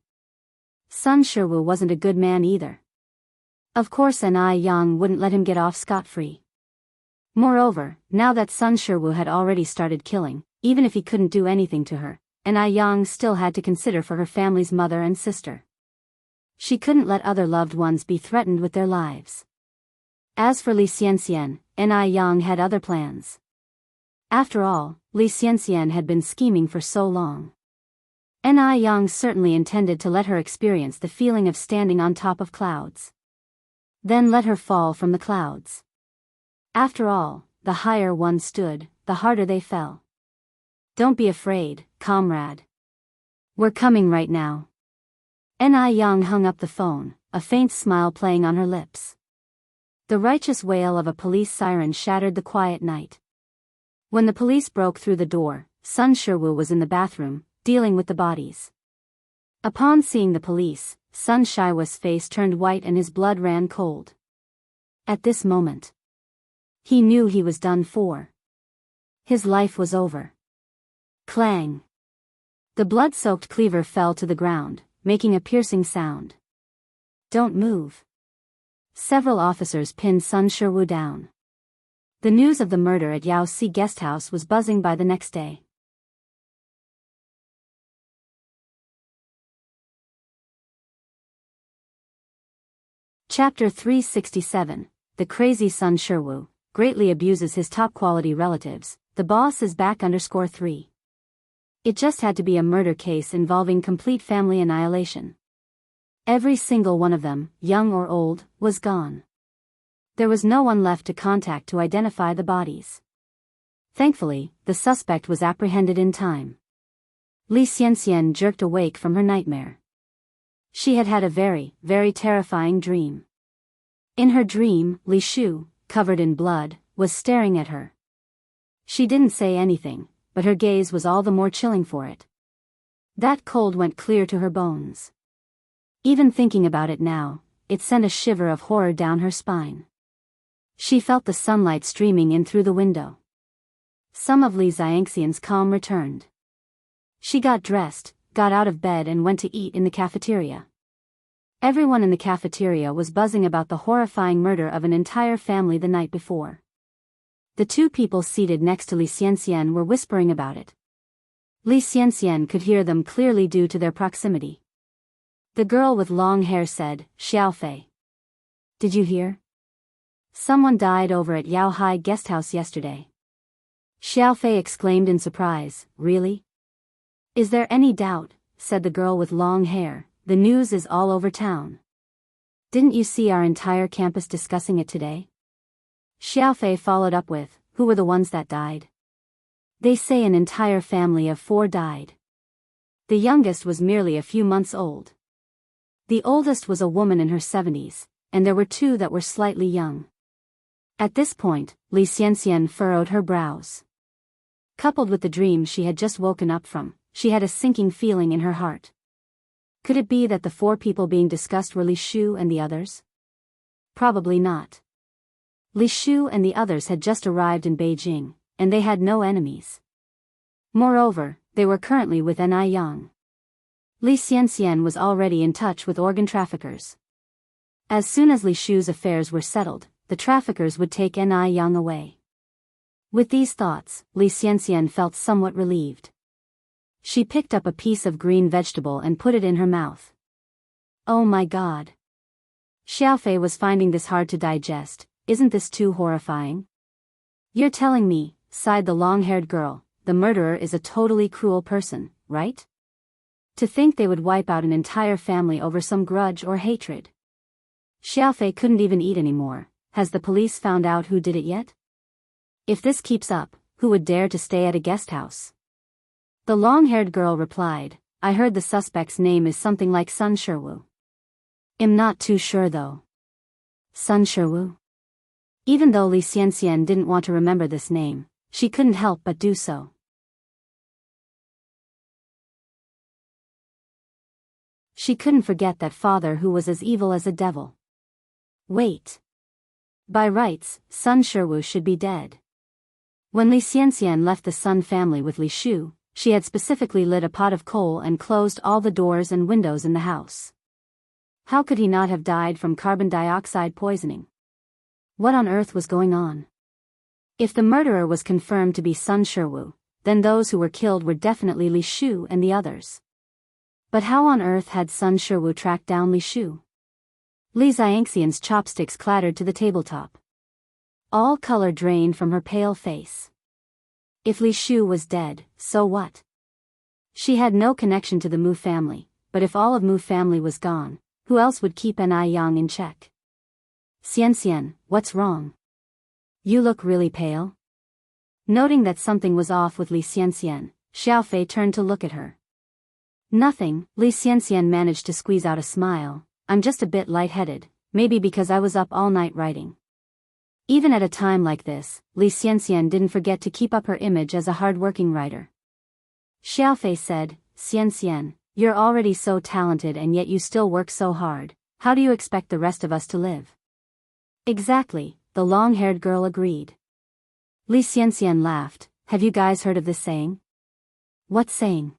Sun Shiwu wasn't a good man either. Of course N.I. Yang wouldn't let him get off scot-free. Moreover, now that Sun Shiwu had already started killing, even if he couldn't do anything to her, N.I. Yang still had to consider for her family's mother and sister. She couldn't let other loved ones be threatened with their lives. As for Li Xianxian, N.I. Yang had other plans. After all, Li Xianxian had been scheming for so long. N.I. Yang certainly intended to let her experience the feeling of standing on top of clouds. Then let her fall from the clouds. After all, the higher one stood, the harder they fell. Don't be afraid, comrade. We're coming right now. N.I. Yang hung up the phone, a faint smile playing on her lips. The righteous wail of a police siren shattered the quiet night. When the police broke through the door, Sun Shiwu was in the bathroom, dealing with the bodies. Upon seeing the police, Sun Shiwu's face turned white and his blood ran cold. At this moment, he knew he was done for. His life was over. Clang! The blood-soaked cleaver fell to the ground, making a piercing sound. Don't move. Several officers pinned Sun Shiwu down. The news of the murder at Yao Si Guest House was buzzing by the next day. Chapter 367, The Crazy Sun Shiwu, greatly abuses his top-quality relatives, the boss is back _3. It just had to be a murder case involving complete family annihilation. Every single one of them, young or old, was gone. There was no one left to contact to identify the bodies. Thankfully, the suspect was apprehended in time. Li Xianxian jerked awake from her nightmare. She had had a very, very terrifying dream. In her dream, Li Shu, covered in blood, was staring at her. She didn't say anything, but her gaze was all the more chilling for it. That cold went clear to her bones. Even thinking about it now, it sent a shiver of horror down her spine. She felt the sunlight streaming in through the window. Some of Li Xianxian's calm returned. She got dressed, got out of bed and went to eat in the cafeteria. Everyone in the cafeteria was buzzing about the horrifying murder of an entire family the night before. The two people seated next to Li Xianxian were whispering about it. Li Xianxian could hear them clearly due to their proximity. The girl with long hair said, "Xiaofei. Did you hear? Someone died over at Yao Hai Guest House yesterday." Xiaofei exclaimed in surprise, "Really? Is there any doubt?" said the girl with long hair, "the news is all over town. Didn't you see our entire campus discussing it today?" Xiaofei followed up with, "Who were the ones that died?" "They say an entire family of 4 died. The youngest was merely a few months old. The oldest was a woman in her 70s, and there were 2 that were slightly young." At this point, Li Xianxian furrowed her brows. Coupled with the dream she had just woken up from, she had a sinking feeling in her heart. Could it be that the 4 people being discussed were Li Shu and the others? Probably not. Li Shu and the others had just arrived in Beijing, and they had no enemies. Moreover, they were currently with N.I. Yang. Li Xianxian was already in touch with organ traffickers. As soon as Li Shu's affairs were settled, the traffickers would take N.I. Yang away. With these thoughts, Li Xianxian felt somewhat relieved. She picked up a piece of green vegetable and put it in her mouth. Oh my God! Xiaofei was finding this hard to digest. "Isn't this too horrifying?" "You're telling me," sighed the long-haired girl, "the murderer is a totally cruel person, right? To think they would wipe out an entire family over some grudge or hatred." Xiaofei couldn't even eat anymore. Has the police found out who did it yet? If this keeps up, who would dare to stay at a guest house? The long-haired girl replied, "I heard the suspect's name is something like Sun Shiwu. I'm not too sure though." Sun Shiwu? Even though Li Xianxian didn't want to remember this name, she couldn't help but do so. She couldn't forget that father who was as evil as a devil. Wait. By rights, Sun Shiwu should be dead. When Li Xianxian left the Sun family with Li Shu, she had specifically lit a pot of coal and closed all the doors and windows in the house. How could he not have died from carbon dioxide poisoning? What on earth was going on? If the murderer was confirmed to be Sun Shiwu, then those who were killed were definitely Li Shu and the others. But how on earth had Sun Shiwu tracked down Li Shu? Li Xiangxian's chopsticks clattered to the tabletop. All color drained from her pale face. If Li Shu was dead, so what? She had no connection to the Mu family, but if all of Mu family was gone, who else would keep Ni Yang in check? Xianxian, what's wrong? You look really pale. Noting that something was off with Li Xianxian, Xiaofei turned to look at her. Nothing, Li Xianxian managed to squeeze out a smile. I'm just a bit lightheaded, maybe because I was up all night writing. Even at a time like this, Li Xianxian didn't forget to keep up her image as a hard-working writer. Xiaofei said, Xianxian, you're already so talented and yet you still work so hard, how do you expect the rest of us to live? Exactly, the long-haired girl agreed. Li Xianxian laughed, have you guys heard of this saying? What saying?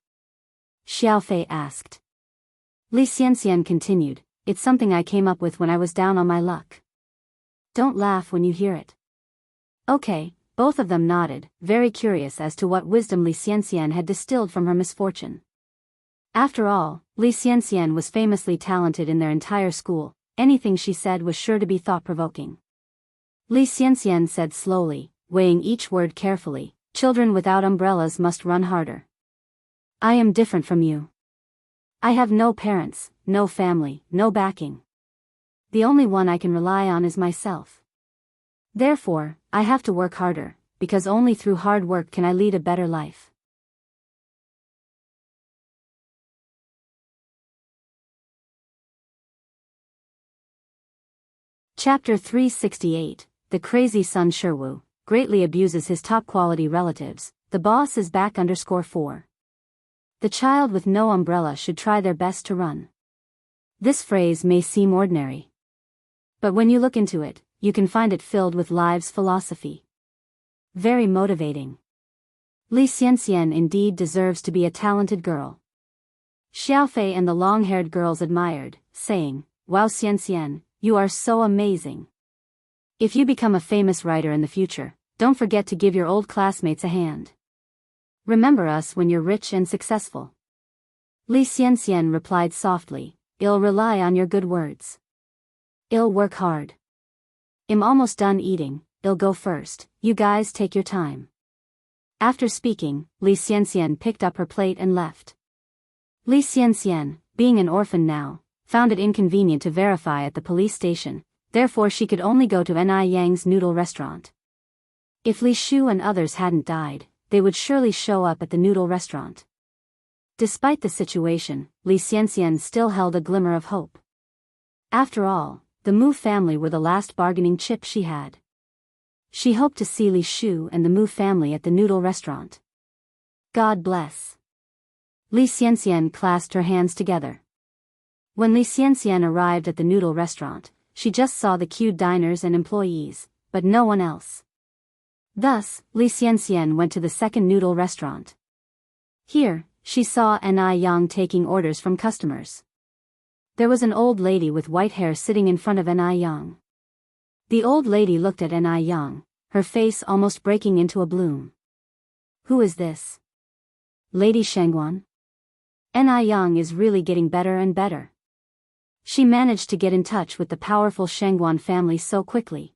Xiaofei asked. Li Xianxian continued, it's something I came up with when I was down on my luck. Don't laugh when you hear it. Okay, both of them nodded, very curious as to what wisdom Li Xianxian had distilled from her misfortune. After all, Li Xianxian was famously talented in their entire school, anything she said was sure to be thought-provoking. Li Xianxian said slowly, weighing each word carefully, children without umbrellas must run harder. I am different from you. I have no parents, no family, no backing. The only one I can rely on is myself. Therefore, I have to work harder, because only through hard work can I lead a better life. Chapter 368, The Crazy Sun Shiwu, greatly abuses his top-quality relatives, the boss is back _4. The child with no umbrella should try their best to run. This phrase may seem ordinary. But when you look into it, you can find it filled with life's philosophy. Very motivating. Li Xianxian indeed deserves to be a talented girl. Xiaofei and the long-haired girls admired, saying, Wow Xianxian, you are so amazing. If you become a famous writer in the future, don't forget to give your old classmates a hand. Remember us when you're rich and successful. Li Xianxian replied softly, I'll rely on your good words. I'll work hard. I'm almost done eating, I'll go first, you guys take your time. After speaking, Li Xianxian picked up her plate and left. Li Xianxian, being an orphan now, found it inconvenient to verify at the police station, therefore she could only go to Ni Yang's noodle restaurant. If Li Shu and others hadn't died, they would surely show up at the noodle restaurant. Despite the situation, Li Xianxian still held a glimmer of hope. After all, the Mu family were the last bargaining chip she had. She hoped to see Li Shu and the Mu family at the noodle restaurant. God bless. Li Xianxian clasped her hands together. When Li Xianxian arrived at the noodle restaurant, she just saw the queued diners and employees, but no one else. Thus, Li Xianxian went to the second noodle restaurant. Here, she saw Ni Yang taking orders from customers. There was an old lady with white hair sitting in front of Ni Yang. The old lady looked at Ni Yang, her face almost breaking into a bloom. Who is this? Lady Shangguan? Ni Yang is really getting better and better. She managed to get in touch with the powerful Shangguan family so quickly.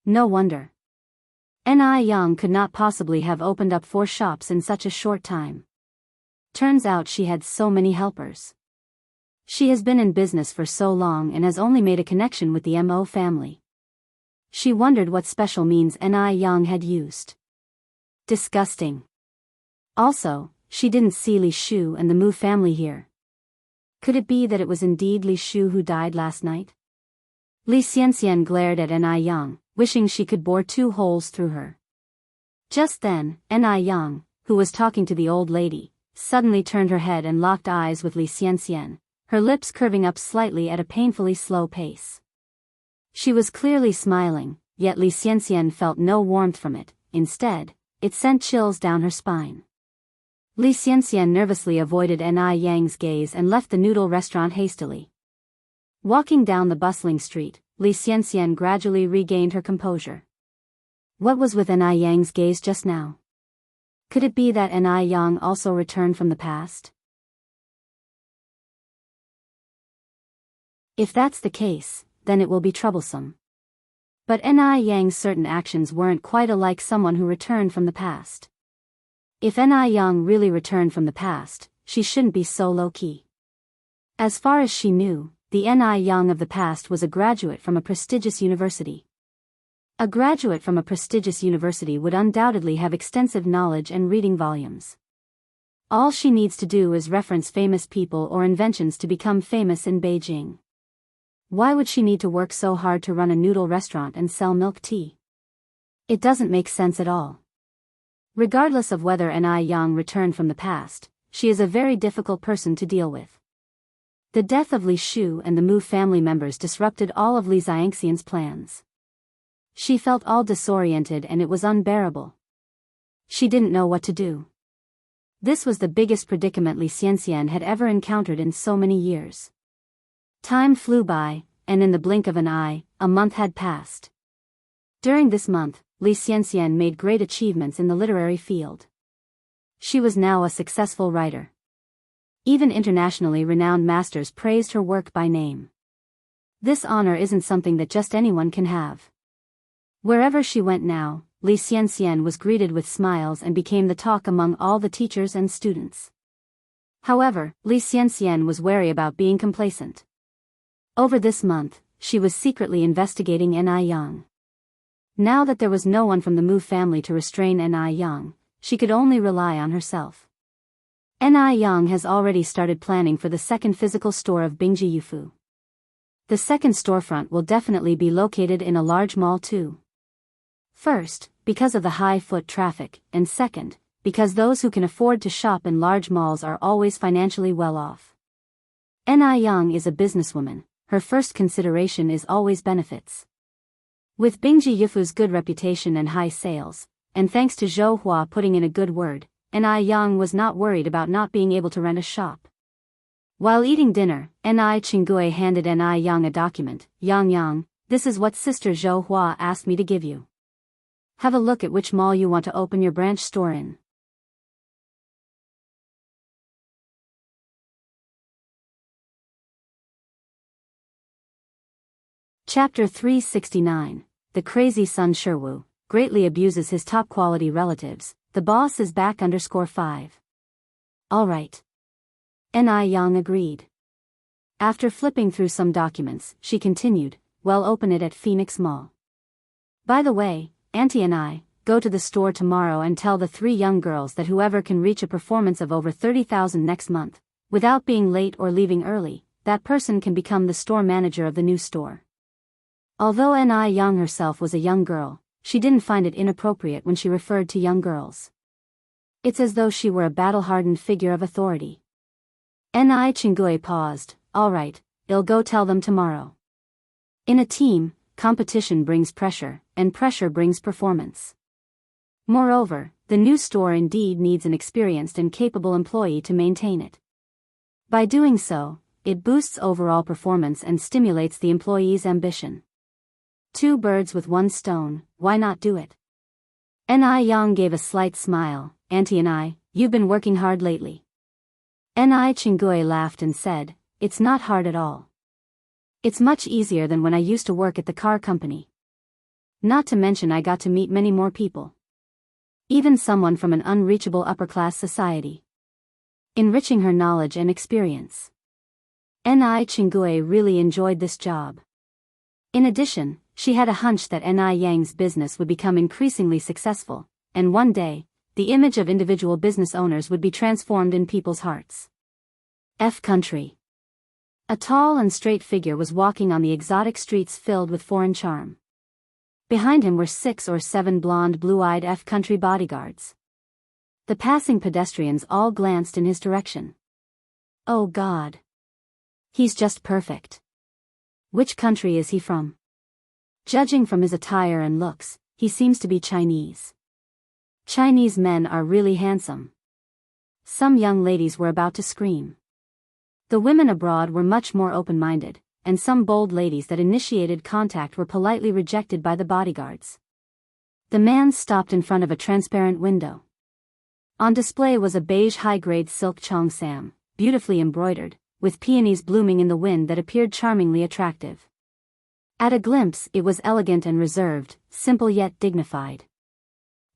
No wonder. Ni Yang could not possibly have opened up 4 shops in such a short time. Turns out she had so many helpers. She has been in business for so long and has only made a connection with the Mo family. She wondered what special means Ni Yang had used. Disgusting. Also, she didn't see Li Shu and the Mu family here. Could it be that it was indeed Li Shu who died last night? Li Xianxian glared at Ni Yang, wishing she could bore 2 holes through her. Just then, Ni Yang, who was talking to the old lady, suddenly turned her head and locked eyes with Li Xianxian, her lips curving up slightly at a painfully slow pace. She was clearly smiling, yet Li Xianxian felt no warmth from it, instead, it sent chills down her spine. Li Xianxian nervously avoided Ni Yang's gaze and left the noodle restaurant hastily. Walking down the bustling street, Li Xianxian gradually regained her composure. What was with Ni Yang's gaze just now? Could it be that Ni Yang also returned from the past? If that's the case, then it will be troublesome. But Ni Yang's certain actions weren't quite alike someone who returned from the past. If Ni Yang really returned from the past, she shouldn't be so low-key. As far as she knew, the Ni Yang of the past was a graduate from a prestigious university. A graduate from a prestigious university would undoubtedly have extensive knowledge and reading volumes. All she needs to do is reference famous people or inventions to become famous in Beijing. Why would she need to work so hard to run a noodle restaurant and sell milk tea? It doesn't make sense at all. Regardless of whether Ni Yang returned from the past, she is a very difficult person to deal with. The death of Li Shu and the Mu family members disrupted all of Li Xiangxian's plans. She felt all disoriented and it was unbearable. She didn't know what to do. This was the biggest predicament Li Xianxian had ever encountered in so many years. Time flew by, and in the blink of an eye, a month had passed. During this month, Li Xianxian made great achievements in the literary field. She was now a successful writer. Even internationally renowned masters praised her work by name. This honor isn't something that just anyone can have. Wherever she went now, Li Xianxian was greeted with smiles and became the talk among all the teachers and students. However, Li Xianxian was wary about being complacent. Over this month, she was secretly investigating Ni Yang. Now that there was no one from the Mu family to restrain Ni Yang, she could only rely on herself. Ni Yang has already started planning for the second physical store of Bingji Yufu. The second storefront will definitely be located in a large mall too. First, because of the high foot traffic, and second, because those who can afford to shop in large malls are always financially well off. Ni Yang is a businesswoman, her first consideration is always benefits. With Bingji Yufu's good reputation and high sales, and thanks to Zhou Hua putting in a good word, Ni Yang was not worried about not being able to rent a shop. While eating dinner, Ni Qinggui handed Ni Yang a document. Yang, this is what Sister Zhou Hua asked me to give you. Have a look at which mall you want to open your branch store in. Chapter 369. The crazy son Sherwu greatly abuses his top-quality relatives. The boss is back _5. Alright. Ni Yang agreed. After flipping through some documents, she continued, well, open it at Phoenix Mall. By the way, Auntie and I, go to the store tomorrow and tell the 3 young girls that whoever can reach a performance of over 30,000 next month, without being late or leaving early, that person can become the store manager of the new store. Although Ni Yang herself was a young girl, she didn't find it inappropriate when she referred to young girls. It's as though she were a battle-hardened figure of authority. Ni Qinggui paused. Alright, I'll go tell them tomorrow. In a team, competition brings pressure, and pressure brings performance. Moreover, the new store indeed needs an experienced and capable employee to maintain it. By doing so, it boosts overall performance and stimulates the employee's ambition. 2 birds with 1 stone, why not do it? Ni Yang gave a slight smile. Auntie and I, you've been working hard lately. Ni Qinggui laughed and said, it's not hard at all. It's much easier than when I used to work at the car company. Not to mention I got to meet many more people. Even someone from an unreachable upper-class society. Enriching her knowledge and experience. Ni Qinggui really enjoyed this job. In addition, she had a hunch that Ni Yang's business would become increasingly successful, and one day, the image of individual business owners would be transformed in people's hearts. F country. A tall and straight figure was walking on the exotic streets filled with foreign charm. Behind him were 6 or 7 blonde blue-eyed F country bodyguards. The passing pedestrians all glanced in his direction. Oh God. He's just perfect. Which country is he from? Judging from his attire and looks, he seems to be Chinese. Chinese men are really handsome. Some young ladies were about to scream. The women abroad were much more open-minded, and some bold ladies that initiated contact were politely rejected by the bodyguards. The man stopped in front of a transparent window. On display was a beige high-grade silk cheongsam, beautifully embroidered, with peonies blooming in the wind that appeared charmingly attractive. At a glimpse it was elegant and reserved, simple yet dignified.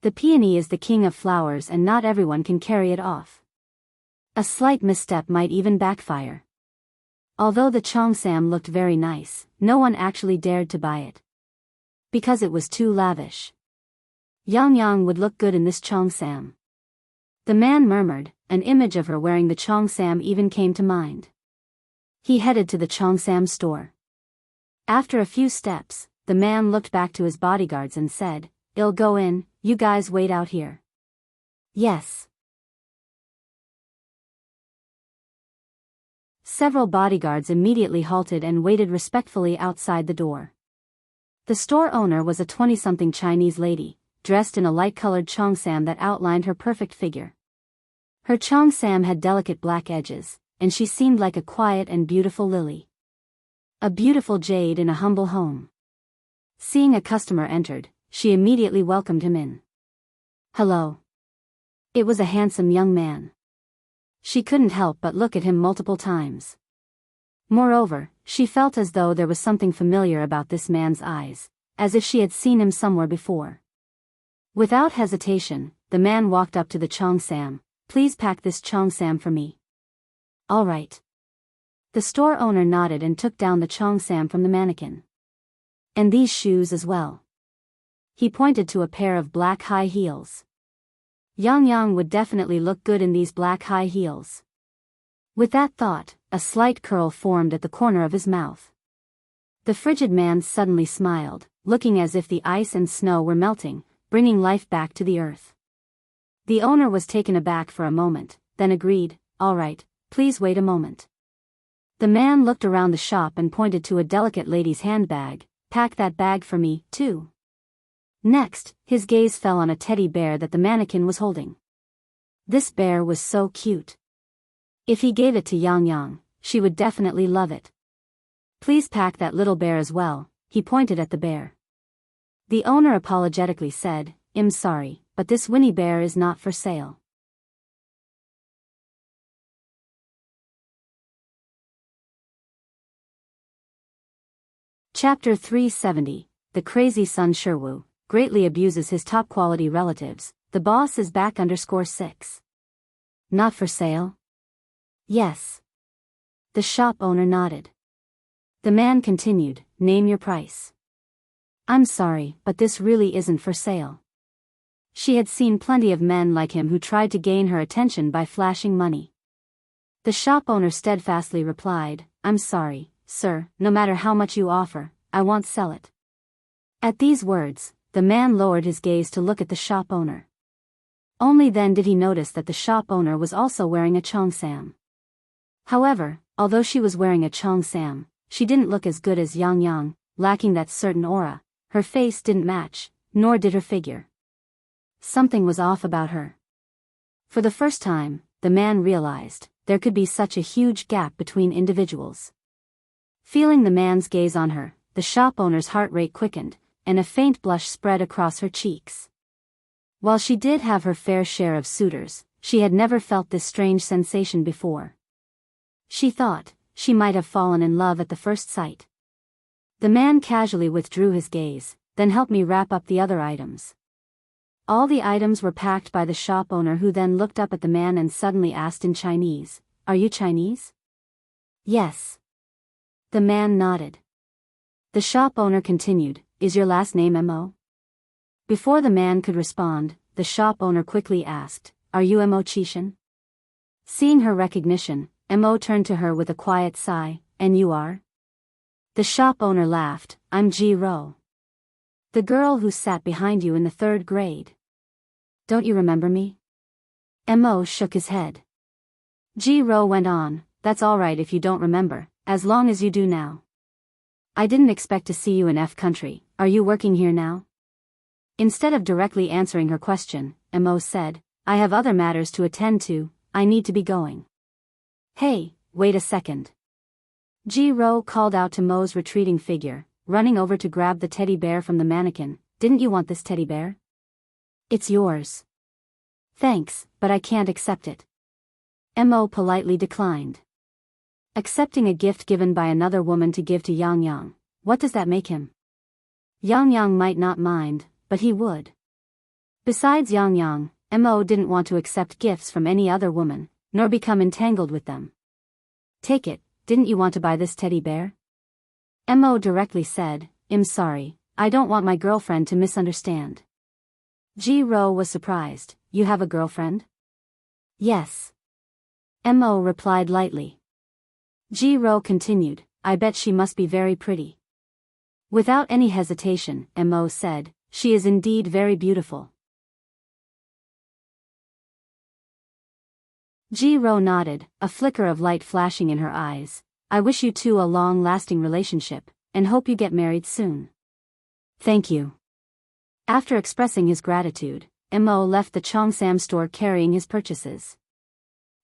The peony is the king of flowers and not everyone can carry it off. A slight misstep might even backfire. Although the cheongsam looked very nice, no one actually dared to buy it. Because it was too lavish. Yang would look good in this cheongsam. The man murmured, an image of her wearing the cheongsam even came to mind. He headed to the cheongsam store. After a few steps, the man looked back to his bodyguards and said, "I'll go in, you guys wait out here." Yes. Several bodyguards immediately halted and waited respectfully outside the door. The store owner was a 20-something Chinese lady, dressed in a light-colored cheongsam that outlined her perfect figure. Her cheongsam had delicate black edges, and she seemed like a quiet and beautiful lily. A beautiful jade in a humble home. Seeing a customer entered, she immediately welcomed him in. "Hello." It was a handsome young man. She couldn't help but look at him multiple times. Moreover, she felt as though there was something familiar about this man's eyes, as if she had seen him somewhere before. Without hesitation, the man walked up to the cheongsam. "Please pack this cheongsam for me." "All right." The store owner nodded and took down the cheongsam from the mannequin. "And these shoes as well." He pointed to a pair of black high heels. Yang would definitely look good in these black high heels. With that thought, a slight curl formed at the corner of his mouth. The frigid man suddenly smiled, looking as if the ice and snow were melting, bringing life back to the earth. The owner was taken aback for a moment, then agreed, "All right, please wait a moment." The man looked around the shop and pointed to a delicate lady's handbag. "Pack that bag for me, too." Next, his gaze fell on a teddy bear that the mannequin was holding. This bear was so cute. If he gave it to Yang, she would definitely love it. "Please pack that little bear as well," he pointed at the bear. The owner apologetically said, "I'm sorry, but this Winnie bear is not for sale." Chapter 370, The Crazy Son Sherwu greatly abuses his top-quality relatives. The boss is back _6. Not for sale? Yes. The shop owner nodded. The man continued, "Name your price." "I'm sorry, but this really isn't for sale." She had seen plenty of men like him who tried to gain her attention by flashing money. The shop owner steadfastly replied, "I'm sorry, sir, no matter how much you offer, I won't sell it." At these words, the man lowered his gaze to look at the shop owner. Only then did he notice that the shop owner was also wearing a cheongsam. However, although she was wearing a cheongsam, she didn't look as good as Yang, lacking that certain aura. Her face didn't match, nor did her figure. Something was off about her. For the first time, the man realized there could be such a huge gap between individuals. Feeling the man's gaze on her, the shop owner's heart rate quickened, and a faint blush spread across her cheeks. While she did have her fair share of suitors, she had never felt this strange sensation before. She thought she might have fallen in love at the first sight. The man casually withdrew his gaze, then helped me wrap up the other items. All the items were packed by the shop owner, who then looked up at the man and suddenly asked in Chinese, "Are you Chinese?" "Yes." The man nodded. The shop owner continued, "Is your last name Mo?" Before the man could respond, the shop owner quickly asked, "Are you Mo Chishan?" Seeing her recognition, Mo turned to her with a quiet sigh, "And you are?" The shop owner laughed, "I'm Ji Ro. The girl who sat behind you in the 3rd grade. Don't you remember me?" Mo shook his head. Ji Ro went on, "That's alright if you don't remember, as long as you do now. I didn't expect to see you in F country. Are you working here now?" Instead of directly answering her question, Mo said, I have other matters to attend to, I need to be going. Hey, wait a second. Ji-ro called out to Mo's retreating figure, running over to grab the teddy bear from the mannequin. Didn't you want this teddy bear? It's yours. Thanks, but I can't accept it. Mo politely declined. Accepting a gift given by another woman to give to Yang Yang, what does that make him? Yang Yang might not mind, but he would. Besides Yang Yang, Mo didn't want to accept gifts from any other woman, nor become entangled with them. Take it, didn't you want to buy this teddy bear? Mo directly said, I'm sorry, I don't want my girlfriend to misunderstand. Ji-ro was surprised, you have a girlfriend? Yes. Mo replied lightly. Ji-ro continued, I bet she must be very pretty. Without any hesitation, Mo said, she is indeed very beautiful. Ji-ro nodded, a flicker of light flashing in her eyes. I wish you two a long-lasting relationship, and hope you get married soon. Thank you. After expressing his gratitude, Mo left the Cheongsam store carrying his purchases.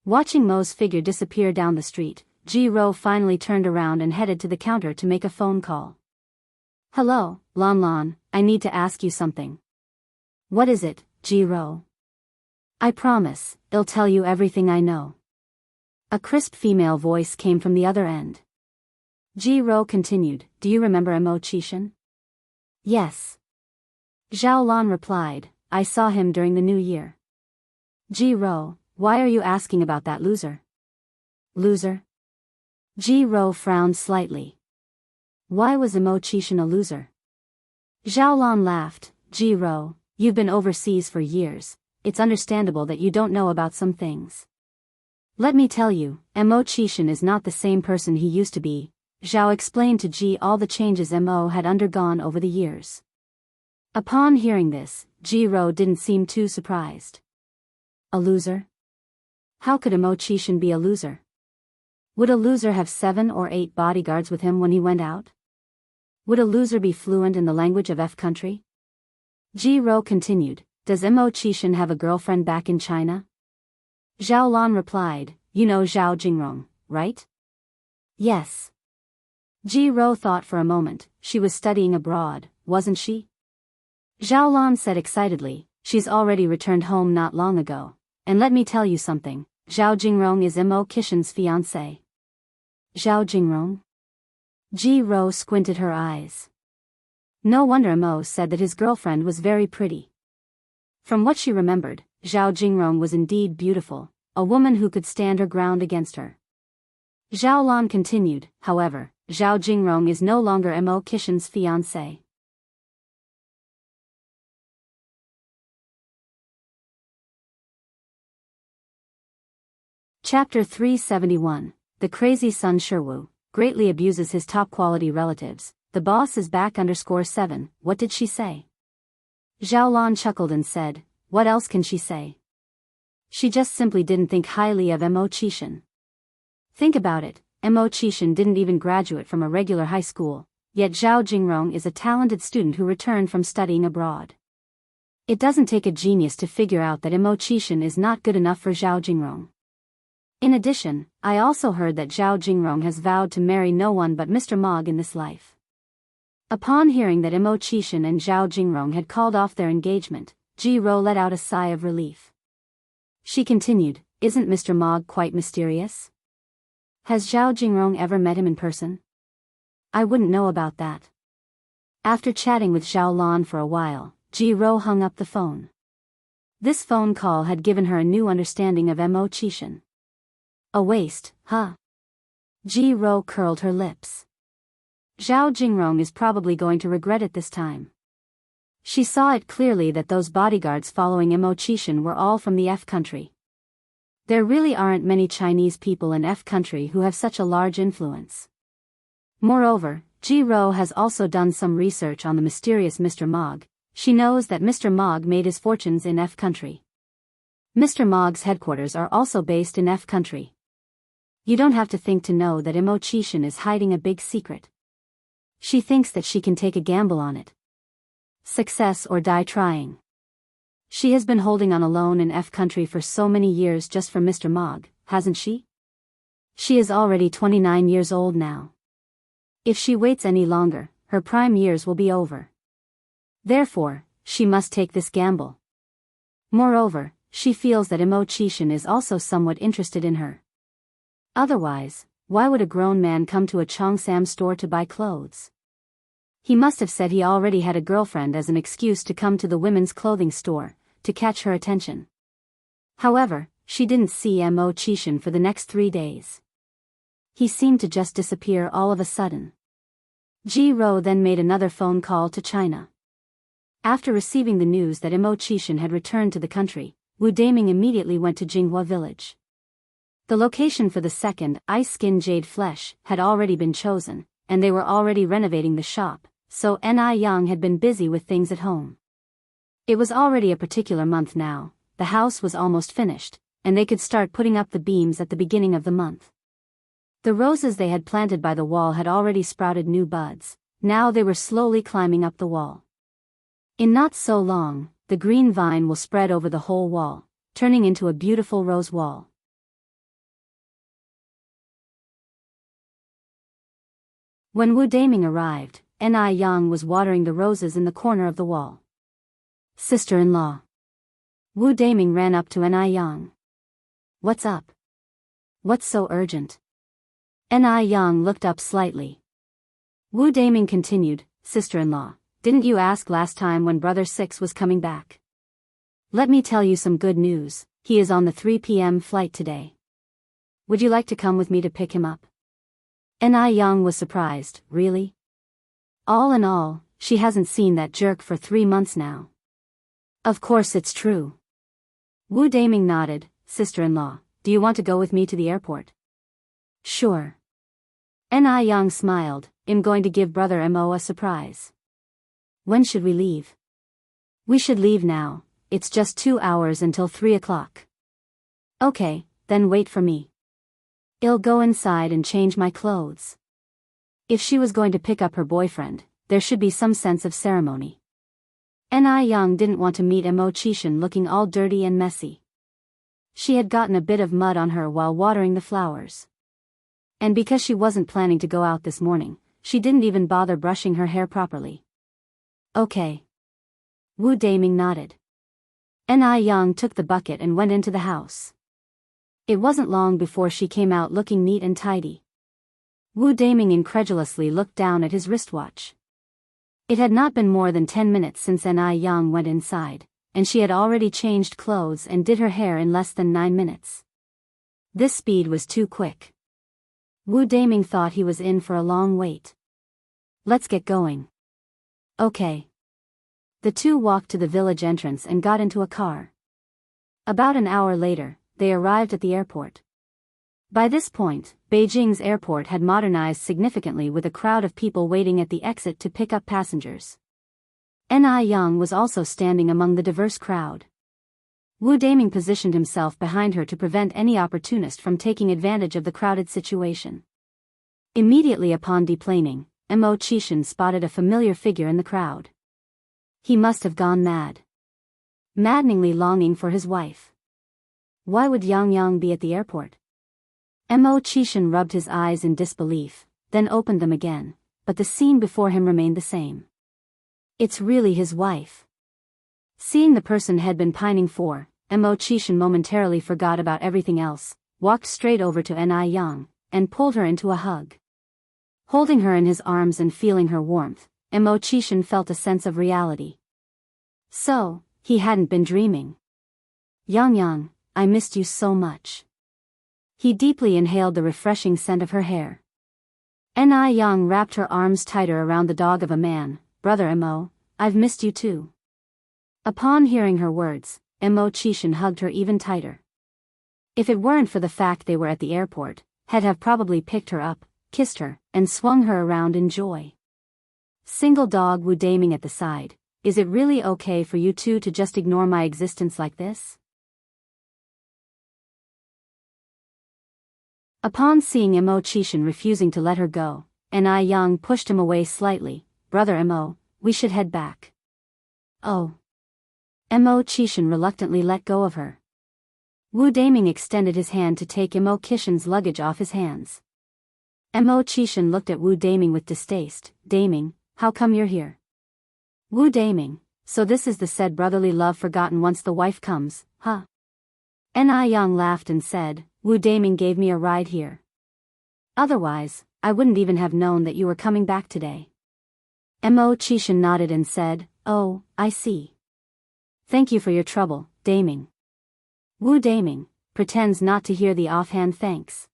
Watching Mo's figure disappear down the street, Ji-ro finally turned around and headed to the counter to make a phone call. Hello, Lon Lon, I need to ask you something. What is it, Ji-ro? I promise, I'll tell you everything I know. A crisp female voice came from the other end. Ji-ro continued, do you remember Mo Chishan? Yes. Zhao Lan replied, I saw him during the New Year. Ji-ro, why are you asking about that loser? Loser? Ji-ro frowned slightly. Why was Mo Chishan a loser? Zhao Lan laughed, Ji-ro, you've been overseas for years, it's understandable that you don't know about some things. Let me tell you, Mo Chishan is not the same person he used to be. Zhao explained to Ji all the changes Mo had undergone over the years. Upon hearing this, Ji-ro didn't seem too surprised. A loser? How could Mo Chishan be a loser? Would a loser have 7 or 8 bodyguards with him when he went out? Would a loser be fluent in the language of F country? Ji-ro continued, does Mo Chishan have a girlfriend back in China? Zhao Lan replied, you know Zhao Jingrong, right? Yes. Ji-ro thought for a moment, she was studying abroad, wasn't she? Zhao Lan said excitedly, she's already returned home not long ago. And let me tell you something, Zhao Jingrong is Mo Chishan's fiancé. Zhao Jingrong? Ji-ro squinted her eyes. No wonder Mo said that his girlfriend was very pretty. From what she remembered, Zhao Jingrong was indeed beautiful, a woman who could stand her ground against her. Zhao Lan continued, however, Zhao Jingrong is no longer Mo Chishan's fiancé. Chapter 371, The Crazy Son Sherwu, greatly abuses his top-quality relatives. The boss is back _7, what did she say? Zhao Lan chuckled and said, what else can she say? She just simply didn't think highly of Mo Chishan. Think about it, Mo Chishan didn't even graduate from a regular high school, yet Zhao Jingrong is a talented student who returned from studying abroad. It doesn't take a genius to figure out that Mo Chishan is not good enough for Zhao Jingrong. In addition, I also heard that Zhao Jingrong has vowed to marry no one but Mr. Mog in this life. Upon hearing that Mo Chishan and Zhao Jingrong had called off their engagement, Ji-ro let out a sigh of relief. She continued, isn't Mr. Mog quite mysterious? Has Zhao Jingrong ever met him in person? I wouldn't know about that. After chatting with Zhao Lan for a while, Ji-ro hung up the phone. This phone call had given her a new understanding of Mo Chishan. A waste, huh? Ji-ro curled her lips. Zhao Jingrong is probably going to regret it this time. She saw it clearly that those bodyguards following Mo Chishan were all from the F country. There really aren't many Chinese people in F country who have such a large influence. Moreover, Ji-ro has also done some research on the mysterious Mr. Mog. She knows that Mr. Mog made his fortunes in F country. Mr. Mog's headquarters are also based in F country. You don't have to think to know that Mo Chishan is hiding a big secret. She thinks that she can take a gamble on it. Success or die trying. She has been holding on alone in F country for so many years just for Mr. Mogg, hasn't she? She is already 29 years old now. If she waits any longer, her prime years will be over. Therefore, she must take this gamble. Moreover, she feels that Imo-chishin is also somewhat interested in her. Otherwise, why would a grown man come to a Cheongsam store to buy clothes? He must have said he already had a girlfriend as an excuse to come to the women's clothing store, to catch her attention. However, she didn't see Imo-chishin for the next 3 days. He seemed to just disappear all of a sudden. Ji-ro then made another phone call to China. After receiving the news that Imo-chishin had returned to the country, Wu Daming immediately went to Jinghua village. The location for the second ice skin jade flesh had already been chosen, and they were already renovating the shop, so Ni Yang had been busy with things at home. It was already a particular month now, the house was almost finished, and they could start putting up the beams at the beginning of the month. The roses they had planted by the wall had already sprouted new buds, now they were slowly climbing up the wall. In not so long, the green vine will spread over the whole wall, turning into a beautiful rose wall. When Wu Daming arrived, Ni Yang was watering the roses in the corner of the wall. Sister-in-law. Wu Daming ran up to Ni Yang. What's up? What's so urgent? Ni Yang looked up slightly. Wu Daming continued, Sister-in-law, didn't you ask last time when Brother Six was coming back? Let me tell you some good news, he is on the 3 p.m. flight today. Would you like to come with me to pick him up? Ni Yang was surprised, really? All in all, she hasn't seen that jerk for 3 months now. Of course it's true. Wu Daming nodded, Sister-in-law, do you want to go with me to the airport? Sure. Ni Yang smiled, I'm going to give Brother Mo a surprise. When should we leave? We should leave now, it's just 2 hours until 3 o'clock. Okay, then wait for me. I'll go inside and change my clothes. If she was going to pick up her boyfriend, there should be some sense of ceremony. Ni Yang didn't want to meet Imo-chishin looking all dirty and messy. She had gotten a bit of mud on her while watering the flowers. And because she wasn't planning to go out this morning, she didn't even bother brushing her hair properly. Okay. Wu Daming nodded. Ni Yang took the bucket and went into the house. It wasn't long before she came out looking neat and tidy. Wu Daming incredulously looked down at his wristwatch. It had not been more than 10 minutes since Ni Yang went inside, and she had already changed clothes and did her hair in less than 9 minutes. This speed was too quick. Wu Daming thought he was in for a long wait. Let's get going. Okay. The two walked to the village entrance and got into a car. About an hour later, they arrived at the airport. By this point, Beijing's airport had modernized significantly with a crowd of people waiting at the exit to pick up passengers. Ni Yang was also standing among the diverse crowd. Wu Daming positioned himself behind her to prevent any opportunist from taking advantage of the crowded situation. Immediately upon deplaning, Imo-chishin spotted a familiar figure in the crowd. He must have gone mad. Maddeningly longing for his wife. Why would Yang Yang be at the airport? Imo-chishin rubbed his eyes in disbelief, then opened them again, but the scene before him remained the same. It's really his wife. Seeing the person had been pining for, Imo-chishin momentarily forgot about everything else, walked straight over to Ni Yang, and pulled her into a hug. Holding her in his arms and feeling her warmth, Imo-chishin felt a sense of reality. So, he hadn't been dreaming. Yang Yang, I missed you so much. He deeply inhaled the refreshing scent of her hair. Ni Yang wrapped her arms tighter around the dog of a man, Brother Imo, I've missed you too. Upon hearing her words, Imo-chishin hugged her even tighter. If it weren't for the fact they were at the airport, had have probably picked her up, kissed her, and swung her around in joy. Single dog Wu Daming at the side, is it really okay for you two to just ignore my existence like this? Upon seeing Imo-chishin refusing to let her go, Ni Yang pushed him away slightly. Brother Imo, we should head back. Oh. Mo Chishan reluctantly let go of her. Wu Daming extended his hand to take Mo Chishan's luggage off his hands. Mo Chishan looked at Wu Daming with distaste. Daming, how come you're here? Wu Daming, so this is the said brotherly love forgotten once the wife comes, huh? Ni Yang laughed and said, Wu Daming gave me a ride here. Otherwise, I wouldn't even have known that you were coming back today. Mo Chishan nodded and said, oh, I see. Thank you for your trouble, Daming. Wu Daming pretends not to hear the offhand thanks.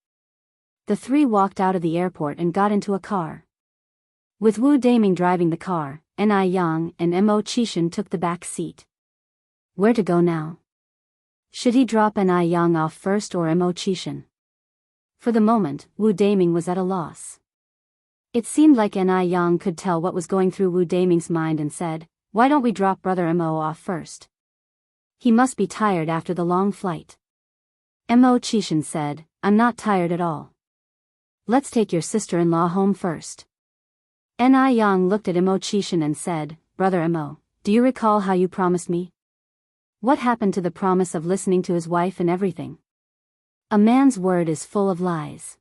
The three walked out of the airport and got into a car. With Wu Daming driving the car, Ni Yang and Mo Chishan took the back seat. Where to go now? Should he drop Ni Yang off first or Mo Chishan? For the moment, Wu Daming was at a loss. It seemed like Ni Yang could tell what was going through Wu Daming's mind and said, why don't we drop brother Mo off first? He must be tired after the long flight. Mo Chishan said, I'm not tired at all. Let's take your sister-in-law home first. Ni Yang looked at Mo Chishan and said, brother Mo, do you recall how you promised me? What happened to the promise of listening to his wife and everything? A man's word is full of lies.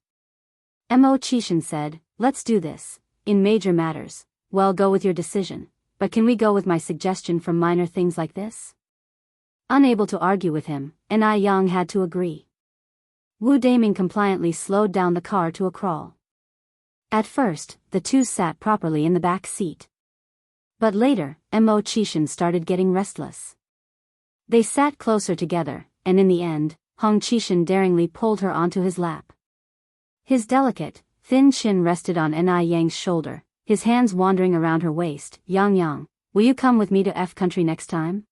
Mo Chishan said, let's do this. In major matters, well, go with your decision, but can we go with my suggestion for minor things like this? Unable to argue with him, Ni Yang had to agree. Wu Daming compliantly slowed down the car to a crawl. At first, the two sat properly in the back seat. But later, Mo Chishan started getting restless. They sat closer together, and in the end, Hong Chishan daringly pulled her onto his lap. His delicate, thin chin rested on Ni Yang's shoulder, his hands wandering around her waist. Yang, will you come with me to F country next time?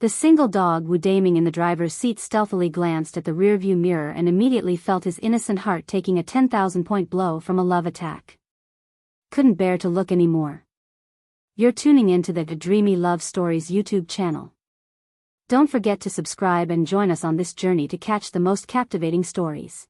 The single dog Wu Daming in the driver's seat stealthily glanced at the rearview mirror and immediately felt his innocent heart taking a 10,000-point blow from a love attack. Couldn't bear to look anymore. You're tuning into the Dreamy Love Stories YouTube channel. Don't forget to subscribe and join us on this journey to catch the most captivating stories.